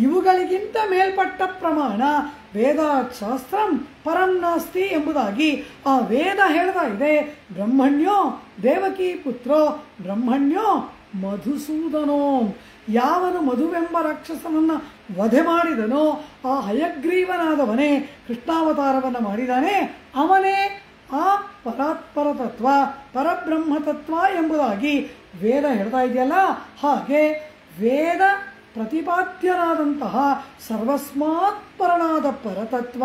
ಇವುಗಳಿಗಿಂತ ಮೇಲ್ಪಟ್ಟ ಪ್ರಮಾಣ ವೇದಾಶಾಸ್ತ್ರಂ ಪರಂ ನಾಸ್ತಿ ಎಂಬುದಾಗಿ ಆ ವೇದ ಹೇಳ್ತಾ ಇದೆ. ಬ್ರಹ್ಮಣ್ಯೋ ದೇವಕಿ ಪುತ್ರೋ ಬ್ರಹ್ಮಣ್ಯೋ ಮಧುಸೂದನೋ. ಯಾವನು ಮಧುವೆಂಬ ರಾಕ್ಷಸನನ್ನು ವಧೆ ಮಾಡಿದನೋ ಆ ಹಯಗ್ರೀವನಾದವನೇ ಕೃಷ್ಣಾವತಾರವನ್ನು ಮಾಡಿದಾನೆ. ಅವನೇ ಆ ಪರಾತ್ಪರ ತತ್ವ, ಪರಬ್ರಹ್ಮ ತತ್ವ ಎಂಬುದಾಗಿ ವೇದ ಹೇಳ್ತಾ ಇದೆಯಲ್ಲ. ಹಾಗೆ ವೇದ ಪ್ರತಿಪಾದ್ಯನಾದಂತಹ ಸರ್ವಸ್ಮಾತ್ಪರನಾದ ಪರತತ್ವ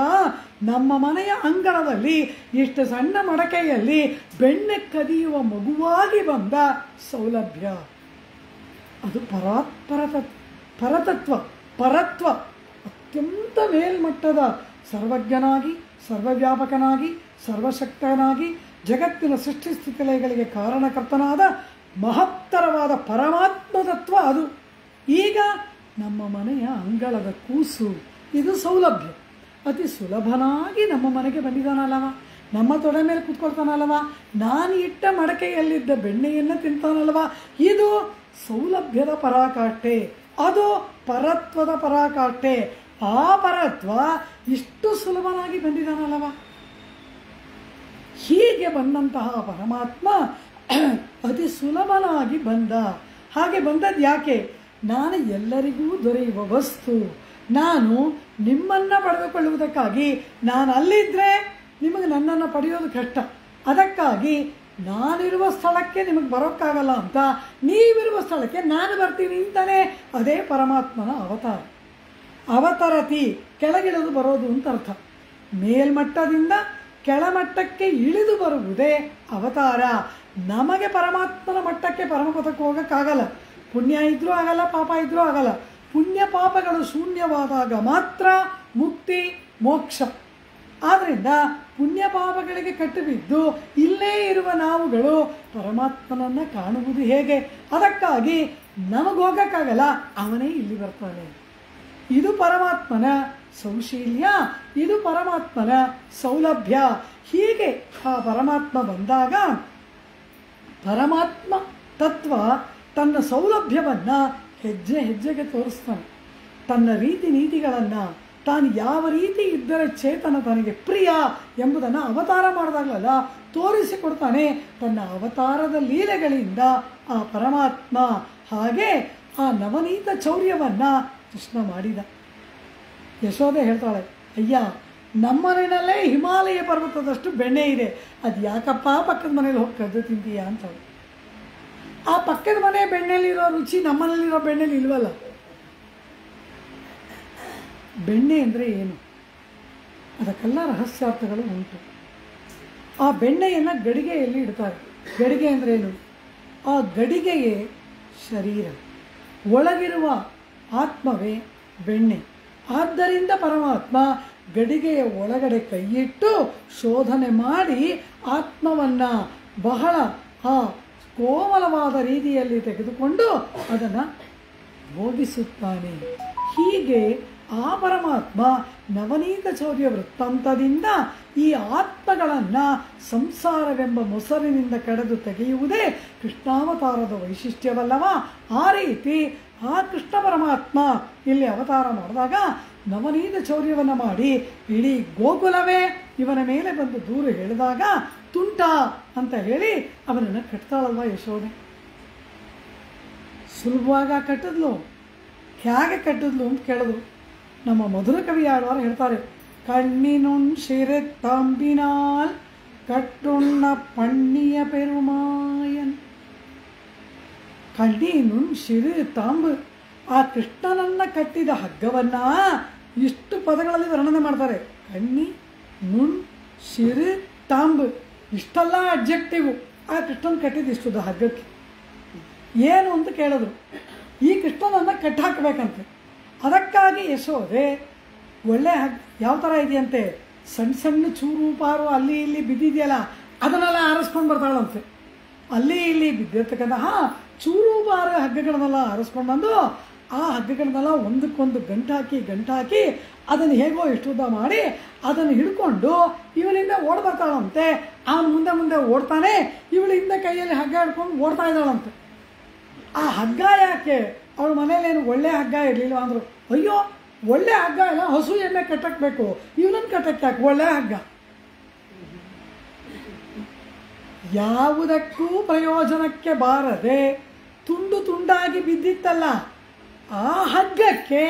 ನಮ್ಮ ಮನೆಯ ಅಂಗಳದಲ್ಲಿ ಇಷ್ಟು ಸಣ್ಣ ಮಡಕೆಯಲ್ಲಿ ಬೆಣ್ಣೆ ಕದಿಯುವ ಮಗುವಾಗಿ ಬಂದ ಸೌಲಭ್ಯ. ಅದು ಪರತತ್ವ, ಪರತ್ವ. ಅತ್ಯಂತ ಮೇಲ್ಮಟ್ಟದ ಸರ್ವಜ್ಞನಾಗಿ, ಸರ್ವವ್ಯಾಪಕನಾಗಿ, ಸರ್ವಶಕ್ತನಾಗಿ, ಜಗತ್ತಿನ ಸೃಷ್ಟಿಸ್ಥಿತಿಲಯಗಳಿಗೆ ಕಾರಣಕರ್ತನಾದ ಮಹತ್ತರವಾದ ಪರಮಾತ್ಮ ತತ್ವ ಅದು. ಈಗ ನಮ್ಮ ಮನೆಯ ಅಂಗಳದ ಕೂಸು, ಇದು ಸೌಲಭ್ಯ. ಅತಿ ಸುಲಭನಾಗಿ ನಮ್ಮ ಮನೆಗೆ ಬಂದಿದ್ದಾನಲ್ಲವ, ನಮ್ಮ ತೊಡೆ ಮೇಲೆ ಕೂತ್ಕೊಳ್ತಾನಲ್ಲವ, ನಾನು ಇಟ್ಟ ಮಡಕೆಯಲ್ಲಿದ್ದ ಬೆಣ್ಣೆಯನ್ನು ತಿಂತಾನಲ್ವ. ಇದು ಸೌಲಭ್ಯದ ಪರಾಕಾಷ್ಠೆ, ಅದು ಪರತ್ವದ ಪರಾಕಾಷ್ಠೆ. ಆ ಪರತ್ವ ಇಷ್ಟು ಸುಲಭನಾಗಿ ಬಂದಿದ್ದಾನಲ್ಲವ. ಹೀಗೆ ಬಂದಂತಹ ಪರಮಾತ್ಮ ಅತಿ ಸುಲಭನಾಗಿ ಬಂದ. ಹಾಗೆ ಬಂದದ್ದು ಯಾಕೆ? ನಾನು ಎಲ್ಲರಿಗೂ ದೊರೆಯುವ ವಸ್ತು, ನಾನು ನಿಮ್ಮನ್ನು ಪಡೆದುಕೊಳ್ಳುವುದಕ್ಕಾಗಿ. ನಾನು ಅಲ್ಲಿದ್ದರೆ ನಿಮಗೆ ನನ್ನನ್ನು ಪಡೆಯೋದು ಕಷ್ಟ. ಅದಕ್ಕಾಗಿ ನಾನಿರುವ ಸ್ಥಳಕ್ಕೆ ನಿಮಗೆ ಬರೋಕ್ಕಾಗಲ್ಲ ಅಂತ ನೀವಿರುವ ಸ್ಥಳಕ್ಕೆ ನಾನು ಬರ್ತೀನಿ ಅಂತಾನೆ. ಅದೇ ಪರಮಾತ್ಮನ ಅವತಾರ. ಅವತರತಿ ಕೆಳಗಿಳಿದು ಬರೋದು ಅಂತ ಅರ್ಥ. ಮೇಲ್ಮಟ್ಟದಿಂದ ಕೆಳಮಟ್ಟಕ್ಕೆ ಇಳಿದು ಬರುವುದೇ ಅವತಾರ. ನಮಗೆ ಪರಮಾತ್ಮನ ಮಟ್ಟಕ್ಕೆ ಪರಮಪದಕ್ಕೆ ಹೋಗೋಕ್ಕಾಗಲ್ಲ. ಪುಣ್ಯ ಇದ್ರೂ ಆಗಲ್ಲ, ಪಾಪ ಇದ್ರೂ ಆಗಲ್ಲ. ಪುಣ್ಯ ಪಾಪಗಳು ಶೂನ್ಯವಾದಾಗ ಮಾತ್ರ ಮುಕ್ತಿ ಮೋಕ್ಷ. ಆದ್ದರಿಂದ ಪುಣ್ಯ ಪಾಪಗಳಿಗೆ ಕಟ್ಟಿಬಿದ್ದು ಇಲ್ಲೇ ಇರುವ ನಾವುಗಳು ಪರಮಾತ್ಮನನ್ನು ಕಾಣುವುದು ಹೇಗೆ? ಅದಕ್ಕಾಗಿ ನಮಗೆ ಹೋಗೋಕ್ಕಾಗಲ್ಲ, ಅವನೇ ಇಲ್ಲಿ ಬರ್ತಾನೆ. ಇದು ಪರಮಾತ್ಮನ ಸೌಶೀಲ್ಯ, ಇದು ಪರಮಾತ್ಮನ ಸೌಲಭ್ಯ. ಹೀಗೆ ಆ ಪರಮಾತ್ಮ ಬಂದಾಗ ಪರಮಾತ್ಮ ತತ್ವ ತನ್ನ ಸೌಲಭ್ಯವನ್ನು ಹೆಜ್ಜೆ ಹೆಜ್ಜೆಗೆ ತೋರಿಸ್ತಾನೆ. ತನ್ನ ರೀತಿ ನೀತಿಗಳನ್ನು, ತಾನು ಯಾವ ರೀತಿ ಇದ್ದರೆ ಚೇತನ ತನಗೆ ಪ್ರಿಯ ಎಂಬುದನ್ನು ಅವತಾರ ಮಾಡಿದಾಗಲೆಲ್ಲ ತೋರಿಸಿಕೊಡ್ತಾನೆ ತನ್ನ ಅವತಾರದ ಲೀಲೆಗಳಿಂದ ಆ ಪರಮಾತ್ಮ. ಹಾಗೆ ಆ ನವನೀತ ಚೌರ್ಯವನ್ನು ಕೃಷ್ಣ ಮಾಡಿದ. ಯಶೋದೆ ಹೇಳ್ತಾಳೆ, ಅಯ್ಯ ನಮ್ಮನೆಯಲ್ಲೇ ಹಿಮಾಲಯ ಪರ್ವತದಷ್ಟು ಬೆಣ್ಣೆ ಇದೆ, ಅದು ಯಾಕಪ್ಪ ಪಕ್ಕದ ಮನೇಲಿ ಹೋಗಿ ಕದ್ದು ತಿಂತೀಯ ಅಂತವಳು. ಆ ಪಕ್ಕದ ಮನೆ ಬೆಣ್ಣೆಲಿರೋ ರುಚಿ ನಮ್ಮನೇಲಿರೋ ಬೆಣ್ಣೆಲಿ ಇಲ್ವಲ್ಲ. ಬೆಣ್ಣೆ ಅಂದರೆ ಏನು? ಅದಕ್ಕೆಲ್ಲ ರಹಸ್ಯಾರ್ಥಗಳು ಉಂಟು. ಆ ಬೆಣ್ಣೆಯನ್ನು ಗಡಿಗೆಯಲ್ಲಿ ಇಡ್ತಾರೆ. ಗಡಿಗೆ ಅಂದರೆ ಏನು? ಆ ಗಡಿಗೆಯೇ ಶರೀರ, ಒಳಗಿರುವ ಆತ್ಮವೇ ಬೆಣ್ಣೆ. ಆದ್ದರಿಂದ ಪರಮಾತ್ಮ ಗಡಿಗೆಯ ಒಳಗಡೆ ಕೈಯಿಟ್ಟು ಶೋಧನೆ ಮಾಡಿ ಆತ್ಮವನ್ನು ಬಹಳ ಆ ಕೋಮಲವಾದ ರೀತಿಯಲ್ಲಿ ತೆಗೆದುಕೊಂಡು ಅದನ್ನು ಭೋಗಿಸುತ್ತಾನೆ. ಹೀಗೆ ಆ ಪರಮಾತ್ಮ ನವನೀತ ಚೌರ್ಯ ವೃತ್ತಾಂತದಿಂದ ಈ ಆತ್ಮಗಳನ್ನು ಸಂಸಾರವೆಂಬ ಮೊಸರಿನಿಂದ ಕಡೆದು ತೆಗೆಯುವುದೇ ಕೃಷ್ಣಾವತಾರದ ವೈಶಿಷ್ಟ್ಯವಲ್ಲವ. ಆ ರೀತಿ ಆ ಕೃಷ್ಣ ಪರಮಾತ್ಮ ಇಲ್ಲಿ ಅವತಾರ ಮಾಡಿದಾಗ ನವನೀತ ಚೌರ್ಯವನ್ನು ಮಾಡಿ ಇಡೀ ಗೋಕುಲವೇ ಇವನ ಮೇಲೆ ಬಂದು ದೂರು ಹೇಳಿದಾಗ ತುಂಟ ಅಂತ ಹೇಳಿ ಅವನನ್ನು ಕಟ್ತಾಳಲ್ವ ಯಶೋದೆ. ಸುಲಭವಾಗ ಕಟ್ಟಿದ್ಲು. ಹೇಗೆ ಕಟ್ಟಿದ್ಲು ಅಂತ ಕೇಳಿದ್ರು. ನಮ್ಮ ಮಧುರ ಕವಿ ಆಳ್ವಾರು ಹೇಳ್ತಾರೆ, ಕಣ್ಣಿನುಣ್ ಶಿರತ್ತಾಂಬಿನಾಲ್ ಕಟ್ಟುಣ್ಣ ಪಣ್ಣಿಯ ಪೆರುಮಾಯನ್. ಕಣ್ಣಿನುಣ್ ಶಿರು ತಾಂಬು, ಆ ಕೃಷ್ಣನನ್ನು ಕಟ್ಟಿದ ಹಗ್ಗವನ್ನು ಇಷ್ಟು ಪದಗಳಲ್ಲಿ ವರ್ಣನೆ ಮಾಡ್ತಾರೆ. ಕಣ್ಣಿ ನುಣ್ ಶಿರು ತಾಂಬು, ಇಷ್ಟೆಲ್ಲ ಅಬ್ಜೆಕ್ಟಿವು. ಆ ಕೃಷ್ಣನ ಕಟ್ಟಿದ ಹಗ್ಗಕ್ಕೆ ಏನು ಅಂತ ಕೇಳಿದ್ರು. ಈ ಕೃಷ್ಣನನ್ನು ಕಟ್ಟಿ ಹಾಕಬೇಕಂತೆ. ಅದಕ್ಕಾಗಿ ಯಶೋದೆ ಒಳ್ಳೆ ಯಾವ ಥರ ಇದೆಯಂತೆ, ಸಣ್ಣ ಸಣ್ಣ ಚೂರು ಪಾರು ಅಲ್ಲಿ ಇಲ್ಲಿ ಬಿದ್ದಿದೆಯಲ್ಲ ಅದನ್ನೆಲ್ಲ ಆರಿಸ್ಕೊಂಡು ಬರ್ತಾಳಂತೆ. ಅಲ್ಲಿ ಇಲ್ಲಿ ಬಿದ್ದಿರ್ತಕ್ಕಂತಹ ಚೂರುಬಾರು ಹಗ್ಗಗಳನ್ನೆಲ್ಲ ಆರಿಸ್ಕೊಂಡು ಬಂದು ಆ ಹಗ್ಗಗಳನ್ನೆಲ್ಲ ಒಂದಕ್ಕೊಂದು ಗಂಟಾಕಿ ಅದನ್ನು ಹೇಗೋ ಇಷ್ಟುದ್ದ ಮಾಡಿ ಅದನ್ನು ಹಿಡ್ಕೊಂಡು ಇವಳಿಂದ ಓಡ್ ಬರ್ತಾಳಂತೆ. ಅವನು ಮುಂದೆ ಓಡ್ತಾನೆ, ಇವಳಿಂದ ಕೈಯಲ್ಲಿ ಹಗ್ಗ ಹಿಡ್ಕೊಂಡು ಓಡ್ತಾ ಇದ್ದಾಳಂತೆ. ಆ ಹಗ್ಗ ಯಾಕೆ? ಅವಳ ಮನೇಲೇನು ಒಳ್ಳೆ ಹಗ್ಗ ಇರಲಿಲ್ಲ ಅಂದರು. ಅಯ್ಯೋ, ಒಳ್ಳೆ ಹಗ್ಗ ಇಲ್ಲ, ಹಸು ಎಮ್ಮೆ ಕಟ್ಟಬೇಕು, ಇವನನ್ನು ಕಟ್ಟಕ್ಕೆ ಯಾಕೆ ಒಳ್ಳೆ ಹಗ್ಗ? ಯಾವುದಕ್ಕೂ ಪ್ರಯೋಜನಕ್ಕೆ ಬಾರದೆ ತುಂಡು ತುಂಡಾಗಿ ಬಿದ್ದಿತ್ತಲ್ಲ, ಆ ಹಗ್ಗಕ್ಕೆ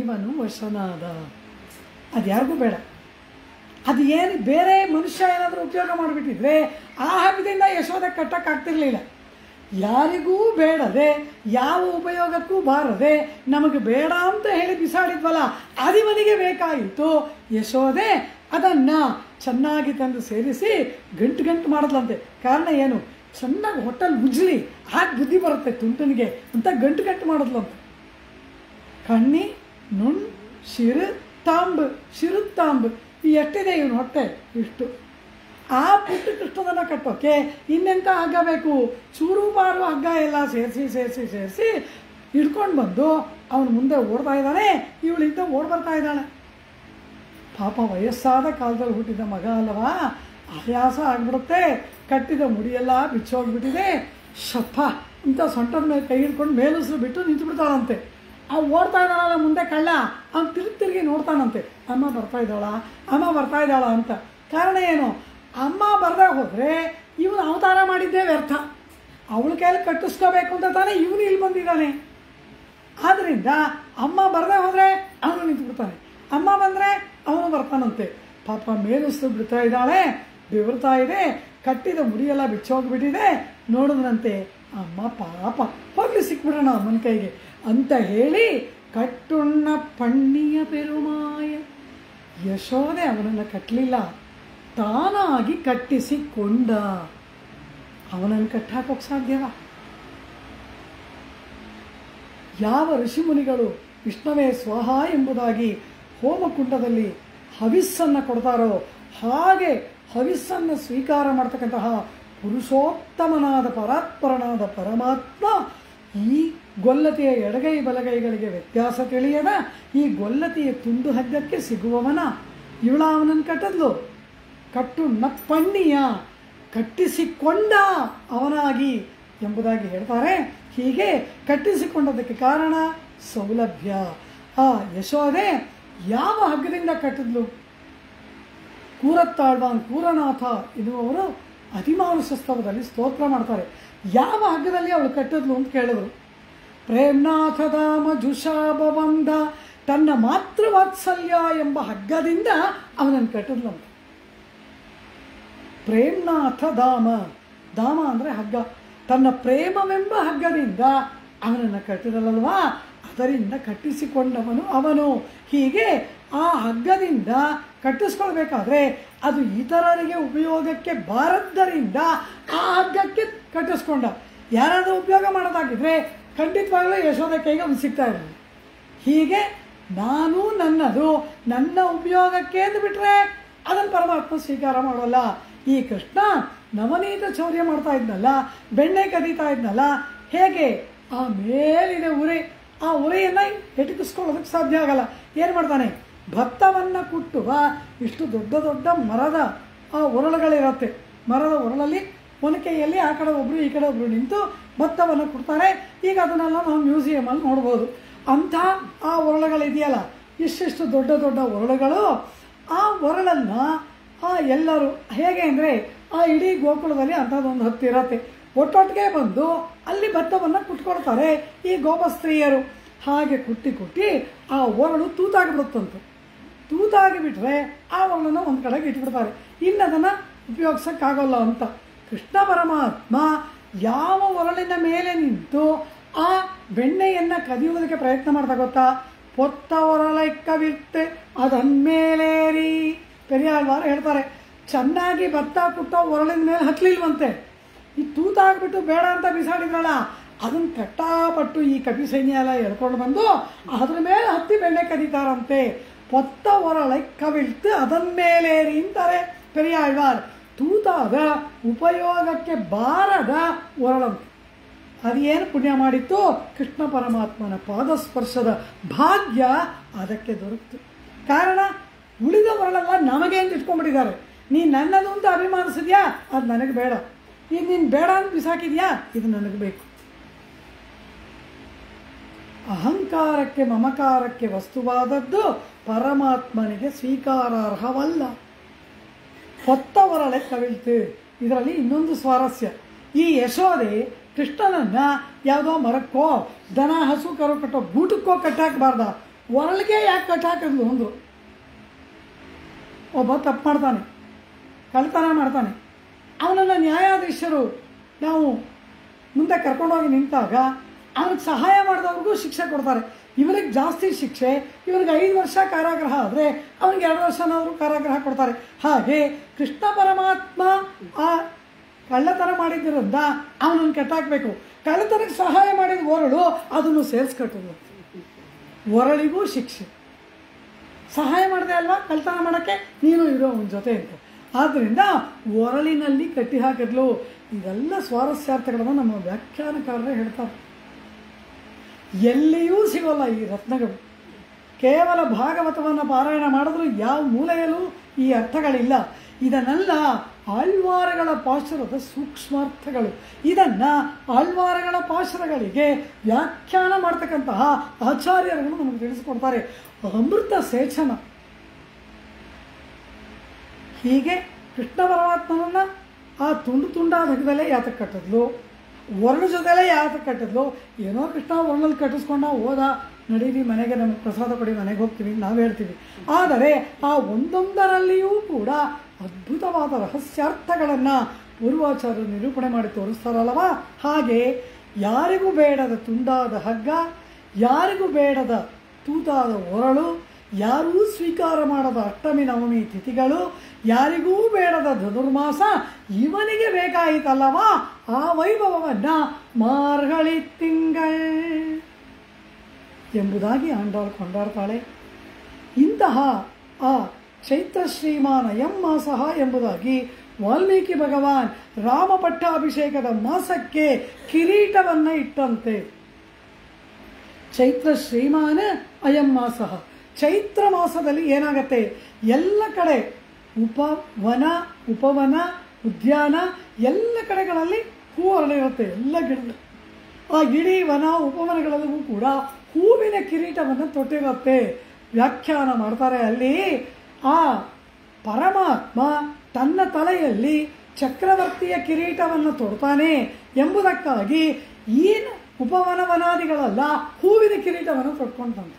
ಇವನು ವಶನಾದ. ಅದು ಯಾರಿಗೂ ಬೇಡ. ಅದು ಏನು ಬೇರೆ ಮನುಷ್ಯ ಏನಾದರೂ ಉಪಯೋಗ ಮಾಡಿಬಿಟ್ಟಿದ್ರೆ ಆ ಹಗ್ಗದಿಂದ ಯಶೋಧ ಕಟ್ಟಕ್ಕಾಗ್ತಿರ್ಲಿಲ್ಲ. ಯಾರಿಗೂ ಬೇಡದೆ, ಯಾವ ಉಪಯೋಗಕ್ಕೂ ಬಾರದೆ ನಮಗೆ ಬೇಡ ಅಂತ ಹೇಳಿ ಬಿಸಾಡಿದ್ವಲ್ಲ, ಅದಿವನಿಗೆ ಬೇಕಾಯಿತು. ಯಶೋದೆ ಅದನ್ನು ಚೆನ್ನಾಗಿ ತಂದು ಸೇರಿಸಿ ಗಂಟು ಮಾಡಿದ್ಲಂತೆ. ಕಾರಣ ಏನು? ಚೆನ್ನಾಗಿ ಹೊಟ್ಟಲ್ಲಿ ಉಜ್ಲಿ, ಹಾಗೆ ಬುದ್ಧಿ ಬರುತ್ತೆ ತುಂಟನಿಗೆ ಅಂತ ಗಂಟು ಮಾಡಿದ್ಲಂತೆ. ಕಣ್ಣಿ ನುಣ್ ಶಿರುತ್ತಾಂಬ್ ಈ ಎಷ್ಟಿದೆ ಇವನು ಹೊಟ್ಟೆ, ಇಷ್ಟು. ಆ ಪುಟ್ಟ ಕೃಷ್ಣನನ್ನು ಕಟ್ಟೋಕ್ಕೆ ಇನ್ನೆಂಥ ಹಗ್ಗ ಬೇಕು? ಚೂರುಬಾರು ಹಗ್ಗ ಎಲ್ಲ ಸೇರಿಸಿ ಹಿಡ್ಕೊಂಡು ಬಂದು ಅವನು ಮುಂದೆ ಓಡ್ತಾ ಇದ್ದಾನೆ, ಇವಳಿಂದ ಬರ್ತಾ ಇದ್ದಾಳೆ. ಪಾಪ ವಯಸ್ಸಾದ ಕಾಲದಲ್ಲಿ ಹುಟ್ಟಿದ ಮಗ ಅಲ್ಲವಾ, ಆಯಾಸ ಆಗಿಬಿಡುತ್ತೆ. ಕಟ್ಟಿದ ಮುಡಿಯೆಲ್ಲ ಬಿಚ್ಚೋಗ್ಬಿಟ್ಟಿದೆ. ಶಪ್ಪ ಅಂತ ಸೊಂಟದ ಮೇಲೆ ಕೈ ಹಿಡ್ಕೊಂಡು ಮೇಲುಸಿರು ಬಿಟ್ಟು ನಿಂತು ಬಿಡ್ತಾಳಂತೆ. ಓಡ್ತಾ ಇದ್ದಾಳಲ್ಲ ಮುಂದೆ ಕಳ್ಳ, ಅವ್ನು ತಿರುಗಿ ನೋಡ್ತಾನಂತೆ, ಅಮ್ಮ ಬರ್ತಾ ಇದ್ದಾಳ ಅಂತ. ಕಾರಣ ಏನು? ಅಮ್ಮ ಬರದೇ ಹೋದರೆ ಇವನು ಅವತಾರ ಮಾಡಿದ್ದೇ ವ್ಯರ್ಥ. ಅವಳ ಕೈಯಲ್ಲಿ ಕಟ್ಟಿಸ್ಕೋಬೇಕು ಅಂತ ತಾನೇ ಇವನು ಇಲ್ಲಿ ಬಂದಿದ್ದಾನೆ. ಆದ್ದರಿಂದ ಅಮ್ಮ ಬರದೇ ಹೋದರೆ ಅವನು ನಿಂತು ಬಿಡ್ತಾನೆ, ಅಮ್ಮ ಬಂದರೆ ಅವನು ಬರ್ತಾನಂತೆ. ಪಾಪ ಮೇಲುಸಿರು ಬಿಡ್ತಾ ಇದ್ದಾಳೆ, ಬೆವರ್ತಾ ಇದೆ, ಕಟ್ಟಿದ ಮುಡಿಯೆಲ್ಲ ಬಿಚ್ಚೋಗ್ಬಿಟ್ಟಿದೆ. ನೋಡಿದ್ರಂತೆ, ಅಮ್ಮ ಪಾಪ ಹೋಗ್ಲಿ ಸಿಕ್ಬಿಡೋಣ ಅಮ್ಮನ ಕೈಗೆ ಅಂತ ಹೇಳಿ ಕಟ್ಟುಣ್ಣ ಪಣ್ಣಿಯ ಪೆರುಮಾಯ. ಯಶೋದೆ ಅವನನ್ನು ಕಟ್ಟಲಿಲ್ಲ, ತಾನಾಗಿ ಕಟ್ಟಿಸಿಕೊಂಡ. ಅವನನ್ನು ಕಟ್ಟಾಕೋಕ್ಕೆ ಸಾಧ್ಯವ? ಯಾವ ಋಷಿಮುನಿಗಳು ವಿಷ್ಣುವೇ ಸ್ವಾಹ ಎಂಬುದಾಗಿ ಹೋಮಕುಂಡದಲ್ಲಿ ಹವಿಸ್ಸನ್ನು ಕೊಡ್ತಾರೋ ಹಾಗೆ ಹವಿಸ್ಸನ್ನು ಸ್ವೀಕಾರ ಮಾಡ್ತಕ್ಕಂತಹ ಪುರುಷೋತ್ತಮನಾದ ಪರಾತ್ಪರನಾದ ಪರಮಾತ್ಮ ಈ ಗೊಲ್ಲತೆಯ ಎಡಗೈ ಬಲಗೈಗಳಿಗೆ ವ್ಯತ್ಯಾಸ ತಿಳಿಯದ ಈ ಗೊಲ್ಲತೆಯ ತುಂಡು ಹಗ್ಗಕ್ಕೆ ಸಿಗುವವನ. ಇವಳ ಅವನನ್ನು ಕಟ್ಟದ್ಲು. ಕಟ್ಟು ನಪ್ಪಣ್ಣಿಯ ಕಟ್ಟಿಸಿಕೊಂಡ ಅವನಾಗಿ ಎಂಬುದಾಗಿ ಹೇಳ್ತಾರೆ. ಹೀಗೆ ಕಟ್ಟಿಸಿಕೊಂಡದಕ್ಕೆ ಕಾರಣ ಸೌಲಭ್ಯ. ಆ ಯಶೋದೆ ಯಾವ ಹಗ್ಗದಿಂದ ಕಟ್ಟಿದ್ಲು? ಕೂರತ್ತಾಳ್ವಾನ್ ಕೂರನಾಥ ಎನ್ನುವವರು ಅತಿಮಾನುಷಸ್ತವದಲ್ಲಿ ಸ್ತೋತ್ರ ಮಾಡ್ತಾರೆ. ಯಾವ ಹಗ್ಗದಲ್ಲಿ ಅವಳು ಕಟ್ಟಿದ್ಲು ಅಂತ ಕೇಳಿದ್ರು. ಪ್ರೇಮ್ನಾಥಧಾಮ ಜುಷಾಬಂಧ ತನ್ನ ಮಾತೃವಾತ್ಸಲ್ಯ ಎಂಬ ಹಗ್ಗದಿಂದ ಅವನನ್ನು ಕಟ್ಟಿದ್ಲು ಅಂತ. ಪ್ರೇಮ್ನಾಥಧಾಮ, ಧಾಮ ಅಂದರೆ ಹಗ್ಗ. ತನ್ನ ಪ್ರೇಮವೆಂಬ ಹಗ್ಗದಿಂದ ಅವನನ್ನು ಕಟ್ಟಿದಲ್ವಾ, ಅದರಿಂದ ಕಟ್ಟಿಸಿಕೊಂಡವನು ಅವನು. ಹೀಗೆ ಆ ಹಗ್ಗದಿಂದ ಕಟ್ಟಿಸ್ಕೊಳ್ಬೇಕಾದ್ರೆ ಅದು ಇತರರಿಗೆ ಉಪಯೋಗಕ್ಕೆ ಬಾರದ್ದರಿಂದ ಆ ಹಗ್ಗಕ್ಕೆ ಕಟ್ಟಿಸ್ಕೊಂಡ. ಯಾರಾದರೂ ಉಪಯೋಗ ಮಾಡೋದಾಗಿದ್ರೆ ಖಂಡಿತವಾಗಲೂ ಯಶೋಧ ಕೈಗೆ ಅವನು ಸಿಗ್ತಾ ಇರಲಿಲ್ಲ. ಹೀಗೆ ನಾನು ನನ್ನದು ನನ್ನ ಉಪಯೋಗಕ್ಕೆ ಅಂದುಬಿಟ್ರೆ ಅದನ್ನು ಪರಮಾತ್ಮ ಸ್ವೀಕಾರ ಮಾಡೋಲ್ಲ. ಈ ಕೃಷ್ಣ ನವನೀತ ಚೌರ್ಯ ಮಾಡ್ತಾ ಇದ್ನಲ್ಲ, ಬೆಣ್ಣೆ ಕದೀತಾ ಇದ್ನಲ್ಲ, ಹೇಗೆ ಆ ಮೇಲಿನ ಉರೆ, ಆ ಉರೆಯನ್ನು ಹೆಟಕಿಸ್ಕೊಳ್ಳೋದಕ್ಕೆ ಸಾಧ್ಯ ಆಗಲ್ಲ. ಏನು ಮಾಡ್ತಾನೆ? ಭತ್ತವನ್ನು ಕುಟ್ಟುವ ಇಷ್ಟು ದೊಡ್ಡ ದೊಡ್ಡ ಮರದ ಆ ಒರಳುಗಳಿರುತ್ತೆ. ಮರದ ಒರಳಲ್ಲಿ ಒಂದು ಕೈಯಲ್ಲಿ ಆ ಕಡೆ ಒಬ್ಬರು ಈ ಕಡೆ ಒಬ್ಬರು ನಿಂತು ಭತ್ತವನ್ನು ಕುಡ್ತಾರೆ. ಈಗ ಅದನ್ನೆಲ್ಲ ನಾವು ಮ್ಯೂಸಿಯಮಲ್ಲಿ ನೋಡ್ಬೋದು. ಅಂಥ ಆ ಒರಳುಗಳಿದೆಯಲ್ಲ, ಇಷ್ಟಿಷ್ಟು ದೊಡ್ಡ ದೊಡ್ಡ ಒರಳುಗಳು. ಆ ಒರಳನ್ನು ಎಲ್ಲರೂ ಹೇಗೆ ಅಂದರೆ ಆ ಇಡೀ ಗೋಕುಲದಲ್ಲಿ ಅಂಥದ್ದೊಂದು 10 ಇರತ್ತೆ. ಒಟ್ಟೊಟ್ಟಿಗೆ ಬಂದು ಅಲ್ಲಿ ಭತ್ತವನ್ನು ಕುಟ್ಕೊಳ್ತಾರೆ ಈ ಗೋಪಸ್ತ್ರೀಯರು. ಹಾಗೆ ಕುಟ್ಟಿ ಆ ಒರಳು ತೂತಾಗಿಬಿಡುತ್ತಂತೆ. ತೂತಾಗಿಬಿಟ್ರೆ ಆ ಒರಳನ್ನು ಒಂದು ಕಡೆಗೆ ಇಟ್ಬಿಡ್ತಾರೆ. ಇನ್ನು ಅದನ್ನು ಉಪಯೋಗಿಸೋಕ್ಕಾಗಲ್ಲ ಅಂತ ಕೃಷ್ಣ ಪರಮಾತ್ಮ ಯಾವ ಒರಳಿನ ಮೇಲೆ ನಿಂತು ಆ ಬೆಣ್ಣೆಯನ್ನು ಕದಿಯುವುದಕ್ಕೆ ಪ್ರಯತ್ನ ಮಾಡ್ತಾ ಗೊತ್ತಾ? ಪೊತ್ತ ಒರಳೈಕ್ಕವಿತ್ತೆ ಅದನ್ಮೇಲೇರಿ. ಪೆರಿಯಾಳ್ವಾರು ಹೇಳ್ತಾರೆ, ಚೆನ್ನಾಗಿ ಭತ್ತ ಕುಟ್ಟ ಒರಳಿನ ಮೇಲೆ ಹತ್ತಲಿಲ್ವಂತೆ. ಈ ತೂತಾಗ್ಬಿಟ್ಟು ಬೇಡ ಅಂತ ಬಿಸಾಡಿದ್ರಲ್ಲ, ಅದನ್ನು ಕಟ್ಟಾಪಟ್ಟು ಈ ಕಪಿ ಸೈನ್ಯ ಎಲ್ಲ ಎಳ್ಕೊಂಡು ಬಂದು ಅದ್ರ ಮೇಲೆ ಹತ್ತಿ ಬೆಣ್ಣೆ ಕದೀತಾರಂತೆ. ಪೊತ್ತ ಒರಳೈ ಕವಿಳ್ತು ಅದನ್ಮೇಲೇರಿ ಅಂತಾರೆ ಪೆರಿಯಾಳ್ವಾರ್. ತೂತಾದ ಉಪಯೋಗಕ್ಕೆ ಬಾರದ ಒರಳಂತೆ. ಅದೇನು ಪುಣ್ಯ ಮಾಡಿತ್ತು? ಕೃಷ್ಣ ಪರಮಾತ್ಮನ ಪಾದಸ್ಪರ್ಶದ ಭಾಗ್ಯ ಅದಕ್ಕೆ ದೊರಕಿತು. ಕಾರಣ ಉಳಿದ ಒರಳೆಲ್ಲ ನಮಗೆ ಅಂತ ಇಟ್ಕೊಂಡ್ಬಿಟ್ಟಿದ್ದಾರೆ. ನೀನು ನನ್ನದು ಅಂತ ಅಭಿಮಾನಿಸಿದ್ಯಾ, ಅದು ನನಗೆ ಬೇಡ. ಈಗ ನೀನು ಬೇಡ ಅಂತ ಬಿಸಾಕಿದ್ಯಾ, ಇದು ನನಗೆ ಬೇಕು. ಅಹಂಕಾರಕ್ಕೆ ಮಮಕಾರಕ್ಕೆ ವಸ್ತುವಾದದ್ದು ಪರಮಾತ್ಮನಿಗೆ ಸ್ವೀಕಾರಾರ್ಹವಲ್ಲ. ಹೊತ್ತ ಒರಳೆ ಕವಿಳ್ತು. ಇದರಲ್ಲಿ ಇನ್ನೊಂದು ಸ್ವಾರಸ್ಯ. ಈ ಯಶೋದೆ ಕೃಷ್ಣನನ್ನ ಯಾವುದೋ ಮರಕ್ಕೋ ದನ ಹಸು ಕರು ಕಟ್ಟೋ ಗೂಟಕ್ಕೋ ಕಟ್ಟಾಕಬಾರ್ದ, ಒರಳಿಗೆ ಯಾಕೆ ಕಟ್ಟಾಕಿದ್ಲು ಅಂದರು. ಒಬ್ಬ ತಪ್ಪು ಮಾಡ್ತಾನೆ, ಕಳ್ತನ ಮಾಡ್ತಾನೆ, ಅವನನ್ನು ನ್ಯಾಯಾಧೀಶರು ನಾವು ಮುಂದೆ ಕರ್ಕೊಂಡೋಗಿ ನಿಂತಾಗ ಅವನಿಗೆ ಸಹಾಯ ಮಾಡಿದವ್ರಿಗೂ ಶಿಕ್ಷೆ ಕೊಡ್ತಾರೆ. ಇವನಿಗೆ ಜಾಸ್ತಿ ಶಿಕ್ಷೆ, ಇವನಿಗೆ 5 ವರ್ಷ ಕಾರಾಗೃಹ ಆದರೆ ಅವನಿಗೆ 2 ವರ್ಷನಾದರೂ ಕಾರಾಗೃಹ ಕೊಡ್ತಾರೆ. ಹಾಗೆ ಕೃಷ್ಣ ಪರಮಾತ್ಮ ಆ ಕಳ್ಳತನ ಮಾಡಿದ್ದರಿಂದ ಅವನನ್ನು ಕೆಟ್ಟಾಕಬೇಕು. ಕಳ್ಳತನಕ್ಕೆ ಸಹಾಯ ಮಾಡಿದ ಒರಳು ಅದನ್ನು ಸೇರಿಸ್ಕಟ್ಟೋದು, ಒರಳಿಗೂ ಶಿಕ್ಷೆ. ಸಹಾಯ ಮಾಡಿದೆ ಅಲ್ವಾ ಕಳ್ಳತನ ಮಾಡೋಕ್ಕೆ, ನೀನು ಇರೋ ಅವನ ಜೊತೆ ಅಂತ. ಆದ್ದರಿಂದ ಒರಳಿನಲ್ಲಿ ಕಟ್ಟಿ ಹಾಕಿದ್ಲು. ಇದೆಲ್ಲ ಸ್ವಾರಸ್ಯಾರ್ಥಗಳನ್ನು ನಮ್ಮ ವ್ಯಾಖ್ಯಾನಕಾರರೇ ಹೇಳ್ತಾರೆ. ಎಲ್ಲಿಯೂ ಸಿಗೋಲ್ಲ ಈ ರತ್ನಗಳು. ಕೇವಲ ಭಾಗವತವನ್ನು ಪಾರಾಯಣ ಮಾಡಿದ್ರು ಯಾವ ಮೂಲೆಯಲ್ಲೂ ಈ ಅರ್ಥಗಳಿಲ್ಲ. ಇದನ್ನೆಲ್ಲ ಆಳ್ವಾರಗಳ ಪಾಶುರದ ಸೂಕ್ಷ್ಮಾರ್ಥಗಳು. ಇದನ್ನು ಆಳ್ವಾರಗಳ ಪಾಶುರಗಳಿಗೆ ವ್ಯಾಖ್ಯಾನ ಮಾಡ್ತಕ್ಕಂತಹ ಆಚಾರ್ಯರುಗಳು ನಮಗೆ ತಿಳಿಸಿಕೊಡ್ತಾರೆ. ಅಮೃತ ಸೇಚನ. ಹೀಗೆ ಕೃಷ್ಣ ಪರಮಾತ್ಮನನ್ನು ಆ ತುಂಡಾದ ಹಗ್ಗದಲ್ಲೇ ಯಾತಕ್ಕೆ ಕಟ್ಟಿದ್ಲು, ಒರಳು ಜೊತೆಲೇ ಯಾತಕ್ಕೆ ಕಟ್ಟಿದ್ಲು. ಏನೋ ಕೃಷ್ಣ ಒರಳಲ್ಲಿ ಕಟ್ಟಿಸ್ಕೊಂಡ ಹೋದ, ನಡೀರಿ ಮನೆಗೆ, ನಮಗೆ ಪ್ರಸಾದ ಕೊಡಿ, ಮನೆಗೆ ಹೋಗ್ತೀವಿ ನಾವು ಹೇಳ್ತೀವಿ. ಆದರೆ ಆ ಒಂದೊಂದರಲ್ಲಿಯೂ ಕೂಡ ಅದ್ಭುತವಾದ ರಹಸ್ಯಾರ್ಥಗಳನ್ನು ಪೂರ್ವಾಚಾರ್ಯರು ನಿರೂಪಣೆ ಮಾಡಿ ತೋರಿಸ್ತಾರಲ್ಲವಾ. ಹಾಗೆ ಯಾರಿಗೂ ಬೇಡದ ತುಂಡಾದ ಹಗ್ಗ, ಯಾರಿಗೂ ಬೇಡದ ತೂತಾದ ಒರಳು, ಯಾರೂ ಸ್ವೀಕಾರ ಮಾಡದ ಅಷ್ಟಮಿ ನವಮಿ ತಿಥಿಗಳು, ಯಾರಿಗೂ ಬೇಡದ ಧನುರ್ಮಾಸ ಇವನಿಗೆ ಬೇಕಾಯಿತಲ್ಲವಾ. ಆ ವೈಭವವನ್ನು ಮಾರ್ಗಳಿ ತಿಂಗಳ್ ಎಂಬುದಾಗಿ ಆಂಡಾಳು ಕೊಂಡಾಡ್ತಾಳೆ. ಇಂತಹ ಆ ಚೈತ್ರ ಶ್ರೀಮಾನ ಮಾಸಃ ಎಂಬುದಾಗಿ ವಾಲ್ಮೀಕಿ ಭಗವಾನ್ ರಾಮ ಪಟ್ಟಾಭಿಷೇಕದ ಮಾಸಕ್ಕೆ ಕಿರೀಟವನ್ನು ಇಟ್ಟಂತೆ. ಚೈತ್ರ ಶ್ರೀಮಾನ ಅಯಂ ಮಾಸಃ. ಚೈತ್ರ ಮಾಸದಲ್ಲಿ ಏನಾಗತ್ತೆ, ಎಲ್ಲ ಕಡೆ ಉಪವನ ಉದ್ಯಾನ ಎಲ್ಲ ಕಡೆಗಳಲ್ಲಿ ಹೂ ಅರಳಿರುತ್ತೆ, ಎಲ್ಲ ಗಿಡಗಳು. ಆ ಇಡೀ ವನ ಉಪವನಗಳಲ್ಲೂ ಕೂಡ ಹೂವಿನ ಕಿರೀಟವನ್ನು ತೊಟ್ಟಿರುತ್ತೆ. ವ್ಯಾಖ್ಯಾನ ಮಾಡ್ತಾರೆ ಅಲ್ಲಿ, ಆ ಪರಮಾತ್ಮ ತನ್ನ ತಲೆಯಲ್ಲಿ ಚಕ್ರವರ್ತಿಯ ಕಿರೀಟವನ್ನು ತೊಡ್ತಾನೆ ಎಂಬುದಕ್ಕಾಗಿ ಈ ಉಪವನವನಾದಿಗಳೆಲ್ಲ ಹೂವಿನ ಕಿರೀಟವನ್ನು ತೊಟ್ಕೊಂಡಂತೆ.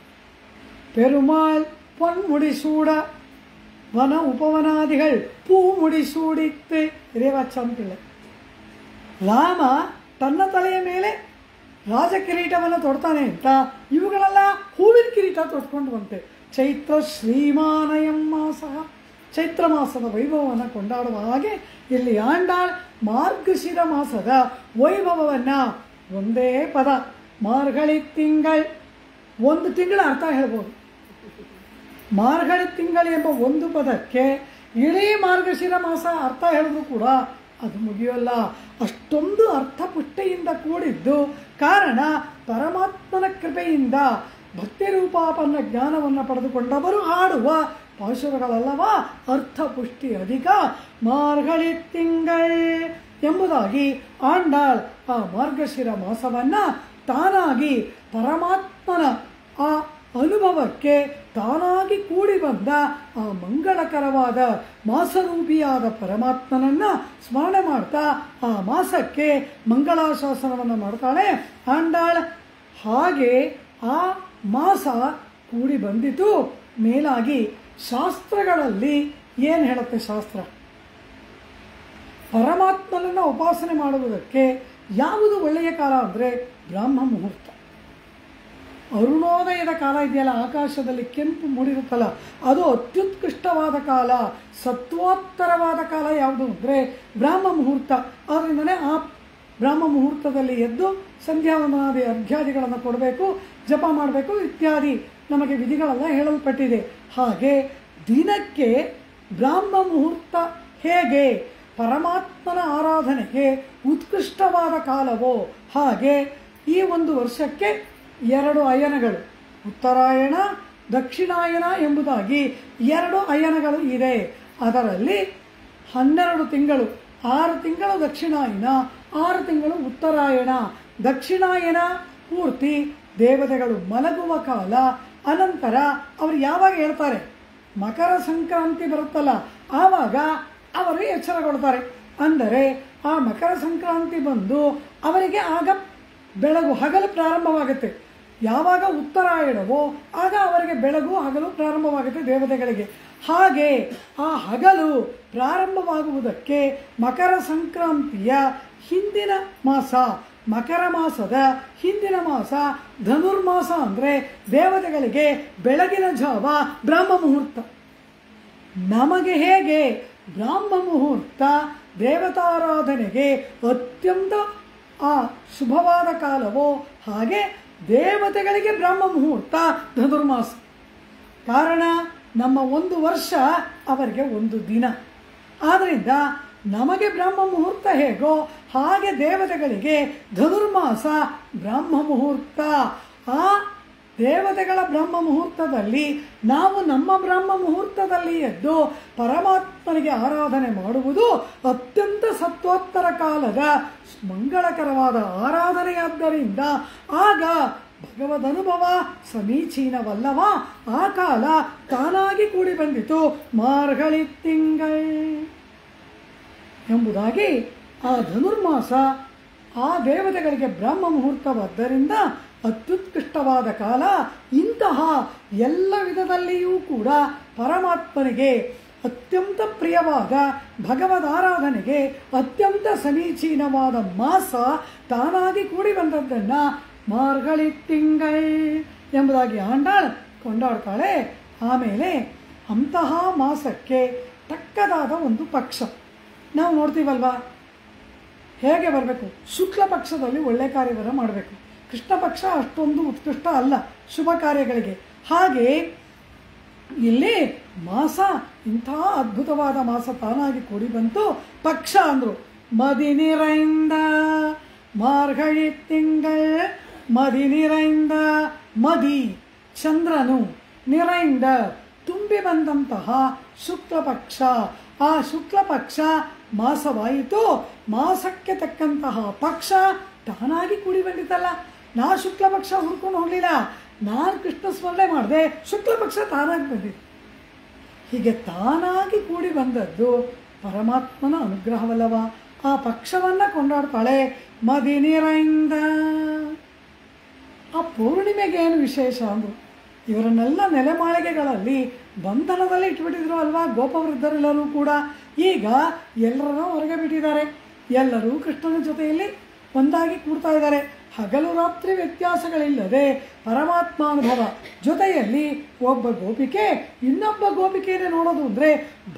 ಪೆರುಮಾಳ್ ಪೊನ್ ಮುಡಿಸೂಡ ವನ ಉಪವನಾದಿಗಳು ಪೂ ಮುಡಿಸೂಡಿತ್ತೆ ರೇವಾಚಾಂಪಿಳ್ಳೆ. ರಾಮ ತನ್ನ ತಲೆಯ ಮೇಲೆ ರಾಜ ಕಿರೀಟವನ್ನು ತೊಡ್ತಾನೆ ಅಂತ ಇವುಗಳೆಲ್ಲ ಹೂವಿನ ಕಿರೀಟ ತೊಟ್ಕೊಂಡು ಬಂತೆ. ಚೈತ್ರ ಶ್ರೀಮಾನಯಂ ಮಾಸಃ. ಚೈತ್ರ ಮಾಸದ ವೈಭವವನ್ನು ಕೊಂಡಾಡುವ ಹಾಗೆ ಇಲ್ಲಿ ಆಂಡಾಳ್ ಮಾರ್ಗಶಿರ ಮಾಸದ ವೈಭವವನ್ನು ಒಂದೇ ಪದ ಮಾರ್ಗಳಿ ತಿಂಗಳ್, ಒಂದು ತಿಂಗಳ ಅರ್ಥ ಹೇಳ್ಬೋದು. ಮಾರ್ಗಳಿ ತಿಂಗಳು ಎಂಬ ಒಂದು ಪದಕ್ಕೆ ಇಡೀ ಮಾರ್ಗಶಿರ ಮಾಸ ಅರ್ಥ ಹೇಳಿದ್ರು ಕೂಡ ಅದು ಮುಗಿಯೋಲ್ಲ. ಅಷ್ಟೊಂದು ಅರ್ಥಪುಷ್ಟಿಯಿಂದ ಕೂಡಿದ್ದು. ಕಾರಣ ಪರಮಾತ್ಮನ ಕೃಪೆಯಿಂದ ಭಕ್ತಿ ರೂಪಾಪನ್ನ ಜ್ಞಾನವನ್ನು ಪಡೆದುಕೊಂಡವರು ಹಾಡುವ ಪಾಶುರಗಳಲ್ಲವಾ ಅರ್ಥಪುಷ್ಟಿ ಅಧಿಕ. ಮಾರ್ಗಳಿ ತಿಂಗಳ್ ಎಂಬುದಾಗಿ ಆಂಡಾಳ್ ಆ ಮಾರ್ಗಶಿರ ಮಾಸವನ್ನು ತಾನಾಗಿ ಪರಮಾತ್ಮನ ಆ ಅನುಭವಕ್ಕೆ ತಾನಾಗಿ ಕೂಡಿ ಬಂದ ಆ ಮಂಗಳಕರವಾದ ಮಾಸರೂಪಿಯಾದ ಪರಮಾತ್ಮನನ್ನು ಸ್ಮರಣೆ ಮಾಡ್ತಾ ಆ ಮಾಸಕ್ಕೆ ಮಂಗಳಾಶಾಸನವನ್ನು ಮಾಡ್ತಾಳೆ ಆಂಡಾಳ್. ಹಾಗೆ ಆ ಮಾಸ ಕೂಡಿ ಬಂದಿತು. ಮೇಲಾಗಿ ಶಾಸ್ತ್ರಗಳಲ್ಲಿ ಏನು ಹೇಳುತ್ತೆ ಶಾಸ್ತ್ರ, ಪರಮಾತ್ಮನನ್ನು ಉಪಾಸನೆ ಮಾಡುವುದಕ್ಕೆ ಯಾವುದು ಒಳ್ಳೆಯ ಕಾಲ ಅಂದರೆ ಬ್ರಾಹ್ಮ ಮುಹೂರ್ತ. ಅರುಣೋದಯದ ಕಾಲ ಇದೆಯಲ್ಲ, ಆಕಾಶದಲ್ಲಿ ಕೆಂಪು ಮೂಡಿರುತ್ತಲ್ಲ, ಅದು ಅತ್ಯುತ್ಕೃಷ್ಟವಾದ ಕಾಲ, ಸತ್ವೋತ್ತರವಾದ ಕಾಲ ಯಾವುದು ಅಂದರೆ ಬ್ರಾಹ್ಮ ಮುಹೂರ್ತ. ಆದ್ದರಿಂದಲೇ ಆ ಬ್ರಾಹ್ಮ ಮುಹೂರ್ತದಲ್ಲಿ ಎದ್ದು ಸಂಧ್ಯಾವಂದನಾದಿ ಅರ್ಘ್ಯಾದಿಗಳನ್ನು ಕೊಡಬೇಕು, ಜಪ ಮಾಡಬೇಕು ಇತ್ಯಾದಿ ನಮಗೆ ವಿಧಿಗಳೆಲ್ಲ ಹೇಳಲ್ಪಟ್ಟಿದೆ. ಹಾಗೆ ದಿನಕ್ಕೆ ಬ್ರಾಹ್ಮ ಮುಹೂರ್ತ ಹೇಗೆ ಪರಮಾತ್ಮನ ಆರಾಧನೆಗೆ ಉತ್ಕೃಷ್ಟವಾದ ಕಾಲವೋ ಹಾಗೆ ಈ ಒಂದು ವರ್ಷಕ್ಕೆ 2 ಅಯನಗಳು, ಉತ್ತರಾಯಣ ದಕ್ಷಿಣಾಯನ ಎಂಬುದಾಗಿ 2 ಅಯನಗಳು ಇದೆ. ಅದರಲ್ಲಿ 12 ತಿಂಗಳು, 6 ತಿಂಗಳು ದಕ್ಷಿಣಾಯನ, 6 ತಿಂಗಳು ಉತ್ತರಾಯಣ. ದಕ್ಷಿಣಾಯನ ಪೂರ್ತಿ ದೇವತೆಗಳು ಮಲಗುವ ಕಾಲ. ಅನಂತರ ಅವರು ಯಾವಾಗ ಹೇಳ್ತಾರೆ, ಮಕರ ಸಂಕ್ರಾಂತಿ ಬರುತ್ತಲ್ಲ ಆವಾಗ ಅವರು ಎಚ್ಚರಗೊಳ್ತಾರೆ. ಅಂದರೆ ಆ ಮಕರ ಸಂಕ್ರಾಂತಿ ಬಂದು ಅವರಿಗೆ ಆಗ ಬೆಳಗು ಹಗಲು ಪ್ರಾರಂಭವಾಗುತ್ತೆ. ಯಾವಾಗ ಉತ್ತರಾಯಣವೋ ಆಗ ಅವರಿಗೆ ಬೆಳಗು ಹಗಲು ಪ್ರಾರಂಭವಾಗುತ್ತೆ ದೇವತೆಗಳಿಗೆ. ಹಾಗೆ ಆ ಹಗಲು ಪ್ರಾರಂಭವಾಗುವುದಕ್ಕೆ ಮಕರ ಸಂಕ್ರಾಂತಿಯ ಹಿಂದಿನ ಮಾಸ, ಮಕರ ಮಾಸದ ಹಿಂದಿನ ಮಾಸ ಧನುರ್ಮಾಸ. ಅಂದರೆ ದೇವತೆಗಳಿಗೆ ಬೆಳಗಿನ ಜಾವ ಬ್ರಹ್ಮ ಮುಹೂರ್ತ. ನಮಗೆ ಹೇಗೆ ಬ್ರಾಹ್ಮ ಮುಹೂರ್ತ ದೇವತಾರಾಧನೆಗೆ ಅತ್ಯಂತ ಶುಭವಾದ ಕಾಲವೋ ಹಾಗೆ ದೇವತೆಗಳಿಗೆ ಬ್ರಹ್ಮ ಮುಹೂರ್ತ ಧನುರ್ಮಾಸ. ಕಾರಣ ನಮ್ಮ 1 ವರ್ಷ ಅವರಿಗೆ 1 ದಿನ. ಆದ್ದರಿಂದ ನಮಗೆ ಬ್ರಹ್ಮ ಮುಹೂರ್ತ ಹೇಗೋ ಹಾಗೆ ದೇವತೆಗಳಿಗೆ ಧನುರ್ಮಾಸ ಬ್ರಹ್ಮ ಮುಹೂರ್ತ. ಆ ದೇವತೆಗಳ ಬ್ರಹ್ಮ ಮುಹೂರ್ತದಲ್ಲಿ ನಾವು ನಮ್ಮ ಬ್ರಹ್ಮ ಮುಹೂರ್ತದಲ್ಲಿ ಎದ್ದು ಪರಮಾತ್ಮನಿಗೆ ಆರಾಧನೆ ಮಾಡುವುದು ಅತ್ಯಂತ ಸತ್ವೋತ್ತರ ಕಾಲದ ಮಂಗಳಕರವಾದ ಆರಾಧನೆಯಾದ್ದರಿಂದ ಆಗ ಭಗವದನುಭವ ಸಮೀಚೀನವಲ್ಲವ. ಆ ಕಾಲ ತಾನಾಗಿ ಕೂಡಿ ಬಂದಿತು ಮಾರ್ಗಳಿ ತಿಂಗಳ್ ಎಂಬುದಾಗಿ. ಆ ಧನುರ್ಮಾಸ ಆ ದೇವತೆಗಳಿಗೆ ಬ್ರಹ್ಮ ಮುಹೂರ್ತವಾದ್ದರಿಂದ ಅತ್ಯುತ್ಕೃಷ್ಟವಾದ ಕಾಲ. ಇಂತಹ ಎಲ್ಲ ವಿಧದಲ್ಲಿಯೂ ಕೂಡ ಪರಮಾತ್ಮನಿಗೆ ಅತ್ಯಂತ ಪ್ರಿಯವಾದ ಭಗವದಾರಾಧನೆಗೆ ಅತ್ಯಂತ ಸಮೀಚೀನವಾದ ಮಾಸ ತಾನಾಗಿ ಕೂಡಿ ಬಂದದ್ದನ್ನು ಮಾರ್ಗಳಿ ತಿಂಗಳ್ ಎಂಬುದಾಗಿ ಆಂಡಾಳ್ ಕೊಂಡಾಡ್ತಾಳೆ. ಆಮೇಲೆ ಅಂತಹ ಮಾಸಕ್ಕೆ ತಕ್ಕದಾದ ಒಂದು ಪಕ್ಷ ನಾವು ನೋಡ್ತೀವಲ್ವಾ, ಹೇಗೆ ಬರಬೇಕು, ಶುಕ್ಲ ಪಕ್ಷದಲ್ಲಿ ಒಳ್ಳೆ ಕಾರ್ಯವನ್ನು ಮಾಡಬೇಕು. ಕೃಷ್ಣ ಪಕ್ಷ ಅಷ್ಟೊಂದು ಉತ್ಕೃಷ್ಟ ಅಲ್ಲ ಶುಭ ಕಾರ್ಯಗಳಿಗೆ. ಹಾಗೆ ಇಲ್ಲಿ ಮಾಸ ಇಂಥ ಅದ್ಭುತವಾದ ಮಾಸ ತಾನಾಗಿ ಕೂಡಿ ಬಂತು. ಪಕ್ಷ ಅಂದರು ಮದಿ ನಿರೈಂದ ಮಾರ್ಗಳಿ ತಿಂಗಳ್. ಮದಿ ನಿರೈಂದ, ಮದಿ ಚಂದ್ರನು, ನಿರೈಂದ ತುಂಬಿ ಬಂದಂತಹ ಶುಕ್ಲ ಪಕ್ಷ. ಆ ಶುಕ್ಲ ಪಕ್ಷ ಮಾಸವಾಯಿತು. ಮಾಸಕ್ಕೆ ತಕ್ಕಂತಹ ಪಕ್ಷ ತಾನಾಗಿ ಕೂಡಿ ಬಂದಿತ್ತಲ್ಲ. ನಾ ಶುಕ್ಲ ಪಕ್ಷ ಹುಡ್ಕೊಂಡು ಹೋಗಲಿಲ್ಲ, ನಾನು ಕೃಷ್ಣ ಸ್ಮರಣೆ ಮಾಡಿದೆ, ಶುಕ್ಲ ಪಕ್ಷ ತಾನಾಗಿ ಬಂದಿತ್ತು. ಹೀಗೆ ತಾನಾಗಿ ಕೂಡಿ ಬಂದದ್ದು ಪರಮಾತ್ಮನ ಅನುಗ್ರಹವಲ್ಲವ. ಆ ಪಕ್ಷವನ್ನು ಕೊಂಡಾಡ್ತಾಳೆ ಮದಿ ನಿರೈಂದ. ಆ ಪೂರ್ಣಿಮೆಗೆ ಏನು ವಿಶೇಷ ಅಂದರು, ಇವರನ್ನೆಲ್ಲ ನೆಲೆಮಾಳಿಗೆಗಳಲ್ಲಿ ಬಂಧನದಲ್ಲಿ ಇಟ್ಬಿಟ್ಟಿದ್ರು ಅಲ್ವಾ ಗೋಪವೃದ್ಧರೆಲ್ಲರೂ ಕೂಡ. ಈಗ ಎಲ್ಲರನ್ನೂ ಹೊರಗೆ ಬಿಟ್ಟಿದ್ದಾರೆ. ಎಲ್ಲರೂ ಕೃಷ್ಣನ ಜೊತೆಯಲ್ಲಿ ಒಂದಾಗಿ ಕೂಡ್ತಾ ಇದ್ದಾರೆ. ಹಗಲು ರಾತ್ರಿ ವ್ಯತ್ಯಾಸಗಳಿಲ್ಲದೆ ಪರಮಾತ್ಮಾನುಭವ. ಜೊತೆಯಲ್ಲಿ ಒಬ್ಬ ಗೋಪಿಕೆ ಇನ್ನೊಬ್ಬ ಗೋಪಿಕೆಯನ್ನು ನೋಡೋದು ಅಂದರೆ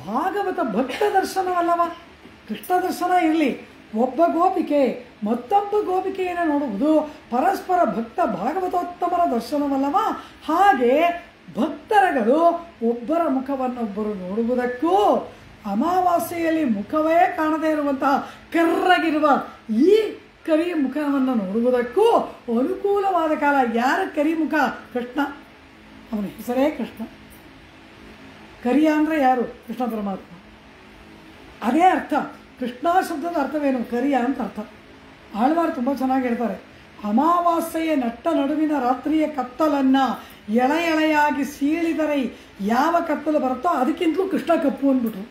ಭಾಗವತ ಭಕ್ತ ದರ್ಶನವಲ್ಲವ. ಕೃಷ್ಣ ದರ್ಶನ ಇರಲಿ, ಒಬ್ಬ ಗೋಪಿಕೆ ಮತ್ತೊಬ್ಬ ಗೋಪಿಕೆಯನ್ನು ನೋಡುವುದು ಪರಸ್ಪರ ಭಕ್ತ ಭಾಗವತೋತ್ತಮರ ದರ್ಶನವಲ್ಲವ. ಹಾಗೆ ಭಕ್ತರಗಳು ಒಬ್ಬರ ಮುಖವನ್ನೊಬ್ಬರು ನೋಡುವುದಕ್ಕೂ ಅಮಾವಾಸ್ಯೆಯಲ್ಲಿ ಮುಖವೇ ಕಾಣದೇ ಇರುವಂತಹ ಕರ್ರಗಿರುವ ಈ ಕರಿ ಮುಖವನ್ನು ನೋಡುವುದಕ್ಕೂ ಅನುಕೂಲವಾದ ಕಾಲ. ಯಾರ ಕರಿ ಮುಖ? ಕೃಷ್ಣ. ಅವನ ಹೆಸರೇ ಕೃಷ್ಣ. ಕರಿಯ ಅಂದರೆ ಯಾರು? ಕೃಷ್ಣ ಪರಮಾತ್ಮ. ಅದೇ ಅರ್ಥ. ಕೃಷ್ಣ ಶಬ್ದದ ಅರ್ಥವೇನು? ಕರಿಯ ಅಂತ ಅರ್ಥ. ಆಳ್ವಾರು ತುಂಬ ಚೆನ್ನಾಗಿ ಹೇಳ್ತಾರೆ. ಅಮಾವಾಸ್ಯೆಯ ನಟ್ಟ ನಡುವಿನ ರಾತ್ರಿಯ ಕತ್ತಲನ್ನು ಎಳೆಯಾಗಿ ಸೀಳಿದರೆ ಯಾವ ಕತ್ತಲು ಬರುತ್ತೋ ಅದಕ್ಕಿಂತಲೂ ಕೃಷ್ಣ ಕಪ್ಪು ಅಂದ್ಬಿಟ್ರು.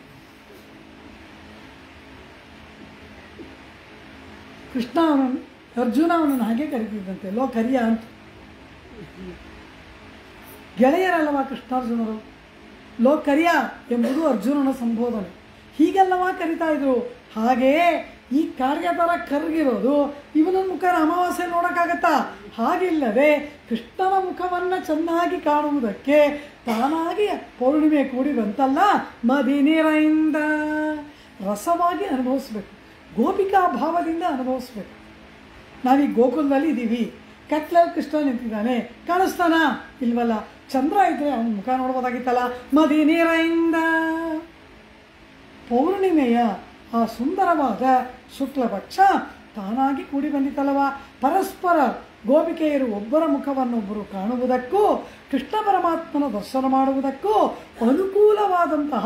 ಕೃಷ್ಣ ಅವನನ್ನು, ಅರ್ಜುನ ಅವನನ್ನು ಹಾಗೆ ಕರಿತಿದ್ದಂತೆ, ಲೋ ಕರಿಯ ಅಂತ. ಗೆಳೆಯರಲ್ಲವಾ ಕೃಷ್ಣಾರ್ಜುನರು? ಲೋ ಕರಿಯ ಎಂಬುದು ಅರ್ಜುನನ ಸಂಬೋಧನೆ. ಹೀಗೆಲ್ಲವಾ ಕರಿತಾ ಇದ್ರು. ಹಾಗೆಯೇ ಈ ಕಾರ್ಯ ಥರ ಕರ್ಗಿರೋದು ಇವನ ಮುಖನ ಅಮಾವಾಸ್ಯೆ ನೋಡೋಕ್ಕಾಗತ್ತಾ? ಹಾಗಿಲ್ಲದೆ ಕೃಷ್ಣನ ಮುಖವನ್ನು ಚೆನ್ನಾಗಿ ಕಾಣುವುದಕ್ಕೆ ತಾನಾಗಿ ಪೌರ್ಣಿಮೆ ಕೂಡಿ ಬಂತಲ್ಲ. ಮದಿ ನೀರಿಂದ ರಸವಾಗಿ ಅನುಭವಿಸ್ಬೇಕು, ಗೋಪಿಕಾ ಭಾವದಿಂದ ಅನುಭವಿಸ್ಬೇಕು. ನಾವೀಗ ಗೋಕುಲದಲ್ಲಿ ಇದ್ದೀವಿ, ಕತ್ಲಲ್ಲಿ ಕೃಷ್ಣ ನಿಂತಿದ್ದಾನೆ, ಕಾಣಿಸ್ತಾನ? ಇಲ್ವಲ್ಲ. ಚಂದ್ರ ಇದ್ದರೆ ಅವನ ಮುಖ ನೋಡ್ಬೋದಾಗಿತ್ತಲ್ಲ. ಮದಿ ನೀರಿಂದ ಪೌರ್ಣಿಮೆಯ ಆ ಸುಂದರವಾದ ಶುಕ್ಲಪಕ್ಷ ತಾನಾಗಿ ಕೂಡಿ ಬಂದಿತಲ್ಲವ. ಪರಸ್ಪರ ಗೋಪಿಕೆಯರು ಒಬ್ಬರ ಮುಖವನ್ನೊಬ್ಬರು ಕಾಣುವುದಕ್ಕೂ ಕೃಷ್ಣ ಪರಮಾತ್ಮನ ದರ್ಶನ ಮಾಡುವುದಕ್ಕೂ ಅನುಕೂಲವಾದಂತಹ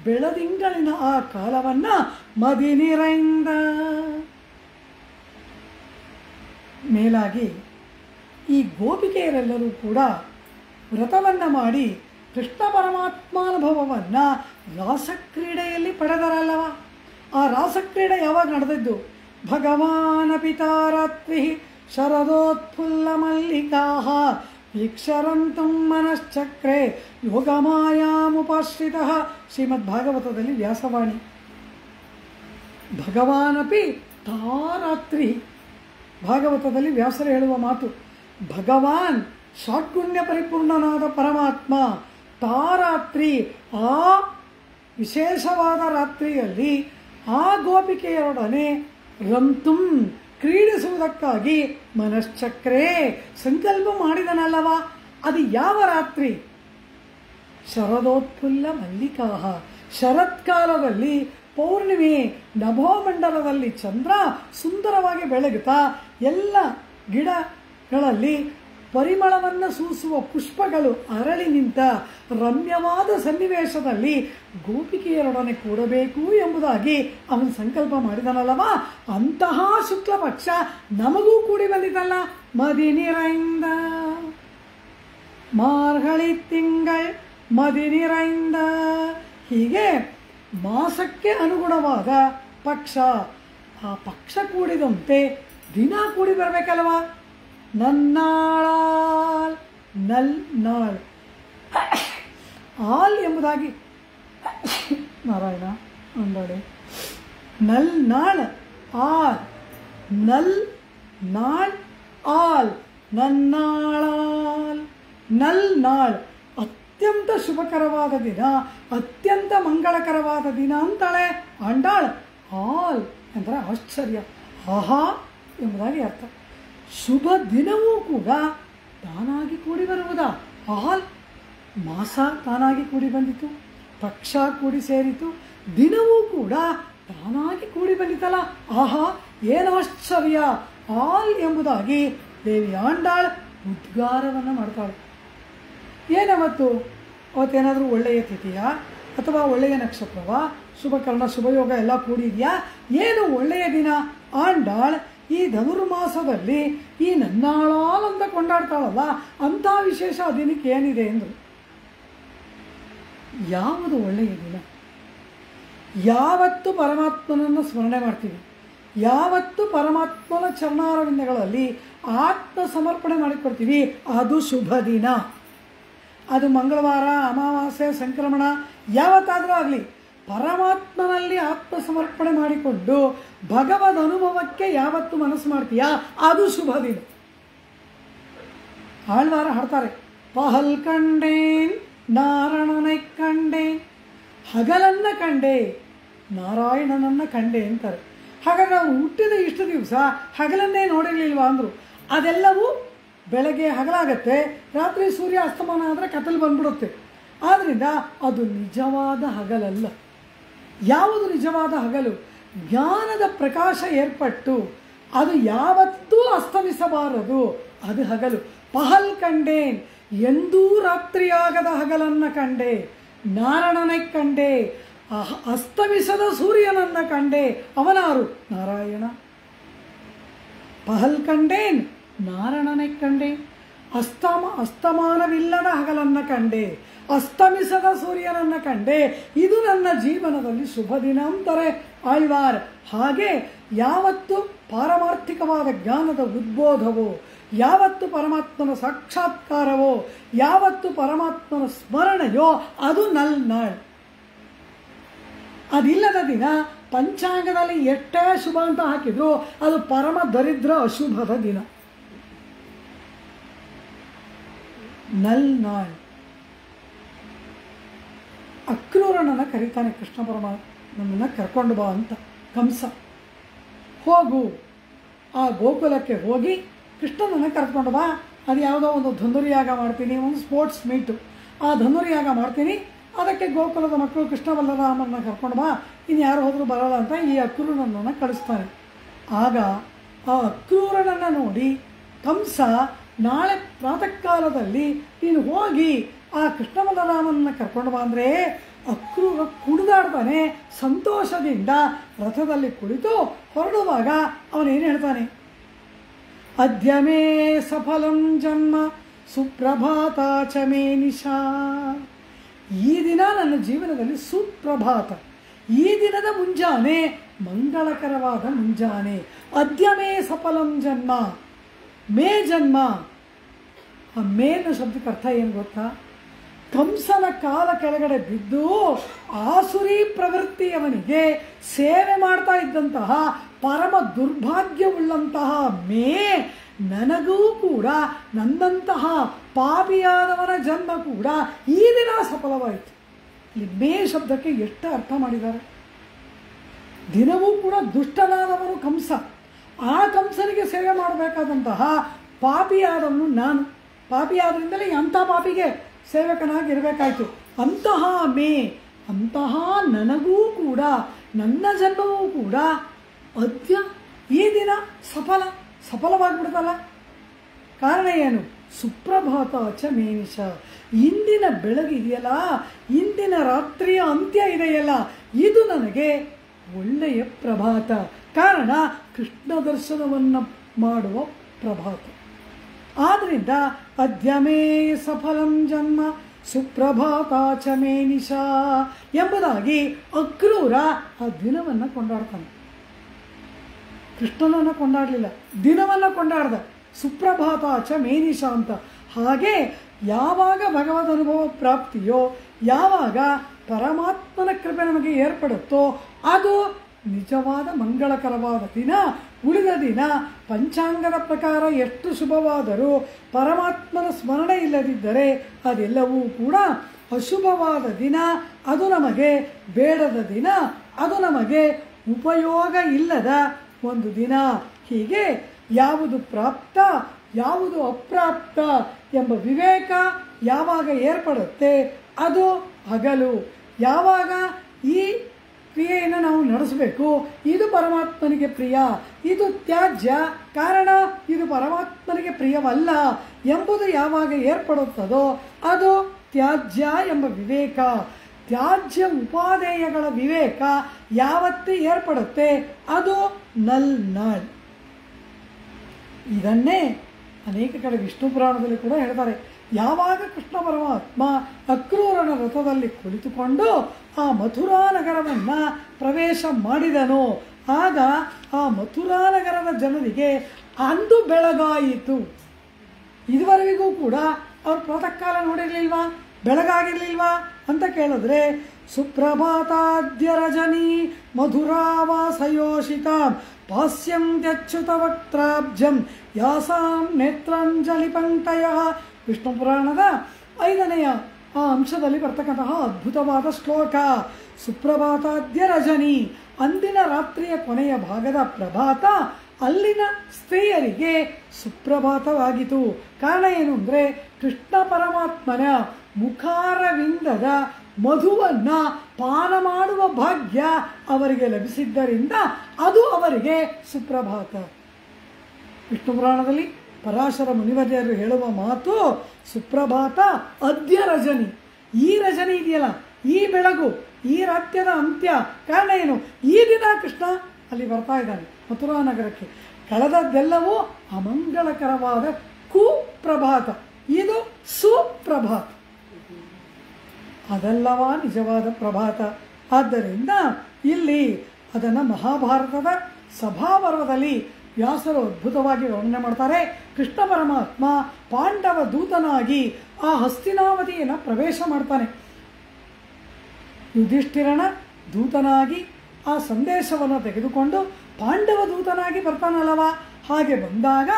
ಬೆಳದಿಂಗಳಿನ ಆ ಕಾಲವನ್ನು ಮದಿನಿರೈಂದ. ಮೇಲಾಗಿ ಈ ಗೋಪಿಕೆಯರೆಲ್ಲರೂ ಕೂಡ ವ್ರತವನ್ನು ಮಾಡಿ ಕೃಷ್ಣ ಪರಮಾತ್ಮಾನುಭವವನ್ನು ರಾಸಕ್ರೀಡೆಯಲ್ಲಿ ಪಡೆದರಲ್ಲವ. ಆ ರಾಸಕ್ರೀಡೆ ಯಾವಾಗ ನಡೆದದ್ದು? ಭಗವಾನ ಪಿತಾರಾತ್ರಿ ಶರದೋತ್ಫುಲ್ಲ ಮಲ್ಲಿಕಾ ವೀಕ್ಷರಂತಂ ಮನಶ್ಚಕ್ರೆ ಯೋಗಮಾಯಾಮುಪಶ್ರಿತ. ಶ್ರೀಮದ್ಭಾಗವತದಲ್ಲಿ ವ್ಯಾಸವಾಣಿ. ಭಗವಾನಪಿ ತಾರಾತ್ರಿ. ಭಾಗವತದಲ್ಲಿ ವ್ಯಾಸರು ಹೇಳುವ ಮಾತು, ಭಗವಾನ್ ಷಾಡ್ಗುಣ್ಯ ಪರಿಪೂರ್ಣನಾದ ಪರಮಾತ್ಮ ತಾರಾತ್ರಿ, ಆ ವಿಶೇಷವಾದ ರಾತ್ರಿಯಲ್ಲಿ ಆ ಗೋಪಿಕೆಯರೊಡನೆ ರಂತುಂ ಕ್ರೀಡಿಸುವುದಕ್ಕಾಗಿ ಮನಶ್ಚಕ್ರೆ ಸಂಕಲ್ಪ ಮಾಡಿದನಲ್ಲವ. ಅದು ಯಾವ ರಾತ್ರಿ? ಶರದೋತ್ಫುಲ್ಲ ಮಲ್ಲಿಕಾ. ಶರತ್ಕಾಲದಲ್ಲಿ ಪೌರ್ಣಿಮೆ ನಭೋಮಂಡಲದಲ್ಲಿ ಚಂದ್ರ ಸುಂದರವಾಗಿ ಬೆಳಗುತ್ತಾ ಎಲ್ಲ ಗಿಡಗಳಲ್ಲಿ ಪರಿಮಳವನ್ನು ಸೂಸುವ ಪುಷ್ಪಗಳು ಅರಳಿ ನಿಂತ ರಮ್ಯವಾದ ಸನ್ನಿವೇಶದಲ್ಲಿ ಗೋಪಿಕೆಯರೊಡನೆ ಕೂಡಬೇಕು ಎಂಬುದಾಗಿ ಅವನು ಸಂಕಲ್ಪ ಮಾಡಿದನಲ್ಲವ. ಅಂತಹ ಶುಕ್ಲಪಕ್ಷ ನಮಗೂ ಕೂಡಿ ಬಂದಿತಲ್ಲ. ಮದಿನಿರೈಂದ ಮಾರ್ಗಳಿ ತಿಂಗಳ್ ಮದಿನಿರೈಂದ. ಹೀಗೆ ಮಾಸಕ್ಕೆ ಅನುಗುಣವಾದ ಪಕ್ಷ, ಆ ಪಕ್ಷ ಕೂಡಿದಂತೆ ದಿನ ಕೂಡಿ ಬರಬೇಕಲ್ವ. ನನ್ನಾಳಾಲ್ ನಲ್ ನಾಳ್ ಆಲ್ ಎಂಬುದಾಗಿ ನಾರಾಯಣ ಅಂದಡೆ ನಲ್ ನಾಳ್ ಆಲ್ ನಲ್ ನಾಳ್ ಆಲ್ ನನ್ನಾಳಾಲ್ ನಲ್ ನಾಳ್ ಅತ್ಯಂತ ಶುಭಕರವಾದ ದಿನ, ಅತ್ಯಂತ ಮಂಗಳಕರವಾದ ದಿನ ಅಂತಾಳೆ ಆಂಡಾಳ್. ಆಲ್ ಅಂದರೆ ಆಶ್ಚರ್ಯ, ಆಹಾ ಎಂಬುದಾಗಿ ಅರ್ಥ. ಶುಭ ದಿನವೂ ಕೂಡ ತಾನಾಗಿ ಕೂಡಿ ಬರುವುದಾ? ಆಲ್ ಮಾಸ ತಾನಾಗಿ ಕೂಡಿ ಬಂದಿತು, ಪಕ್ಷ ಕೂಡಿ ಸೇರಿತು, ದಿನವೂ ಕೂಡ ತಾನಾಗಿ ಕೂಡಿ ಬಂದಿತಲ್ಲ. ಆಹಾ ಏನು ಆಶ್ಚರ್ಯ! ಆಲ್ ಎಂಬುದಾಗಿ ದೇವಿ ಆಂಡಾಳ್ ಉದ್ಗಾರವನ್ನು ಮಾಡ್ತಾಳೆ. ಏನವತ್ತು? ಅವತ್ತೇನಾದರೂ ಒಳ್ಳೆಯ ತಿಥಿಯ ಅಥವಾ ಒಳ್ಳೆಯ ನಕ್ಷತ್ರವ, ಶುಭಕರಣ ಶುಭಯೋಗ ಎಲ್ಲ ಕೂಡಿದೆಯಾ? ಏನು ಒಳ್ಳೆಯ ದಿನ? ಆಂಡಾಳ್ ಈ ಧನುರ್ಮಾಸದಲ್ಲಿ ಈ ನನ್ನಾಳಾಲ್ ಅಂತ ಕೊಂಡಾಡ್ತಾಳಲ್ಲ, ಅಂಥ ವಿಶೇಷ ದಿನಕ್ಕೆ ಏನಿದೆ ಎಂದರು. ಯಾವುದು ಒಳ್ಳೆಯ ದಿನ? ಯಾವತ್ತು ಪರಮಾತ್ಮನನ್ನು ಸ್ಮರಣೆ ಮಾಡ್ತೀವಿ, ಯಾವತ್ತು ಪರಮಾತ್ಮನ ಚರಣಾರವಿಂದಗಳಲ್ಲಿ ಆತ್ಮ ಸಮರ್ಪಣೆ ಮಾಡಿಕೊಡ್ತೀವಿ, ಅದು ಶುಭ ದಿನ. ಅದು ಮಂಗಳವಾರ, ಅಮಾವಾಸ್ಯೆ, ಸಂಕ್ರಮಣ ಯಾವತ್ತಾದರೂ ಆಗಲಿ, ಪರಮಾತ್ಮನಲ್ಲಿ ಆತ್ಮ ಸಮರ್ಪಣೆ ಮಾಡಿಕೊಂಡು ಭಗವದ್ ಅನುಭವಕ್ಕೆ ಯಾವತ್ತು ಮನಸ್ಸು ಮಾಡ್ತೀಯಾ ಅದು ಶುಭ ದಿನ. ಆಳ್ವಾರ ಹಾಡ್ತಾರೆ, ಪಹಲ್ ಕಂಡೇನ್ ನಾರಾಯಣನ ಕಂಡೆ, ಹಗಲನ್ನ ಕಂಡೆ ನಾರಾಯಣನನ್ನ ಕಂಡೆ ಅಂತಾರೆ. ಹಾಗಾದ್ರೆ ನಾವು ಹುಟ್ಟಿದ ಇಷ್ಟು ದಿವಸ ಹಗಲನ್ನೇ ನೋಡಿರ್ಲಿಲ್ವಾ ಅಂದರು. ಅದೆಲ್ಲವೂ ಬೆಳಗ್ಗೆ ಹಗಲಾಗತ್ತೆ, ರಾತ್ರಿ ಸೂರ್ಯ ಅಸ್ತಮಾನ ಆದರೆ ಕತ್ತಲು ಬಂದ್ಬಿಡುತ್ತೆ. ಆದ್ದರಿಂದ ಅದು ನಿಜವಾದ ಹಗಲಲ್ಲ. ಯಾವುದು ನಿಜವಾದ ಹಗಲು? ಜ್ಞಾನದ ಪ್ರಕಾಶ ಏರ್ಪಟ್ಟು ಅದು ಯಾವತ್ತೂ ಅಸ್ತಮಿಸಬಾರದು, ಅದು ಹಗಲು. ಪಹಲ್ ಕಂಡೇನ್, ಎಂದೂ ರಾತ್ರಿಯಾಗದ ಹಗಲನ್ನು ಕಂಡೆ, ನಾರಾಯಣನ ಕಂಡೆ, ಅಸ್ತಮಿಸದ ಸೂರ್ಯನನ್ನು ಕಂಡೆ. ಅವನಾರು? ನಾರಾಯಣ. ಪಹಲ್ ಕಂಡೇನ್ ನಾರಾಯಣನ ಕಂಡೆ, ಅಸ್ತಮಾನವಿಲ್ಲದ ಹಗಲನ್ನು ಕಂಡೆ, ಅಸ್ತಮಿಸದ ಸೂರ್ಯನನ್ನು ಕಂಡೆ. ಇದು ನನ್ನ ಜೀವನದಲ್ಲಿ ಶುಭ ದಿನ ಅಂತಾರೆ ಆಳ್ವಾರ್. ಹಾಗೆ ಯಾವತ್ತು ಪಾರಮಾರ್ಥಿಕವಾದ ಜ್ಞಾನದ ಉದ್ಬೋಧವೋ, ಯಾವತ್ತು ಪರಮಾತ್ಮನ ಸಾಕ್ಷಾತ್ಕಾರವೋ, ಯಾವತ್ತು ಪರಮಾತ್ಮನ ಸ್ಮರಣೆಯೋ ಅದು ನಲ್ನಾಳ್. ಅದಿಲ್ಲದ ದಿನ ಪಂಚಾಂಗದಲ್ಲಿ ಎಷ್ಟೇ ಶುಭ ಅಂತ ಹಾಕಿದ್ರು ಅದು ಪರಮ ದರಿದ್ರ ಅಶುಭದ ದಿನ. ನಲ್ನಾಳ್. ಅಕ್ರೂರನನ್ನು ಕರೀತಾನೆ ಕೃಷ್ಣ ಪರಮಾತ್ಮನನ್ನು ಕರ್ಕೊಂಡು ಬಾ ಅಂತ ಕಂಸ. ಹೋಗು, ಆ ಗೋಕುಲಕ್ಕೆ ಹೋಗಿ ಕೃಷ್ಣನನ್ನು ಕರ್ಕೊಂಡು ಬಾ. ಅದು ಯಾವುದೋ ಒಂದು ಧನುರ್ಯಾಗ ಮಾಡ್ತೀನಿ, ಒಂದು ಸ್ಪೋರ್ಟ್ಸ್ ಮೀಟು, ಆ ಧನುರ್ಯಾಗ ಮಾಡ್ತೀನಿ, ಅದಕ್ಕೆ ಗೋಕುಲದ ಮಕ್ಕಳು ಕೃಷ್ಣ ಬಲರಾಮನ ಕರ್ಕೊಂಡು ಬಾ, ಇನ್ನು ಯಾರು ಹೋದರೂ ಬರಲ್ಲ ಅಂತ ಈ ಅಕ್ರೂರನನ್ನು ಕಳಿಸ್ತಾನೆ. ಆಗ ಆ ಅಕ್ರೂರನನ್ನು ನೋಡಿ ಕಂಸ, ನಾಳೆ ಪ್ರಾತಃ ಕಾಲದಲ್ಲಿ ನೀನು ಹೋಗಿ ಆ ಕೃಷ್ಣ ಬಲರಾಮನನ್ನು ಕರ್ಕೊಂಡು ಬಾ ಅಂದರೆ ಅಕ್ರೂರ ಕುಣಿದಾಡ್ತಾನೆ ಸಂತೋಷದಿಂದ. ರಥದಲ್ಲಿ ಕುಳಿತು ಹೊರಡುವಾಗ ಅವನೇನು ಹೇಳ್ತಾನೆ, ಅದ್ಯ ಮೇ ಸಫಲಂ ಜನ್ಮ ಸುಪ್ರಭಾತ ಚ ಮೇ ನಿಶಾ. ಈ ದಿನ ನನ್ನ ಜೀವನದಲ್ಲಿ ಸುಪ್ರಭಾತ, ಈ ದಿನದ ಮುಂಜಾನೆ ಮಂಗಳಕರವಾದ ಮುಂಜಾನೆ. ಅದ್ಯ ಮೇ ಸಫಲಂ ಜನ್ಮ, ಮೇ ಜನ್ಮ. ಆ ಮೇನ ಶಬ್ದಕ್ಕೆ ಅರ್ಥ ಏನು ಗೊತ್ತಾ? ಕಂಸನ ಕಾಲ ಕೆಳಗಡೆ ಬಿದ್ದು ಆಸುರಿ ಪ್ರವೃತ್ತಿಯವನಿಗೆ ಸೇವೆ ಮಾಡ್ತಾ ಇದ್ದಂತಹ ಪರಮ ದುರ್ಭಾಗ್ಯವುಳ್ಳಂತಹ ಮೇ ನನಗೂ ಕೂಡ, ನನ್ನಂತಹ ಪಾಪಿಯಾದವನ ಜನ್ಮ ಕೂಡ ಈ ದಿನ ಸಫಲವಾಯಿತು. ಇಲ್ಲಿ ಮೇ ಶಬ್ದಕ್ಕೆ ಎಷ್ಟು ಅರ್ಥ ಮಾಡಿದ್ದಾರೆ. ದಿನವೂ ಕೂಡ ದುಷ್ಟನಾದವನು ಕಂಸ, ಆ ಕಂಸನಿಗೆ ಸೇವೆ ಮಾಡಬೇಕಾದಂತಹ ಪಾಪಿಯಾದವನು ನಾನು. ಪಾಪಿಯಾದ್ರಿಂದಲೇ ಅಂಥ ಪಾಪಿಗೆ ಸೇವಕನಾಗಿರಬೇಕಾಯಿತು. ಅಂತಹ ಮೇ, ಅಂತಹ ನನಗೂ ಕೂಡ, ನನ್ನ ಜನ್ಮವೂ ಕೂಡ ಅದ್ಯ ಈ ದಿನ ಸಫಲವಾಗಿಬಿಡ್ತಲ್ಲ. ಕಾರಣ ಏನು? ಸುಪ್ರಭಾತ ಚ ಮೇ ನಿಶಾ. ಇಂದಿನ ಬೆಳಗಿದೆಯಲ್ಲ, ಇಂದಿನ ರಾತ್ರಿಯ ಅಂತ್ಯ ಇದೆಯಲ್ಲ, ಇದು ನನಗೆ ಒಳ್ಳೆಯ ಪ್ರಭಾತ. ಕಾರಣ ಕೃಷ್ಣ ದರ್ಶನವನ್ನು ಮಾಡುವ ಪ್ರಭಾತ. ಆದ್ದರಿಂದ ಅದ್ಯ ಮೇ ಸಫಲಂ ಜನ್ಮ ಸುಪ್ರಭಾತ ಚ ಮೇ ನಿಶಾ ಎಂಬುದಾಗಿ ಅಕ್ರೂರ ಆ ದಿನವನ್ನು ಕೊಂಡಾಡ್ತಾನೆ. ಕೃಷ್ಣನನ್ನು ಕೊಂಡಾಡಲಿಲ್ಲ, ದಿನವನ್ನು ಕೊಂಡಾಡ್ದ. ಸುಪ್ರಭಾತ ಚ ಮೇ ನಿಶಾ ಅಂತ. ಹಾಗೆ ಯಾವಾಗ ಭಗವದ್ ಅನುಭವ ಪ್ರಾಪ್ತಿಯೋ, ಯಾವಾಗ ಪರಮಾತ್ಮನ ಕೃಪೆ ನಮಗೆ ಏರ್ಪಡುತ್ತೋ ಅದು ನಿಜವಾದ ಮಂಗಳಕರವಾದ ದಿನ. ಉಳಿದ ದಿನ ಪಂಚಾಂಗದ ಪ್ರಕಾರ ಎಷ್ಟು ಶುಭವಾದರೂ ಪರಮಾತ್ಮನ ಸ್ಮರಣೆ ಇಲ್ಲದಿದ್ದರೆ ಅದೆಲ್ಲವೂ ಕೂಡ ಅಶುಭವಾದ ದಿನ. ಅದು ನಮಗೆ ಬೇಡದ ದಿನ, ಅದು ನಮಗೆ ಉಪಯೋಗ ಇಲ್ಲದ ಒಂದು ದಿನ. ಹೀಗೆ ಯಾವುದು ಪ್ರಾಪ್ತ, ಯಾವುದು ಅಪ್ರಾಪ್ತ ಎಂಬ ವಿವೇಕ ಯಾವಾಗ ಏರ್ಪಡುತ್ತೆ ಅದು ಹಗಲು. ಯಾವಾಗ ಈ ಕ್ರಿಯೆಯನ್ನು ನಾವು ನಡೆಸಬೇಕು, ಇದು ಪರಮಾತ್ಮನಿಗೆ ಪ್ರಿಯ, ಇದು ತ್ಯಾಜ್ಯ, ಕಾರಣ ಇದು ಪರಮಾತ್ಮನಿಗೆ ಪ್ರಿಯವಲ್ಲ ಎಂಬುದು ಯಾವಾಗ ಏರ್ಪಡುತ್ತದೋ ಅದು ತ್ಯಾಜ್ಯ ಎಂಬ ವಿವೇಕ. ತ್ಯಾಜ್ಯ ಉಪಾದೇಯಗಳ ವಿವೇಕ ಯಾವತ್ತೇ ಏರ್ಪಡುತ್ತೆ ಅದು ನಲ್. ಇದನ್ನೇ ಅನೇಕ ಕಡೆ ವಿಷ್ಣು ಪುರಾಣದಲ್ಲಿ ಕೂಡ ಹೇಳ್ತಾರೆ. ಯಾವಾಗ ಕೃಷ್ಣ ಪರಮಾತ್ಮ ಅಕ್ರೂರನ ರಥದಲ್ಲಿ ಕುಳಿತುಕೊಂಡು ಆ ಮಥುರಾ ನಗರವನ್ನು ಪ್ರವೇಶ ಮಾಡಿದನೋ ಆಗ ಆ ಮಥುರಾ ನಗರದ ಜನರಿಗೆ ಅಂದು ಬೆಳಗಾಯಿತು. ಇದುವರೆಗೂ ಕೂಡ ಅವ್ರು ಪ್ರಾತಃ ಕಾಲ ನೋಡಿರಲಿಲ್ವಾ, ಬೆಳಗಾಗಿರ್ಲಿಲ್ವಾ ಅಂತ ಕೇಳಿದ್ರೆ, ಸುಪ್ರಭಾತಾದ್ಯ ರಜನಿ ಮಧುರಾವಾಸಯೋಷಿತ ಪಾಸ್ಯಂ ತ್ಯಚ್ಯುತ ವಕ್ತ್ರಾಬ್ಜಂ ಯಾಸಾಂ ನೇತ್ರಾಂಜಲಿ ಪಂಕ್ತಯ. ವಿಷ್ಣು ಪುರಾಣದ 5ನೇ ಅಂಶದಲ್ಲಿ ಬರ್ತಕ್ಕಂತಹ ಅದ್ಭುತವಾದ ಶ್ಲೋಕ. ಸುಪ್ರಭಾತಾದ್ಯ ರಜನಿ, ಅಂದಿನ ರಾತ್ರಿಯ ಕೊನೆಯ ಭಾಗದ ಪ್ರಭಾತ ಅಲ್ಲಿನ ಸ್ತ್ರೀಯರಿಗೆ ಸುಪ್ರಭಾತವಾಗಿತು. ಕಾರಣ ಏನು ಅಂದರೆ ಕೃಷ್ಣ ಪರಮಾತ್ಮನ ಮುಖಾರವಿಂದದ ಮಧುವನ್ನು ಪಾನ ಮಾಡುವ ಭಾಗ್ಯ ಅವರಿಗೆ ಲಭಿಸಿದ್ದರಿಂದ ಅದು ಅವರಿಗೆ ಸುಪ್ರಭಾತ. ವಿಷ್ಣು ಪುರಾಣದಲ್ಲಿ ಪರಾಶರ ಮುನಿವರ್ಯರು ಹೇಳುವ ಮಾತು ಸುಪ್ರಭಾತ ಅದ್ಯ ರಜನಿ. ಈ ರಜನಿ ಇದೆಯಲ್ಲ, ಈ ಬೆಳಗು, ಈ ರಾತ್ಯದ ಅಂತ್ಯ. ಕಾರಣ ಏನು? ಈ ದಿನ ಕೃಷ್ಣ ಅಲ್ಲಿ ಬರ್ತಾ ಇದ್ದಾನೆ ಮಥುರಾ ನಗರಕ್ಕೆ. ಕಳೆದದ್ದೆಲ್ಲವೂ ಅಮಂಗಳಕರವಾದ ಕುಪ್ರಭಾತ, ಇದು ಸುಪ್ರಭಾತ. ಅದೆಲ್ಲವಾ ನಿಜವಾದ ಪ್ರಭಾತ. ಆದ್ದರಿಂದ ಇಲ್ಲಿ ಅದನ್ನು ಮಹಾಭಾರತದ ಸಭಾಪರ್ವದಲ್ಲಿ ವ್ಯಾಸರು ಅದ್ಭುತವಾಗಿ ವರ್ಣನೆ ಮಾಡ್ತಾರೆ. ಕೃಷ್ಣ ಪರಮಾತ್ಮ ಪಾಂಡವ ದೂತನಾಗಿ ಆ ಹಸ್ತಿನಾವತಿಯನ್ನು ಪ್ರವೇಶ ಮಾಡ್ತಾನೆ. ಯುಧಿಷ್ಠಿರನ ದೂತನಾಗಿ ಆ ಸಂದೇಶವನ್ನು ತೆಗೆದುಕೊಂಡು ಪಾಂಡವ ದೂತನಾಗಿ ಬರ್ತಾನಲ್ಲವ. ಹಾಗೆ ಬಂದಾಗ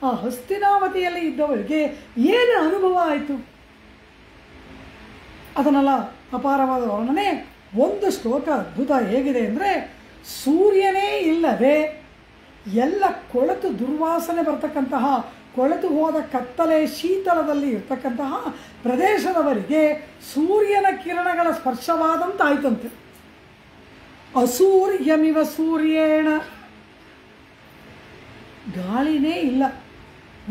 ಆ ಹಸ್ತಿನಾವತಿಯಲ್ಲಿ ಇದ್ದವರಿಗೆ ಏನು ಅನುಭವ ಆಯಿತು ಅದನ್ನೆಲ್ಲ ಅಪಾರವಾದ ವರ್ಣನೆ. ಒಂದು ಶ್ಲೋಕ ಅದ್ಭುತ ಹೇಗಿದೆ ಅಂದರೆ, ಸೂರ್ಯನೇ ಇಲ್ಲದೆ ಎಲ್ಲ ಕೊಳೆತು ದುರ್ವಾಸನೆ ಬರ್ತಕ್ಕಂತಹ ಕೊಳೆತು ಹೋದ ಕತ್ತಲೆ ಶೀತಲದಲ್ಲಿ ಇರ್ತಕ್ಕಂತಹ ಪ್ರದೇಶದವರಿಗೆ ಸೂರ್ಯನ ಕಿರಣಗಳ ಸ್ಪರ್ಶವಾದಂತಾಯ್ತಂತೆ. ಅಸೂರ್ಯಮಿವ ಸೂರ್ಯೇಣ, ಗಾಳಿನೇ ಇಲ್ಲ,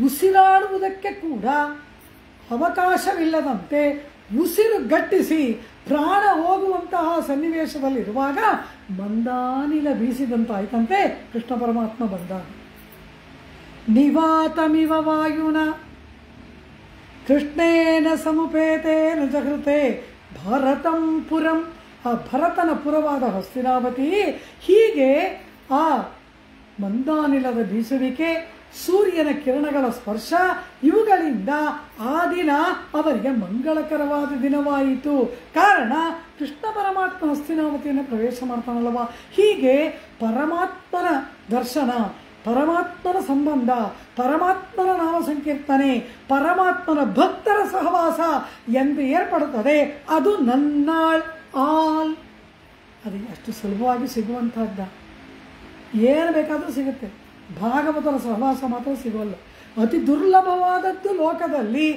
ಉಸಿರಾಡುವುದಕ್ಕೆ ಕೂಡ ಅವಕಾಶವಿಲ್ಲದಂತೆ ಉಸಿರು ಗಟ್ಟಿಸಿ ಪ್ರಾಣ ಹೋಗುವಂತಹ ಸನ್ನಿವೇಶದಲ್ಲಿರುವಾಗ ಮಂದಾನಿಲ ಬೀಸಿದಂತಾಯ್ತಂತೆ. ಕೃಷ್ಣ ಪರಮಾತ್ಮ ಬಂದ. ನಿವಾತಮಿವ ವಾಯುನ ಕೃಷ್ಣೇನ ಸಮುಪೇತೇನ ಜಗೃತೆ ಭರತಂ ಪುರಂ, ಆ ಭರತನ ಪುರವಾದ ಹಸ್ತಿನಾವತಿ. ಹೀಗೆ ಆ ಮಂದಾನಿಲದ ಬೀಸುವಿಕೆ, ಸೂರ್ಯನ ಕಿರಣಗಳ ಸ್ಪರ್ಶ, ಇವುಗಳಿಂದ ಆ ದಿನ ಅವರಿಗೆ ಮಂಗಳಕರವಾದ ದಿನವಾಯಿತು. ಕಾರಣ ಕೃಷ್ಣ ಪರಮಾತ್ಮ ಹಸ್ತಿನಾವತಿಯನ್ನು ಪ್ರವೇಶ ಮಾಡ್ತಾನಲ್ವ. ಹೀಗೆ ಪರಮಾತ್ಮನ ದರ್ಶನ, ಪರಮಾತ್ಮನ ಸಂಬಂಧ, ಪರಮಾತ್ಮನ ನಾಮ ಸಂಕೀರ್ತನೆ, ಪರಮಾತ್ಮನ ಭಕ್ತರ ಸಹವಾಸ ಎಂದು ಏರ್ಪಡುತ್ತದೆ. ಅದು ನನ್ನಾಳ್ ಆಲ್. ಅದು ಅಷ್ಟು ಸುಲಭವಾಗಿ ಸಿಗುವಂಥದ್ದ? ಏನು ಬೇಕಾದರೂ ಸಿಗುತ್ತೆ, ಭಾಗವತರ ಸಹವಾಸ ಮಾತ್ರ ಸಿಗೋಲ್ಲ. ಅತಿ ದುರ್ಲಭವಾದದ್ದು ಲೋಕದಲ್ಲಿ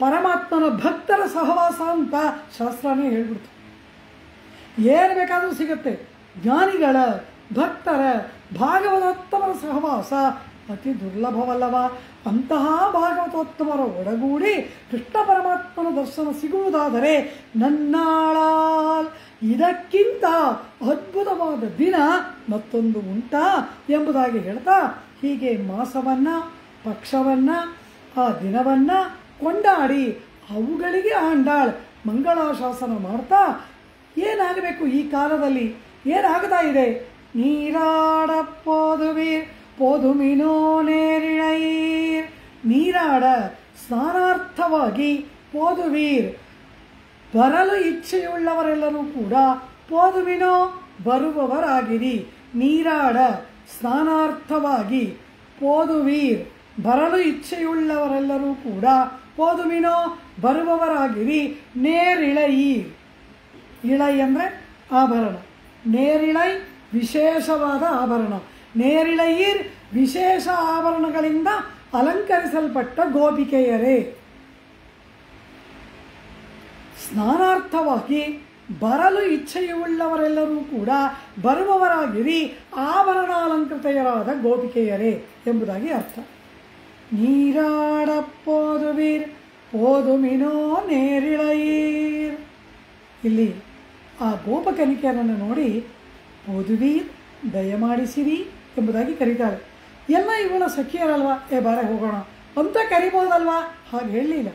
ಪರಮಾತ್ಮನ ಭಕ್ತರ ಸಹವಾಸ ಅಂತ ಶಾಸ್ತ್ರನೇ ಹೇಳ್ಬಿಡ್ತು. ಏನು ಬೇಕಾದರೂ ಸಿಗುತ್ತೆ. ಜ್ಞಾನಿಗಳ, ಭಕ್ತರ, ಭಾಗವತೋತ್ತಮರ ಸಹವಾಸ ಅತಿ ದುರ್ಲಭವಲ್ಲವ. ಅಂತಹ ಭಾಗವತೋತ್ತಮರ ಒಡಗೂಡಿ ಕೃಷ್ಣ ಪರಮಾತ್ಮನ ದರ್ಶನ ಸಿಗುವುದಾದರೆ ನನ್ನಾಳಾಲ್, ಇದಕ್ಕಿಂತ ಅದ್ಭುತವಾದ ದಿನ ಮತ್ತೊಂದು ಉಂಟಾ ಎಂಬುದಾಗಿ ಹೇಳ್ತಾ, ಹೀಗೆ ಮಾಸವನ್ನು, ಪಕ್ಷವನ್ನು, ಆ ದಿನವನ್ನು ಕೊಂಡಾಡಿ ಅವುಗಳಿಗೆ ಆಂಡಾಳ್ ಮಂಗಳಾಶಾಸನ ಮಾಡ್ತಾ ಏನಾಗಬೇಕು ಈ ಕಾಲದಲ್ಲಿ, ಏನಾಗ್ತಾ ಇದೆ? ನೀರಾಡ ಪೋದುವೀರ್ ಪೋದುಮಿನೋ ನೇರಿಳೈರ್, ನೀರಾಡ ಸ್ನಾನಾರ್ಥವಾಗಿ, ಪೋದುವೀರ್ ಬರಲು ಇಚ್ಛೆಯುಳ್ಳವರೆಲ್ಲರೂ ಕೂಡ, ಪೋದುವಿನೋ ಬರುವವರಾಗಿರಿ. ನೀರಾಡ ಸ್ನಾನಾರ್ಥವಾಗಿ, ಪೋದುವೀರ್ ಬರಲು ಇಚ್ಛೆಯುಳ್ಳವರೆಲ್ಲರೂ ಕೂಡ, ಪೋದುವಿನೋ ಬರುವವರಾಗಿರಿ. ನೇರಿಳೈರ್, ಇಳೈ ಅಂದರೆ ಆಭರಣ, ನೇರಿಳೈ ವಿಶೇಷವಾದ ಆಭರಣ. ನೇರಿಳೈರ್ ವಿಶೇಷ ಆಭರಣಗಳಿಂದ ಅಲಂಕರಿಸಲ್ಪಟ್ಟ ಗೋಪಿಕೆಯರೇ. ಸ್ನಾನಾರ್ಥವಾಗಿ ಬರಲು ಇಚ್ಛೆಯುಳ್ಳವರೆಲ್ಲರೂ ಕೂಡ ಬರುವವರಾಗಿರಿ, ಆಭರಣಾಲಂಕೃತೆಯರಾದ ಗೋಪಿಕೆಯರೇ ಎಂಬುದಾಗಿ ಅರ್ಥ. ನೀರಾಡ ಪೋದುವೀರ್ ಪೋದುಮಿನೋ ನೇರಿಳೈರ್. ಇಲ್ಲಿ ಆ ಗೋಪಕನಿಕೆಯರನ್ನು ನೋಡಿ ಪೋದುವೀರ್ ದಯಮಾಡಿಸಿರಿ ಎಂಬುದಾಗಿ ಕರೀತಾರೆ. ಎಲ್ಲ ಇವಳ ಸಖಿಯರಲ್ವಾ, ಬಾರೆ ಹೋಗೋಣ ಅಂತ ಕರಿಬೋದಲ್ವಾ? ಹಾಗೆ ಹೇಳಲಿಲ್ಲ,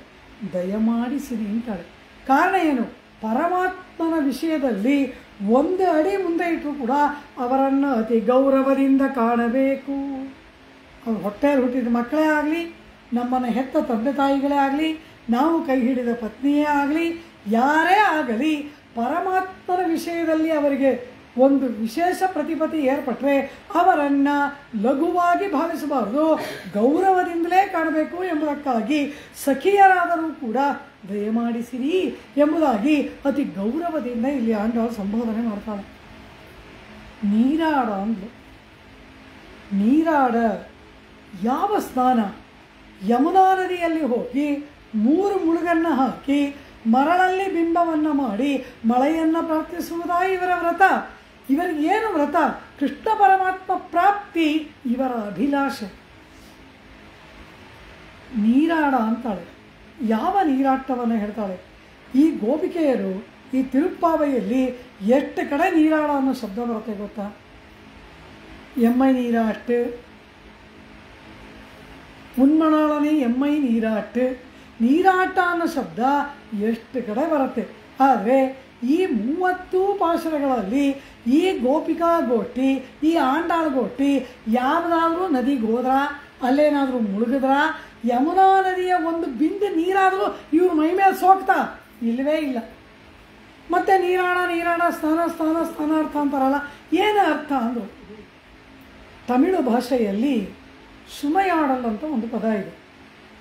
ದಯಮಾಡಿಸಿರಿ ಅಂತಾಳೆ. ಕಾರಣ ಏನು? ಪರಮಾತ್ಮನ ವಿಷಯದಲ್ಲಿ ಒಂದು ಅಡಿ ಮುಂದೆ ಇಟ್ಟರು ಕೂಡ ಅವರನ್ನು ಅತಿ ಗೌರವದಿಂದ ಕಾಣಬೇಕು. ಅವ್ರ ಹೊಟ್ಟೆಯಲ್ಲಿ ಹುಟ್ಟಿದ ಮಕ್ಕಳೇ ಆಗಲಿ, ನಮ್ಮನ್ನು ಹೆತ್ತ ತಂದೆ ತಾಯಿಗಳೇ ಆಗಲಿ, ನಾವು ಕೈ ಹಿಡಿದ ಪತ್ನಿಯೇ ಆಗಲಿ, ಯಾರೇ ಆಗಲಿ, ಪರಮಾತ್ಮನ ವಿಷಯದಲ್ಲಿ ಅವರಿಗೆ ಒಂದು ವಿಶೇಷ ಪ್ರತಿಪತ್ತಿ ಏರ್ಪಟ್ಟರೆ ಅವರನ್ನು ಲಘುವಾಗಿ ಭಾವಿಸಬಾರದು, ಗೌರವದಿಂದಲೇ ಕಾಣಬೇಕು ಎಂಬುದಕ್ಕಾಗಿ ಸಖಿಯರಾದರೂ ಕೂಡ ದಯಮಾಡಿಸಿರಿ ಎಂಬುದಾಗಿ ಅತಿ ಗೌರವದಿಂದ ಇಲ್ಲಿ ಆಂಡಾಳು ಸಂಬೋಧನೆ ಮಾಡ್ತಾಳೆ. ನೀರಾಡ ಅಂದ್ಲು. ನೀರಾಡ ಯಾವ ಸ್ನಾನ? ಯಮುನಾ ನದಿಯಲ್ಲಿ ಹೋಗಿ 3 ಮುಳುಗನ್ನು ಹಾಕಿ ಮರಳಲ್ಲಿ ಬಿಂಬವನ್ನು ಮಾಡಿ ಮಳೆಯನ್ನು ಪ್ರಾರ್ಥಿಸುವುದಾ ಇವರ ವ್ರತ? ಇವರಿಗೇನು ವ್ರತ? ಕೃಷ್ಣ ಪರಮಾತ್ಮ ಪ್ರಾಪ್ತಿ ಇವರ ಅಭಿಲಾಷೆ. ನೀರಾಡ ಅಂತಾಳೆ. ಯಾವ ನೀರಾಟವನ್ನು ಹೇಳ್ತಾಳೆ? ಈ ಗೋಪಿಕೆಯರು ಈ ತಿರುಪ್ಪಾವೆಯಲ್ಲಿ ಎಷ್ಟು ಕಡೆ ನೀರಾಡ ಅನ್ನೋ ಶಬ್ದ ಬರುತ್ತೆ ಗೊತ್ತಾ? ಎಮ್ಮೈ ನೀರಾಟ್ಟು, ಉನ್ಮಣಾಳನೆ ಎಮ್ಮೈ ನೀರಾಟ್ಟು, ನೀರಾಟ ಅನ್ನೋ ಶಬ್ದ ಎಷ್ಟು ಕಡೆ ಬರುತ್ತೆ. ಆದರೆ ಈ 30 ಪಾಶುರಗಳಲ್ಲಿ ಈ ಗೋಪಿಕಾ ಗೋಷ್ಠಿ, ಈ ಆಂಡಾಳ ಗೋಷ್ಠಿ ಯಾವುದಾದ್ರೂ ನದಿಗೆ ಹೋದ್ರ, ಅಲ್ಲೇನಾದರೂ ಮುಳುಗಿದ್ರ, ಯಮುನಾ ನದಿಯ ಒಂದು ಬಿಂದು ನೀರಾದರೂ ಇವ್ರ ಮೈ ಮೇಲೆ ಸೋಕ್ತಾ? ಇಲ್ಲವೇ ಇಲ್ಲ. ಮತ್ತು ನೀರಾಡ ನೀರಾಡ ಸ್ನಾನ ಸ್ನಾನ ಸ್ನಾನಾರ್ಥ ಅಂತಾರಲ್ಲ, ಏನು ಅರ್ಥ ಅಂದರು? ತಮಿಳು ಭಾಷೆಯಲ್ಲಿ ಶುಮಯಾಡಲ್ ಅಂತ ಒಂದು ಪದ ಇದೆ.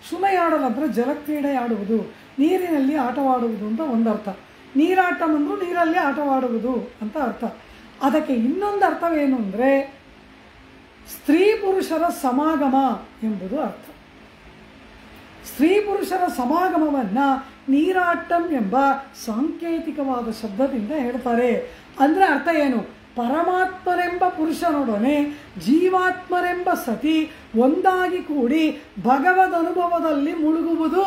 ಶುಮಯಾಡಲ್ ಅಂದರೆ ಜಲಕ್ರೀಡೆ ಆಡುವುದು, ನೀರಿನಲ್ಲಿ ಆಟವಾಡುವುದು ಅಂತ ಒಂದು ಅರ್ಥ. ನೀರಾಟಂ ಅಂದರೂ ನೀರಲ್ಲಿ ಆಟವಾಡುವುದು ಅಂತ ಅರ್ಥ. ಅದಕ್ಕೆ ಇನ್ನೊಂದು ಅರ್ಥವೇನು ಅಂದರೆ ಸ್ತ್ರೀ ಪುರುಷರ ಸಮಾಗಮ ಎಂಬುದು ಅರ್ಥ. ಸ್ತ್ರೀ ಪುರುಷರ ಸಮಾಗಮವನ್ನು ನೀರಾಟಂ ಎಂಬ ಸಾಂಕೇತಿಕವಾದ ಶಬ್ದದಿಂದ ಹೇಳ್ತಾರೆ. ಅಂದರೆ ಅರ್ಥ ಏನು? ಪರಮಾತ್ಮನೆಂಬ ಪುರುಷನೊಡನೆ ಜೀವಾತ್ಮನೆಂಬ ಸತಿ ಒಂದಾಗಿ ಕೂಡಿ ಭಗವದ್ ಅನುಭವದಲ್ಲಿ ಮುಳುಗುವುದು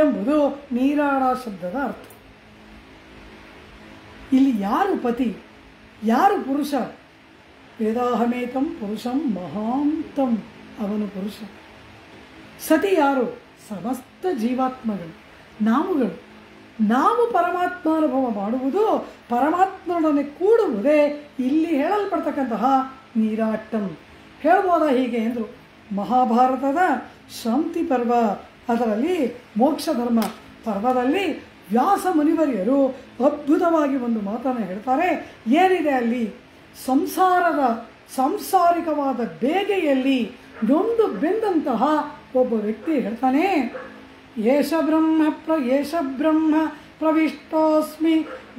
ಎಂಬುದು ನೀರಾಡ ಶಬ್ದದ ಅರ್ಥ. ಇಲ್ಲಿ ಯಾರು ಪತಿ, ಯಾರು ಪುರುಷ? ವೇದಾಹಮೇಕಂ ಪುರುಷಂ ಮಹಾಂತಂ, ಅವನು ಪುರುಷ. ಸತಿ ಯಾರು? ಸಮಸ್ತ ಜೀವಾತ್ಮಗಳು, ನಾವುಗಳು. ನಾವು ಪರಮಾತ್ಮಾನುಭವ ಮಾಡುವುದು, ಪರಮಾತ್ಮನೊಡನೆ ಕೂಡುವುದೇ ಇಲ್ಲಿ ಹೇಳಲ್ಪಡ್ತಕ್ಕಂತಹ ನೀರಾಟಂ. ಹೇಳ್ಬೋದಾ ಹೀಗೆ ಅಂದರು? ಮಹಾಭಾರತದ ಶಾಂತಿ ಪರ್ವ, ಅದರಲ್ಲಿ ಮೋಕ್ಷ ಧರ್ಮ ಪರ್ವದಲ್ಲಿ ವ್ಯಾಸ ಮುನಿವರಿಯರು ಅದ್ಭುತವಾಗಿ ಒಂದು ಮಾತನ್ನು ಹೇಳ್ತಾರೆ. ಏನಿದೆ ಅಲ್ಲಿ? ಸಾಂಸಾರಿಕವಾದ ಬೇಗೆಯಲ್ಲಿ ನೊಂದು ಬೆಂದಂತಹ ಒಬ್ಬ ವ್ಯಕ್ತಿ ಹೇಳ್ತಾನೆ, ಏಷ ಬ್ರಹ್ಮ ಪ್ರವಿಷ್ಟೋಸ್ಮಿ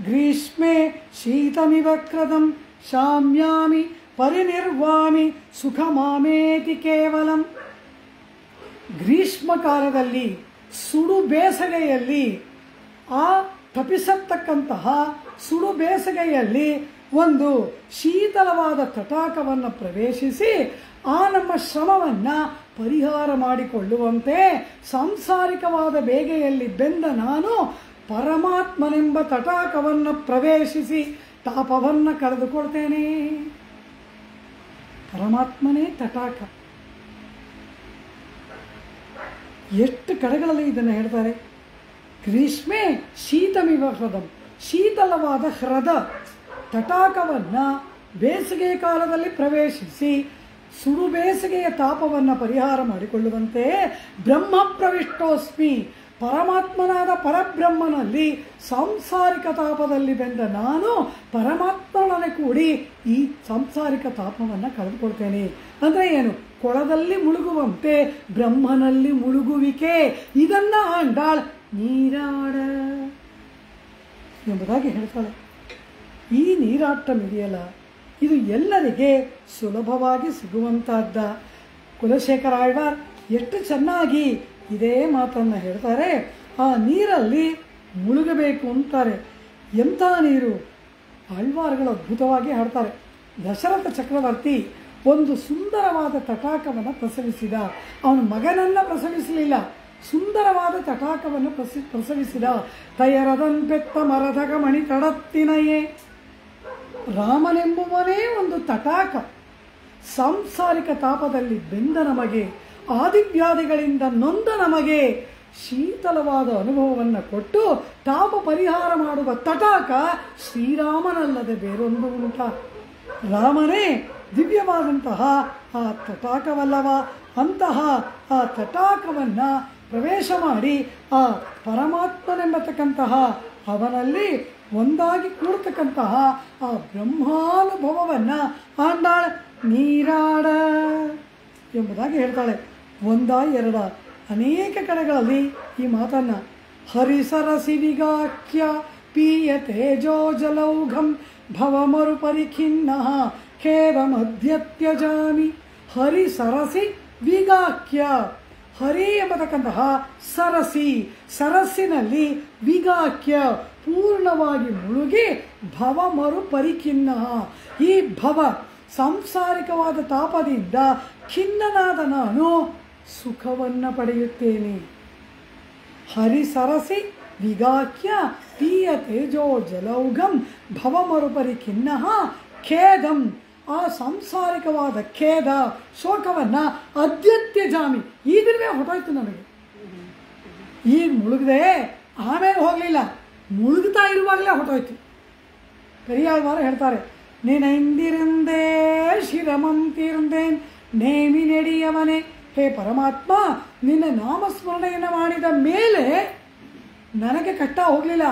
ಗ್ರೀಷ್ಮೆ ಶೀತಮಿವ ಕ್ರದಂ ಶಾಮ್ಯಾಮಿ ಪರಿನಿರ್ವಾಮಿ ಸುಖ ಮಾಮೇತಿ ಕೇವಲಂ. ಗ್ರೀಷ್ಮ ಕಾಲದಲ್ಲಿ, ಸುಡು ಬೇಸಗೆಯಲ್ಲಿ, ಆ ತಪಿಸತಕ್ಕಂತಹ ಸುಡು ಬೇಸಗೆಯಲ್ಲಿ ಒಂದು ಶೀತಲವಾದ ತಟಾಕವನ್ನು ಪ್ರವೇಶಿಸಿ ಆ ನಮ್ಮ ಶ್ರಮವನ್ನು ಪರಿಹಾರ ಮಾಡಿಕೊಳ್ಳುವಂತೆ ಸಾಂಸಾರಿಕವಾದ ಬೇಗೆಯಲ್ಲಿ ಬೆಂದ ನಾನು ಪರಮಾತ್ಮನೆಂಬ ತಟಾಕವನ್ನು ಪ್ರವೇಶಿಸಿ ತಾಪವನ್ನು ಕಳೆದುಕೊಳ್ತೇನೆ. ಪರಮಾತ್ಮನೇ ತಟಾಕ. ಎಷ್ಟು ಕಡೆಗಳಲ್ಲಿ ಇದನ್ನು ಹೇಳ್ತಾರೆ. ಗ್ರೀಷ್ಮೆ ಶೀತಮಿವ ಹೃದಂ, ಶೀತಲವಾದ ಹೃದ ತಟಾಕವನ್ನು ಬೇಸಿಗೆ ಕಾಲದಲ್ಲಿ ಪ್ರವೇಶಿಸಿ ಸುಡು ಬೇಸಿಗೆಯ ತಾಪವನ್ನು ಪರಿಹಾರ ಮಾಡಿಕೊಳ್ಳುವಂತೆ ಬ್ರಹ್ಮ ಪ್ರವಿಷ್ಟೋಸ್ಮಿ, ಪರಮಾತ್ಮನಾದ ಪರಬ್ರಹ್ಮನಲ್ಲಿ ಸಾಂಸಾರಿಕ ತಾಪದಲ್ಲಿ ಬೆಂದ ನಾನು ಪರಮಾತ್ಮನೊಡನೆ ಕೂಡಿ ಈ ಸಾಂಸಾರಿಕ ತಾಪವನ್ನು ಕಳೆದುಕೊಳ್ತೇನೆ. ಅಂದರೆ ಏನು? ಕೊಳದಲ್ಲಿ ಮುಳುಗುವಂತೆ ಬ್ರಹ್ಮನಲ್ಲಿ ಮುಳುಗುವಿಕೆ. ಇದನ್ನು ಆಂಡಾಳ್ ನೀರಾಡ ಎಂಬುದಾಗಿ ಹೇಳ್ತಾಳೆ. ಈ ನೀರಾಟಂ ಇದೆಯಲ್ಲ, ಇದು ಎಲ್ಲರಿಗೆ ಸುಲಭವಾಗಿ ಸಿಗುವಂತಹದ್ದ. ಕುಲಶೇಖರ ಆಳ್ವಾರ್ ಎಷ್ಟು ಚೆನ್ನಾಗಿ ಇದೇ ಮಾತನ್ನು ಹೇಳ್ತಾರೆ. ಆ ನೀರಲ್ಲಿ ಮುಳುಗಬೇಕು ಅಂತಾರೆ. ಎಂಥ ನೀರು? ಆಳ್ವಾರ್ಗಳು ಅದ್ಭುತವಾಗಿ ಹಾಡ್ತಾರೆ. ದಶರಥ ಚಕ್ರವರ್ತಿ ಒಂದು ಸುಂದರವಾದ ತಟಾಕವನ್ನು ಪ್ರಸವಿಸಿದ. ಅವನ ಮಗನನ್ನು ಪ್ರಸವಿಸಲಿಲ್ಲ, ಸುಂದರವಾದ ತಟಾಕವನ್ನು ಪ್ರಸವಿಸಿದ. ತಯರದನ್ ಬೆತ್ತ ಮರದಗ ಮಣಿ ತಡತ್ತಿನಯೇ. ರಾಮನೆಂಬುವನೇ ಒಂದು ತಟಾಕ. ಸಾಂಸಾರಿಕ ತಾಪದಲ್ಲಿ ಬೆಂದ ನಮಗೆ, ಆದಿವ್ಯಾಧಿಗಳಿಂದ ನೊಂದ ನಮಗೆ ಶೀತಲವಾದ ಅನುಭವವನ್ನು ಕೊಟ್ಟು ತಾಪ ಪರಿಹಾರ ಮಾಡುವ ತಟಾಕ ಶ್ರೀರಾಮನಲ್ಲದೆ ಬೇರೊಂದು ಉಂಟ? ರಾಮನೇ ದಿವ್ಯವಾದಂತಹ ಆ ತಟಾಕವಲ್ಲವ? ಅಂತಹ ಆ ತಟಾಕವನ್ನು ಪ್ರವೇಶ ಮಾಡಿ ಆ ಪರಮಾತ್ಮನೆಂಬತಕ್ಕಂತಹ ಅವನಲ್ಲಿ ಒಂದಾಗಿ ಕೂಡತಕ್ಕಂತಹ ಆ ಬ್ರಹ್ಮಾನುಭವವನ್ನು ಆಂಡಾಳ ನೀರಾಡ ಎಂಬುದಾಗಿ ಹೇಳ್ತಾಳೆ. ಒಂದ ಎರಡ ಅನೇಕ ಕಡೆಗಳಲ್ಲಿ ಈ ಮಾತನ್ನು ಹರಿಸರಸಿ ವಿಗಾಖ್ಯ ಪೀಯ ತೇಜೋ ಜಲೌಘಂ ಭವಮರುಪರಿಖಿನ್ನ ಖೇದ ಮಧ್ಯ ತ್ಯಜಾಮಿ. ಹರಿಸರಸಿ ವಿಗಾಖ್ಯ, ಹರಿ ಎಂಬತಕ್ಕಂತಹ ಸರಸಿ, ಸರಸ್ಸಿನಲ್ಲಿ ವಿಗಾಖ್ಯ ಪೂರ್ಣವಾಗಿ ಮುಳುಗಿ ಭವ ಮರು ಪರಿಖಿನ್ನ. ಈ ಭವ ಸಾಂಸಾರಿಕವಾದ ತಾಪದಿಂದ ಖಿನ್ನನಾದ ನಾನು ಸುಖವನ್ನು ಪಡೆಯುತ್ತೇನೆ. ಹರಿಸರಸಿ ವಿಗಾಖ್ಯ ತೀಯ ತೇಜೋ ಜಲೌಘಂ ಭವ ಮರು ಪರಿಖಿನ್ನ ಖೇದಂ. ಆ ಸಾಂಸಾರಿಕವಾದ ಖೇದ ಶೋಕವನ್ನು ಅದ್ಯತ್ಯಜಾಮಿ, ಈಗಲೇ ಹೊರಟೋಯ್ತು ನನಗೆ. ಈಗ ಮುಳುಗದೆ ಆಮೇಲೆ ಹೋಗಲಿಲ್ಲ, ಮುಳುಗ್ತಾ ಇರುವಾಗಲೇ ಹೊರಟೋಯ್ತು. ಪೆರಿಯಾಳ್ವಾರು ಹೇಳ್ತಾರೆ, ನಿನೈಂದಿರಂದೇ ಶಿರಮಂ ತೀರ್ಂದೇನ್ ನೇಮಿ ನೆಡಿಯವನೇ. ಹೇ ಪರಮಾತ್ಮ, ನಿನ್ನ ನಾಮಸ್ಮರಣೆಯನ್ನು ಮಾಡಿದ ಮೇಲೆ ನನಗೆ ಕಷ್ಟ ಹೋಗಲಿಲ್ಲ,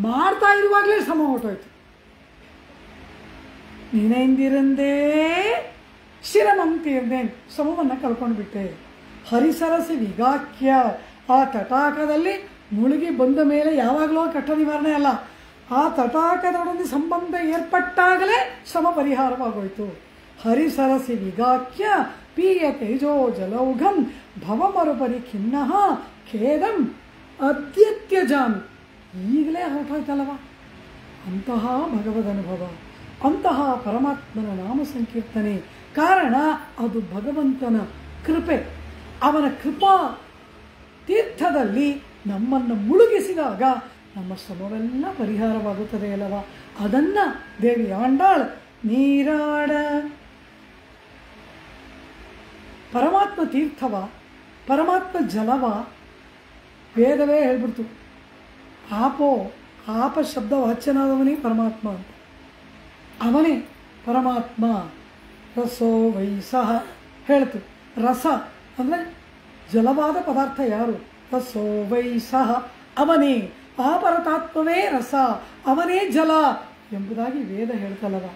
ಮಾಡ್ತಾ ಇರುವಾಗಲೇ ಶ್ರಮ ಹೊರಟೋಯ್ತು. ನಿನೈಂದಿರಂದೇ ಶಿರಮಂ ತೀರ್ಂದೇನ್, ಶ್ರಮವನ್ನು ಕಳ್ಕೊಂಡು ಬಿಟ್ಟೆ. ಹರಿಸರಸಿ ವಿಗಾಖ್ಯ, ಆ ತಟಾಕದಲ್ಲಿ ಮುಳುಗಿ ಬಂದ ಮೇಲೆ ಯಾವಾಗಲೂ ಕಷ್ಟ ನಿವಾರಣೆ ಅಲ್ಲ, ಆ ತಟಾಕದೊಡನೆ ಸಂಬಂಧ ಏರ್ಪಟ್ಟಾಗಲೇ ಶ್ರಮ ಪರಿಹಾರವಾಗೋಯ್ತು. ಹರಿಸರಸಿ ವಿಗಾಖ್ಯ ಪೀಯ ತೇಜೋ ಜಲೌಘಂ ಭವಮರುಪರಿ ಖಿನ್ನ ಖೇದಂ ಅದ್ಯತ್ಯಜಾಮಿ. ಈಗಲೇ ಹೊರಟೋಯ್ತಲ್ಲವ ಅಂತಹ ಭಗವದನುಭವ, ಅಂತಹ ಪರಮಾತ್ಮನ ನಾಮ ಸಂಕೀರ್ತನೆ. ಕಾರಣ ಅದು ಭಗವಂತನ ಕೃಪೆ. ಅವನ ಕೃಪಾ ತೀರ್ಥದಲ್ಲಿ ನಮ್ಮನ್ನು ಮುಳುಗಿಸಿದಾಗ ನಮ್ಮ ಶ್ರಮವೆಲ್ಲ ಪರಿಹಾರವಾಗುತ್ತದೆ ಅಲ್ಲವ. ಅದನ್ನು ದೇವಿ ಆಂಡಾಳ್ ನೀರಾಡ ಪರಮಾತ್ಮ ತೀರ್ಥವ, ಪರಮಾತ್ಮ ಜಲವ ವೇದವೇ ಹೇಳ್ಬಿಡ್ತು. ಆಪ ಶಬ್ದ ವಾಚ್ಯನಾದವನೇ ಪರಮಾತ್ಮ ಅಂತ. ಅವನೇ ಪರಮಾತ್ಮ. ರಸೋ ವೈ ಸಹ ಹೇಳ್ತು. ರಸ ಅಂದರೆ ಜಲವಾದ ಪದಾರ್ಥ ಯಾರು? ರಸೋ ವೈ ಸಹ ಅವನೇ. ಆ ಪರತಾತ್ಮವೇ ರಸ, ಅವನೇ ಜಲ ಎಂಬುದಾಗಿ ವೇದ ಹೇಳ್ತಲ್ಲವ.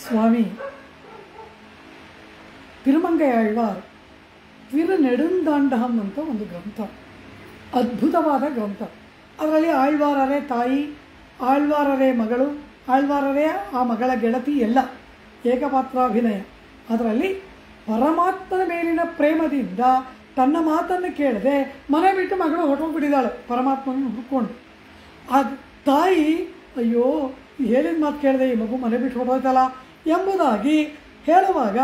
ಸ್ವಾಮಿ ತಿರುಮಂಗಯಾಳ್ವಾರ್ ತಿರುನೆಡುಂದಾಂಡಹಂ ಅಂತ ಒಂದು ಗ್ರಂಥ, ಅದ್ಭುತವಾದ ಗ್ರಂಥ. ಅದರಲ್ಲಿ ಆಳ್ವಾರರೇ ತಾಯಿ, ಆಳ್ವಾರರೇ ಮಗಳು, ಆಳ್ವಾರರೇ ಆ ಮಗಳ ಗೆಳತಿ ಎಲ್ಲ ಏಕಪಾತ್ರಾಭಿನಯ. ಅದರಲ್ಲಿ ಪರಮಾತ್ಮನ ಮೇಲಿನ ಪ್ರೇಮದಿಂದ ತನ್ನ ಮಾತನ್ನು ಕೇಳದೆ ಮನೆ ಬಿಟ್ಟು ಮಗಳು ಹೊರಟೋಗ್ಬಿಟ್ಟಿದ್ದಾಳೆ ಪರಮಾತ್ಮನ ಹುಡ್ಕೊಂಡು. ಆ ತಾಯಿ ಅಯ್ಯೋ ಹೇಳಿದ ಮಾತು ಕೇಳಿದೆ, ಈ ಮಗು ಮನೆ ಬಿಟ್ಟು ಹೊರಟೋಯ್ತಲ್ಲ ಎಂಬುದಾಗಿ ಹೇಳುವಾಗ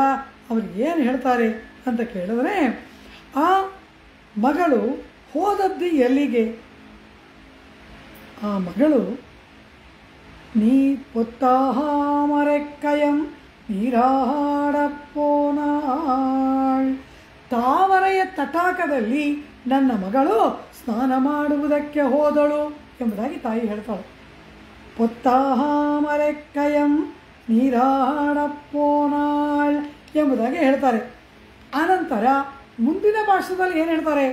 ಅವ್ರು ಏನು ಹೇಳ್ತಾರೆ ಅಂತ ಕೇಳಿದ್ರೆ, ಆ ಮಗಳು ಹೋದದ್ದು ಎಲ್ಲಿಗೆ? ಆ ಮಗಳು ನೀ ಪೊತ್ತಾಹ ಮರೆಕ್ಕಯಂ ನೀರಾಡಪ್ಪೋನಾಳ್. ತಾವರೆಯ ತಟಾಕದಲ್ಲಿ ನನ್ನ ಮಗಳು ಸ್ನಾನ ಮಾಡುವುದಕ್ಕೆ ಹೋದಳು ಎಂಬುದಾಗಿ ತಾಯಿ ಹೇಳ್ತಾಳೆ. ಪೊತ್ತಾಹ ಮರೆಕ್ಕಯಂ ನೀರಾಡಪ್ಪೋನಾಳ್ ಎಂಬುದಾಗಿ ಹೇಳ್ತಾರೆ. ಆನಂತರ ಮುಂದಿನ ಭಾಷೆದಲ್ಲಿ ಏನು ಹೇಳ್ತಾರೆ?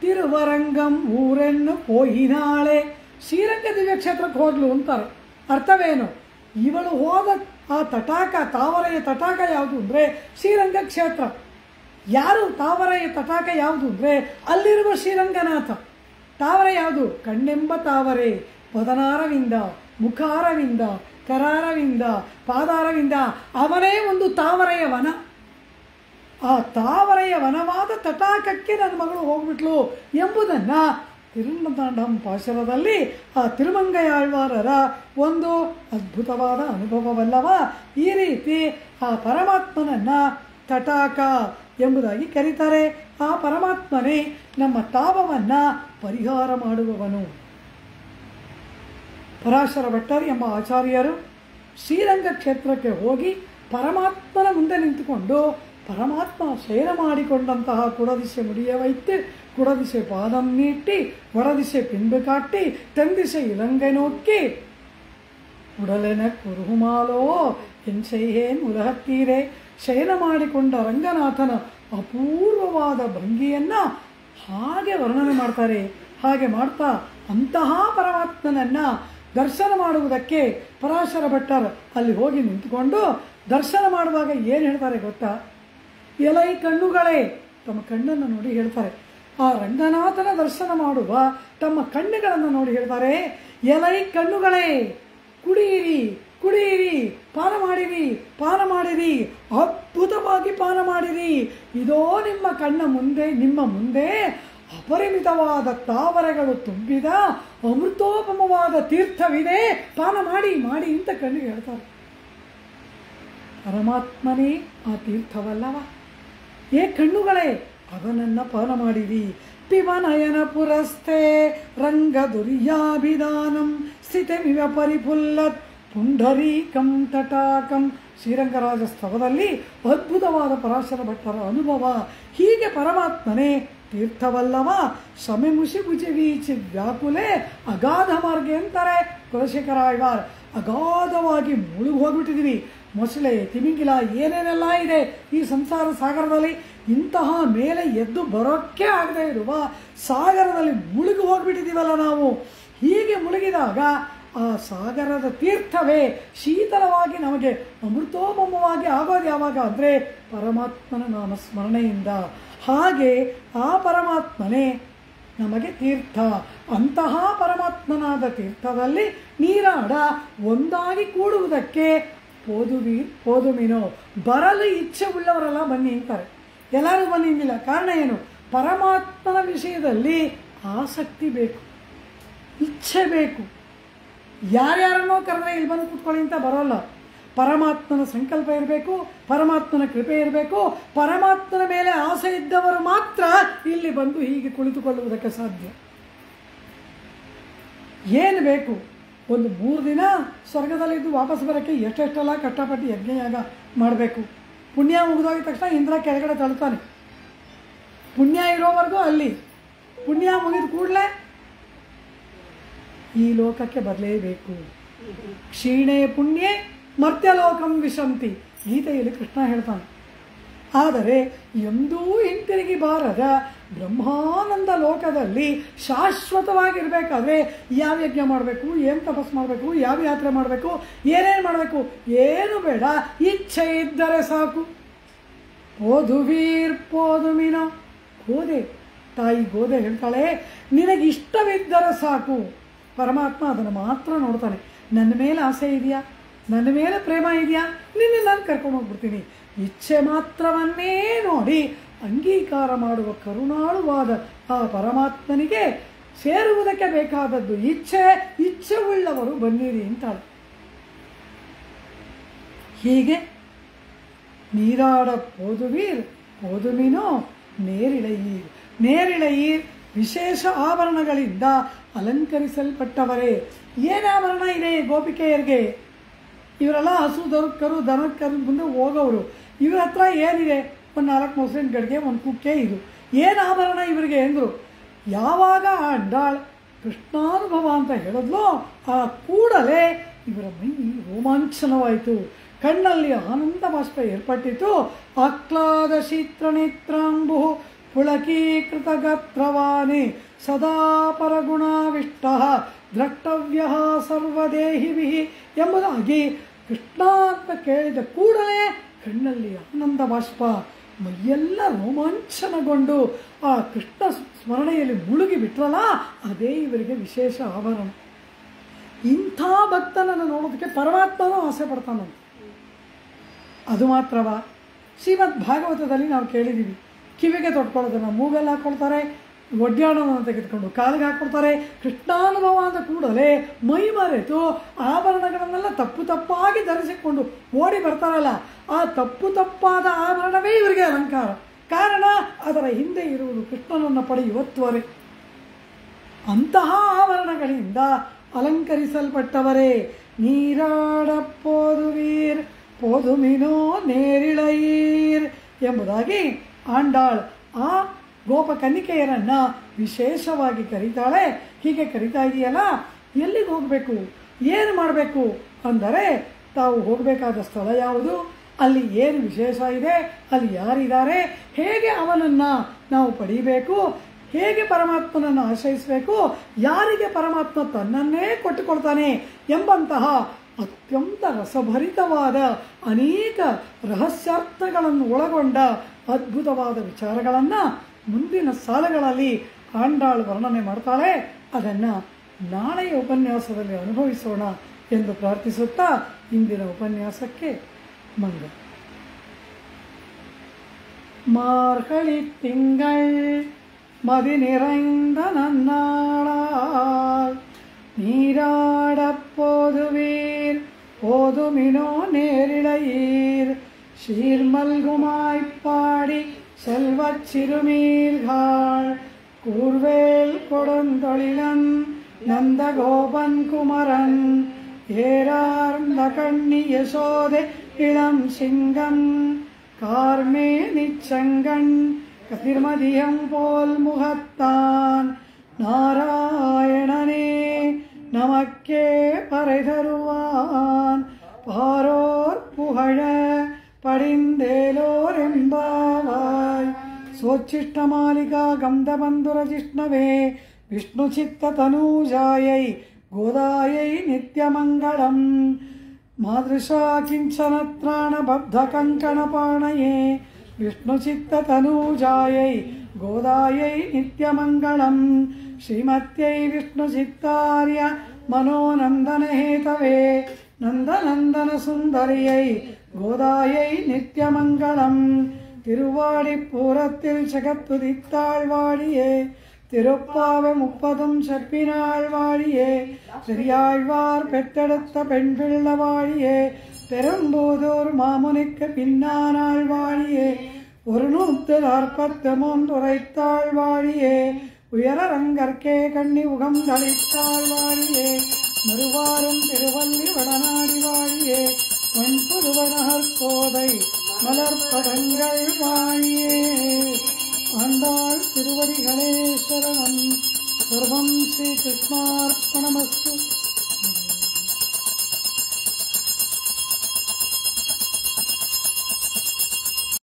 ತಿರುವರಂಗಂ ಊರೆನ್ನು ಪೋಯಿನಾಳೆ. ಶ್ರೀರಂಗ ದಿವ್ಯಕ್ಷೇತ್ರಕ್ಕೆ ಹೋದ್ಲು ಅಂತಾರೆ. ಅರ್ಥವೇನು? ಇವಳು ಹೋದ ಆ ತಟಾಕ, ತಾವರೆಯ ತಟಾಕ ಯಾವುದು ಅಂದರೆ ಶ್ರೀರಂಗ ಕ್ಷೇತ್ರ. ಯಾರು ತಾವರೆಯ ತಟಾಕ ಯಾವುದು ಅಂದರೆ ಅಲ್ಲಿರುವ ಶ್ರೀರಂಗನಾಥ. ತಾವರೆ ಯಾವುದು? ಕಣ್ಣೆಂಬ ತಾವರೆ, ಪದನಾರವಿಂದ, ಮುಖಾರವಿಂದ, ಕರಾರವಿಂದ, ಪಾದಾರವಿಂದ. ಅವನೇ ಒಂದು ತಾವರೆಯ ವನ. ಆ ತಾವರೆಯ ವನವಾದ ತಟಾಕಕ್ಕೆ ನನ್ನ ಮಗಳು ಹೋಗ್ಬಿಟ್ಲು ಎಂಬುದನ್ನು ತಿರುಮಂದಾಂಡಂ ಪಾಶರದಲ್ಲಿ ಆ ತಿರುಮಂಗಯಾಳ್ವಾರರ ಒಂದು ಅದ್ಭುತವಾದ ಅನುಭವವಲ್ಲವ. ಈ ರೀತಿ ಆ ಪರಮಾತ್ಮನನ್ನು ತಟಾಕ ಎಂಬುದಾಗಿ ಕರೀತಾರೆ. ಆ ಪರಮಾತ್ಮನೇ ನಮ್ಮ ತಾಪವನ್ನು ಪರಿಹಾರ ಮಾಡುವವನು. ಪರಾಶರ ಭಟ್ಟರು ಎಂಬ ಆಚಾರ್ಯರು ಶ್ರೀರಂಗ ಕ್ಷೇತ್ರಕ್ಕೆ ಹೋಗಿ ಪರಮಾತ್ಮನ ಮುಂದೆ ನಿಂತುಕೊಂಡು ಪರಮಾತ್ಮ ಶಯನ ಮಾಡಿಕೊಂಡಂತಹ ಕುಡದಿಸೆ ಮುಡಿಯ ವೈத்து குடதிசை பாதம் நீட்டி வடதிசை பின்பு காட்டி தென்திசை இலங்கை நோக்கி உடலென குருகுமாலೋ ಎನ್ செய்ಯೇನ್ ಉಲಹತ್ತೀರೆ. ಶಯನ ಮಾಡಿಕೊಂಡ ರಂಗನಾಥನ ಅಪೂರ್ವವಾದ ಭಂಗಿಯನ್ನು ಹಾಗೆ ವರ್ಣನೆ ಮಾಡ್ತಾರೆ. ಹಾಗೆ ಮಾಡ್ತಾ ಅಂತಹ ಪರಮಾತ್ಮನನ್ನು ದರ್ಶನ ಮಾಡುವುದಕ್ಕೆ ಪರಾಶರ ಭಟ್ಟರು ಅಲ್ಲಿ ಹೋಗಿ ನಿಂತುಕೊಂಡು ದರ್ಶನ ಮಾಡುವಾಗ ಏನು ಹೇಳ್ತಾರೆ ಗೊತ್ತಾ? ಎಲೈ ಕಣ್ಣುಗಳೇ, ತಮ್ಮ ಕಣ್ಣನ್ನು ನೋಡಿ ಹೇಳ್ತಾರೆ. ಆ ರಂಗನಾಥನ ದರ್ಶನ ಮಾಡುವ ತಮ್ಮ ಕಣ್ಣುಗಳನ್ನು ನೋಡಿ ಹೇಳ್ತಾರೆ, ಎಲೈ ಕಣ್ಣುಗಳೇ ಕುಡಿಯಿರಿ ಕುಡಿಯಿರಿ, ಪಾನ ಮಾಡಿರಿ ಪಾನ ಮಾಡಿರಿ, ಅದ್ಭುತವಾಗಿ ಪಾನ ಮಾಡಿರಿ. ಇದೋ ನಿಮ್ಮ ಕಣ್ಣ ಮುಂದೆ, ನಿಮ್ಮ ಮುಂದೆ ಅಪರಿಮಿತವಾದ ತಾವರೆಗಳು ತುಂಬಿದ ಅಮೃತೋಪಮವಾದ ತೀರ್ಥವಿದೆ, ಪಾನ ಮಾಡಿ ಮಾಡಿ ಅಂತ ಕಣ್ಣಿಗೆ ಹೇಳ್ತಾರೆ. ಪರಮಾತ್ಮನೇ ಆ ತೀರ್ಥವಲ್ಲವ? ಏ ಕಣ್ಣುಗಳೇ ಅದನನ್ನು ಪಾನ ಮಾಡಿರಿ. ಪಿಬನಯನ ಪುರಸ್ಥೆ ರಂಗ ದುರ್ಯಾಭಿಧಾನಂ ಸ್ಥಿತಮಿವ ಪರಿಫುಲ್ಲತ್ ಪುಂಡರೀಕಂ ತಟಾಕಂ. ಶ್ರೀರಂಗರಾಜ ಸ್ತವದಲ್ಲಿ ಅದ್ಭುತವಾದ ಪರಾಶರ ಭಟ್ಟರ ಅನುಭವ. ಹೀಗೆ ಪರಮಾತ್ಮನೇ ತೀರ್ಥವಲ್ಲವ? ಶಮೆ ಮುಷಿ ಭುಜವೀಚಿ ವ್ಯಾಕುಲೆ ಅಗಾಧ ಮಾರ್ಗ ಅಂತಾರೆ ಕುಲಶೇಖರ ಆಳ್ವಾರ್. ಅಗಾಧವಾಗಿ ಮುಳುಗಿ ಹೋಗ್ಬಿಟ್ಟಿದ್ದೀವಿ. ಮೊಸಳೆ, ತಿಮಿಂಗಿಲ, ಏನೇನೆಲ್ಲ ಇದೆ ಈ ಸಂಸಾರ ಸಾಗರದಲ್ಲಿ. ಇಂತಹ ಮೇಲೆ ಎದ್ದು ಬರೋಕ್ಕೆ ಆಗದೆ ಇರುವ ಸಾಗರದಲ್ಲಿ ಮುಳುಗಿ ಹೋಗ್ಬಿಟ್ಟಿದ್ದೀವಲ್ಲ ನಾವು. ಹೀಗೆ ಮುಳುಗಿದಾಗ ಆ ಸಾಗರದ ತೀರ್ಥವೇ ಶೀತಲವಾಗಿ ನಮಗೆ ಅಮೃತೋಪಮವಾಗಿ ಆಗೋದು ಯಾವಾಗ ಅಂದರೆ ಪರಮಾತ್ಮನ ನಾಮಸ್ಮರಣೆಯಿಂದ. ಹಾಗೆ ಆ ಪರಮಾತ್ಮನೇ ನಮಗೆ ತೀರ್ಥ. ಅಂತಹ ಪರಮಾತ್ಮನಾದ ತೀರ್ಥದಲ್ಲಿ ನೀರಾಡ ಒಂದಾಗಿ ಕೂಡುವುದಕ್ಕೆ ಪೋದುಮಿನೋ, ಬರಲು ಇಚ್ಛೆ ಉಳ್ಳವರೆಲ್ಲ ಬನ್ನಿ ಅಂತಾರೆ. ಎಲ್ಲರೂ ಬನ್ನಿ ಅಂದಿಲ್ಲ. ಕಾರಣ ಏನು? ಪರಮಾತ್ಮನ ವಿಷಯದಲ್ಲಿ ಆಸಕ್ತಿ ಬೇಕು, ಇಚ್ಛೆ ಬೇಕು. ಯಾರ್ಯಾರನ್ನೋ ಕರೆದ್ರೆ ಇಲ್ಲಿ ಬಂದು ಕೂತ್ಕೊಳ್ಳಿ ಅಂತ ಬರೋಲ್ಲ. ಪರಮಾತ್ಮನ ಸಂಕಲ್ಪ ಇರಬೇಕು, ಪರಮಾತ್ಮನ ಕೃಪೆ ಇರಬೇಕು. ಪರಮಾತ್ಮನ ಮೇಲೆ ಆಸೆ ಇದ್ದವರು ಮಾತ್ರ ಇಲ್ಲಿ ಬಂದು ಹೀಗೆ ಕುಳಿತುಕೊಳ್ಳುವುದಕ್ಕೆ ಸಾಧ್ಯ. ಏನು ಬೇಕು? ಒಂದು 3 ದಿನ ಸ್ವರ್ಗದಲ್ಲಿದ್ದು ವಾಪಸ್ ಬರೋಕ್ಕೆ ಎಷ್ಟೆಷ್ಟೆಲ್ಲ ಕಷ್ಟಪಟ್ಟು ಯಜ್ಞಯಾಗ ಮಾಡಬೇಕು. ಪುಣ್ಯ ಮುಗಿದೋಗಿದ ತಕ್ಷಣ ಇಂದ್ರ ಕೆಳಗಡೆ ತಳ್ತಾನೆ. ಪುಣ್ಯ ಇರೋವರೆಗೂ ಅಲ್ಲಿ, ಪುಣ್ಯ ಮುಗಿದ ಕೂಡಲೇ ಈ ಲೋಕಕ್ಕೆ ಬರಲೇಬೇಕು. ಕ್ಷೀಣೆ ಪುಣ್ಯೆ ಮರ್ತ್ಯಲೋಕಂ ವಿಶಂತಿ ಗೀತೆಯಲ್ಲಿ ಕೃಷ್ಣ ಹೇಳ್ತಾನೆ. ಆದರೆ ಎಂದೂ ಹಿಂತಿರುಗಿ ಬಾರದ ಬ್ರಹ್ಮಾನಂದ ಲೋಕದಲ್ಲಿ ಶಾಶ್ವತವಾಗಿರಬೇಕಾದ್ರೆ ಯಾವ ಯಜ್ಞ ಮಾಡಬೇಕು, ಏನು ತಪಸ್ ಮಾಡಬೇಕು, ಯಾವ ಯಾತ್ರೆ ಮಾಡಬೇಕು, ಏನೇನು ಮಾಡಬೇಕು, ಏನು ಬೇಡ, ಇಚ್ಛೆ ಇದ್ದರೆ ಸಾಕು. ಪೋದುವೀರ್ ಪೋದುಮಿನ ಗೋದೆ, ತಾಯಿ ಗೋದೆ ಹೇಳ್ತಾಳೆ, ನಿನಗಿಷ್ಟವಿದ್ದರೆ ಸಾಕು. ಪರಮಾತ್ಮ ಅದನ್ನು ಮಾತ್ರ ನೋಡ್ತಾನೆ. ನನ್ನ ಮೇಲೆ ಆಸೆ ಇದೆಯಾ, ನನ್ನ ಮೇಲೆ ಪ್ರೇಮ ಇದೆಯಾ, ನಿನ್ನೆ ನಾನು ಕರ್ಕೊಂಡು ಹೋಗ್ಬಿಡ್ತೀನಿ. ಇಚ್ಛೆ ಮಾತ್ರವನ್ನೇ ನೋಡಿ ಅಂಗೀಕಾರ ಮಾಡುವ ಕರುಣಾಳುವಾದ ಆ ಪರಮಾತ್ಮನಿಗೆ ಸೇರುವುದಕ್ಕೆ ಬೇಕಾದದ್ದು ಇಚ್ಛೆ. ಇಚ್ಛೆ ಉಳ್ಳವರು ಬನ್ನಿರಿ ಅಂತಾಳೆ. ಹೀಗೆ ನೀರಾಡ ಪೋದುವೀರ್ ಪೋದುಮಿನೋ ನೇರಿಳೆಯೀರ್. ನೇರಿಳೆಯೀರ್ ವಿಶೇಷ ಆಭರಣಗಳಿಂದ ಅಲಂಕರಿಸಲ್ಪಟ್ಟವರೇ. ಏನು ಆಭರಣ ಇದೆ ಗೋಪಿಕೆಯರಿಗೆ? ಇವರೆಲ್ಲ ಹಸು ಕರು ದನದ ಮುಂದೆ ಹೋಗೋರು. ಇವ್ರ ಹತ್ರ ಏನಿದೆ? ಒಂದು 4 ಮೊಸರಿನ ಗಡಿಗೆ, ಒಂದು ಕುಕ್ಕೆ. ಇದು ಏನು ಆಭರಣ ಇವರಿಗೆ ಎಂದರು. ಯಾವಾಗ ಆಂಡಾಳ್ ಕೃಷ್ಣಾನುಭವ ಅಂತ ಹೇಳಿದ್ಲೋ ಆ ಕೂಡಲೇ ಇವರ ಮೈ ರೋಮಾಂಚನವಾಯಿತು, ಕಣ್ಣಲ್ಲಿ ಆನಂದ ಬಾಷ್ಪ ಏರ್ಪಟ್ಟಿತು. ಆಹ್ಲಾದ ಶೀತ್ರನೇತ್ರಾಂಬು ಪುಳಕೀಕೃತ ಗಾತ್ರವಾನಿ ಸದಾ ಪರಗುಣಾವಿಷ್ಟ ದ್ರಷ್ಟವ್ಯ ಸರ್ವದೇಹಿಭಿ ಎಂಬುದಾಗಿ ಕೃಷ್ಣ ಅಂತ ಕೇಳಿದ ಕೂಡಲೇ ಕಣ್ಣಲ್ಲಿ ಆನಂದ ಬಾಷ್ಪ, ಮೈಯೆಲ್ಲ ರೋಮಾಂಚನಗೊಂಡು ಆ ಕೃಷ್ಣ ಸ್ಮರಣೆಯಲ್ಲಿ ಮುಳುಗಿ ಬಿಟ್ರಲ್ಲ, ಅದೇ ಇವರಿಗೆ ವಿಶೇಷ ಆಭರಣ. ಇಂಥ ಭಕ್ತನನ್ನು ನೋಡೋದಕ್ಕೆ ಪರಮಾತ್ಮನೂ ಆಸೆ ಪಡ್ತಾನಂತ. ಅದು ಮಾತ್ರವಾ? ಶ್ರೀಮದ್ ಭಾಗವತದಲ್ಲಿ ನಾವು ಕೇಳಿದ್ದೀವಿ, ಕಿವಿಗೆ ತೊಟ್ಕೊಳ್ಳೋದನ್ನು ಮೂಗಲ್ಲಿ ಹಾಕ್ಕೊಳ್ತಾರೆ, ಒಡ್ಯಾಣವನ್ನು ತೆಗೆದುಕೊಂಡು ಕಾಲಿಗೆ ಹಾಕ್ಕೊಡ್ತಾರೆ. ಕೃಷ್ಣಾನುಭವ ಅಂದ ಕೂಡಲೇ ಮೈ ಮರೆತು ಆಭರಣಗಳನ್ನೆಲ್ಲ ತಪ್ಪು ತಪ್ಪಾಗಿ ಧರಿಸಿಕೊಂಡು ಓಡಿ ಬರ್ತಾರಲ್ಲ, ಆ ತಪ್ಪು ತಪ್ಪಾದ ಆಭರಣವೇ ಇವರಿಗೆ ಅಲಂಕಾರ. ಕಾರಣ ಅದರ ಹಿಂದೆ ಇರುವುದು ಕೃಷ್ಣನನ್ನು ಪಡೆಯುವ ತ್ವರೆ. ಅಂತಹ ಆಭರಣಗಳಿಂದ ಅಲಂಕರಿಸಲ್ಪಟ್ಟವರೇ. ನೀರಾಡ ಪೋದುವೀರ್ ಪೋದುಮಿನೋ ನೇರಿಳೆಯೀರ್ ಎಂಬುದಾಗಿ ಆಂಡಾಳ್ ಆ ಗೋಪಕನ್ನಿಕೆಯರನ್ನ ವಿಶೇಷವಾಗಿ ಕರೀತಾಳೆ. ಹೀಗೆ ಕರೀತಾ ಇದೆಯಲ್ಲ, ಎಲ್ಲಿಗೆ ಹೋಗಬೇಕು, ಏನು ಮಾಡಬೇಕು ಅಂದರೆ, ತಾವು ಹೋಗಬೇಕಾದ ಸ್ಥಳ ಯಾವುದು, ಅಲ್ಲಿ ಏನು ವಿಶೇಷ ಇದೆ, ಅಲ್ಲಿ ಯಾರಿದ್ದಾರೆ, ಹೇಗೆ ಅವನನ್ನು ನಾವು ಪಡೀಬೇಕು, ಹೇಗೆ ಪರಮಾತ್ಮನನ್ನು ಆಶ್ರಯಿಸಬೇಕು, ಯಾರಿಗೆ ಪರಮಾತ್ಮ ತನ್ನನ್ನೇ ಕೊಟ್ಟುಕೊಳ್ತಾನೆ ಎಂಬಂತಹ ಅತ್ಯಂತ ರಸಭರಿತವಾದ ಅನೇಕ ರಹಸ್ಯಾರ್ಥಗಳನ್ನು ಒಳಗೊಂಡ ಅದ್ಭುತವಾದ ವಿಚಾರಗಳನ್ನು ಮುಂದಿನ ಸಾಲಗಳಲ್ಲಿ ಆಂಡಾಳ್ ವರ್ಣನೆ ಮಾಡ್ತಾಳೆ. ಅದನ್ನು ನಾಳೆಯ ಉಪನ್ಯಾಸದಲ್ಲಿ ಅನುಭವಿಸೋಣ ಎಂದು ಪ್ರಾರ್ಥಿಸುತ್ತಾ ಇಂದಿನ ಉಪನ್ಯಾಸಕ್ಕೆ ಮಂಗಳ. மார்கழி திங்கள் மதி நிறைந்த நன்னாளால் நீராடப் போதுவீர் போதுமினோ நேரிழையீர் சீர்மல்குமாய்ப்பாடி செல்வச் சிறுமீர்கள் கூர்வேல் கொடுந்தொழிலன் நந்தகோபன் குமரன் ஏறார்ந்த கண்ணி யசோதை இளம் சிங்கம் கார்மே நிச்சங்கன் கதிர்மதியம் போல் முகத்தான் நாராயணனே நமக்கே பறை தருவான் பாரோர் புகழ படிந்தேலோர் ಎಂಬಾವಾಯ್. ಸೋಚ್ಚಿಷ್ಟಮಾಲಿಕಾ ಗಂಧಬಂಧುರ ಜಿಷ್ಣವೇ ವಿಷ್ಣುಚಿತ್ತ ತನೂಜಾಯೈ ಗೋದಾಯೈ ನಿತ್ಯಮಂಗಳಂ ಮಾದೃಶಾ ಕಿಂಚನ ತ್ರಾಣ ಬದ್ಧ ಕಂಕಣಪಾಣಯೇ ವಿಷ್ಣುಚಿತ್ತ ತನೂಜಾಯೈ ಗೋದಾಯೈ ನಿತ್ಯಮಂಗಳಂ ಶ್ರೀಮತ್ಯೈ ವಿಷ್ಣುಚಿತ್ತಾರ್ಯ ಮನೋನಂದನ ಹೇತವೇ ನಂದನಂದನ ಸುಂದರ್ಯೈ ಗೋದಾಯೈ ನಿತ್ಯಮಂಗಳಂ திருவாடிப்பூரத்தில் ஜகத்துதித்தாள் வாழியே, திருப்பாவை 30 செப்பினாள் வாழியே, பெரியாழ்வார் பெற்றெடுத்த பெண் பிள்ளை வாழியே, பெரும்பூதூர் மாமுனிக்கு பின்னானாள் வாழியே, 143 உரைத்தாள் வாழியே, உயரரங்கற்கே கண்ணி உகம் தளித்தாள் வாழியே, மறுவாரும் திருவள்ளி வடநாடி வாழியே, வன்புதுவனகர் கோதை மலர்பதங்கள் வாழியே. ஆண்டாள் திருவடிகளே சரணம். சர்வம் ஸ்ரீ கிருஷ்ணார்ப்பணமஸ்து.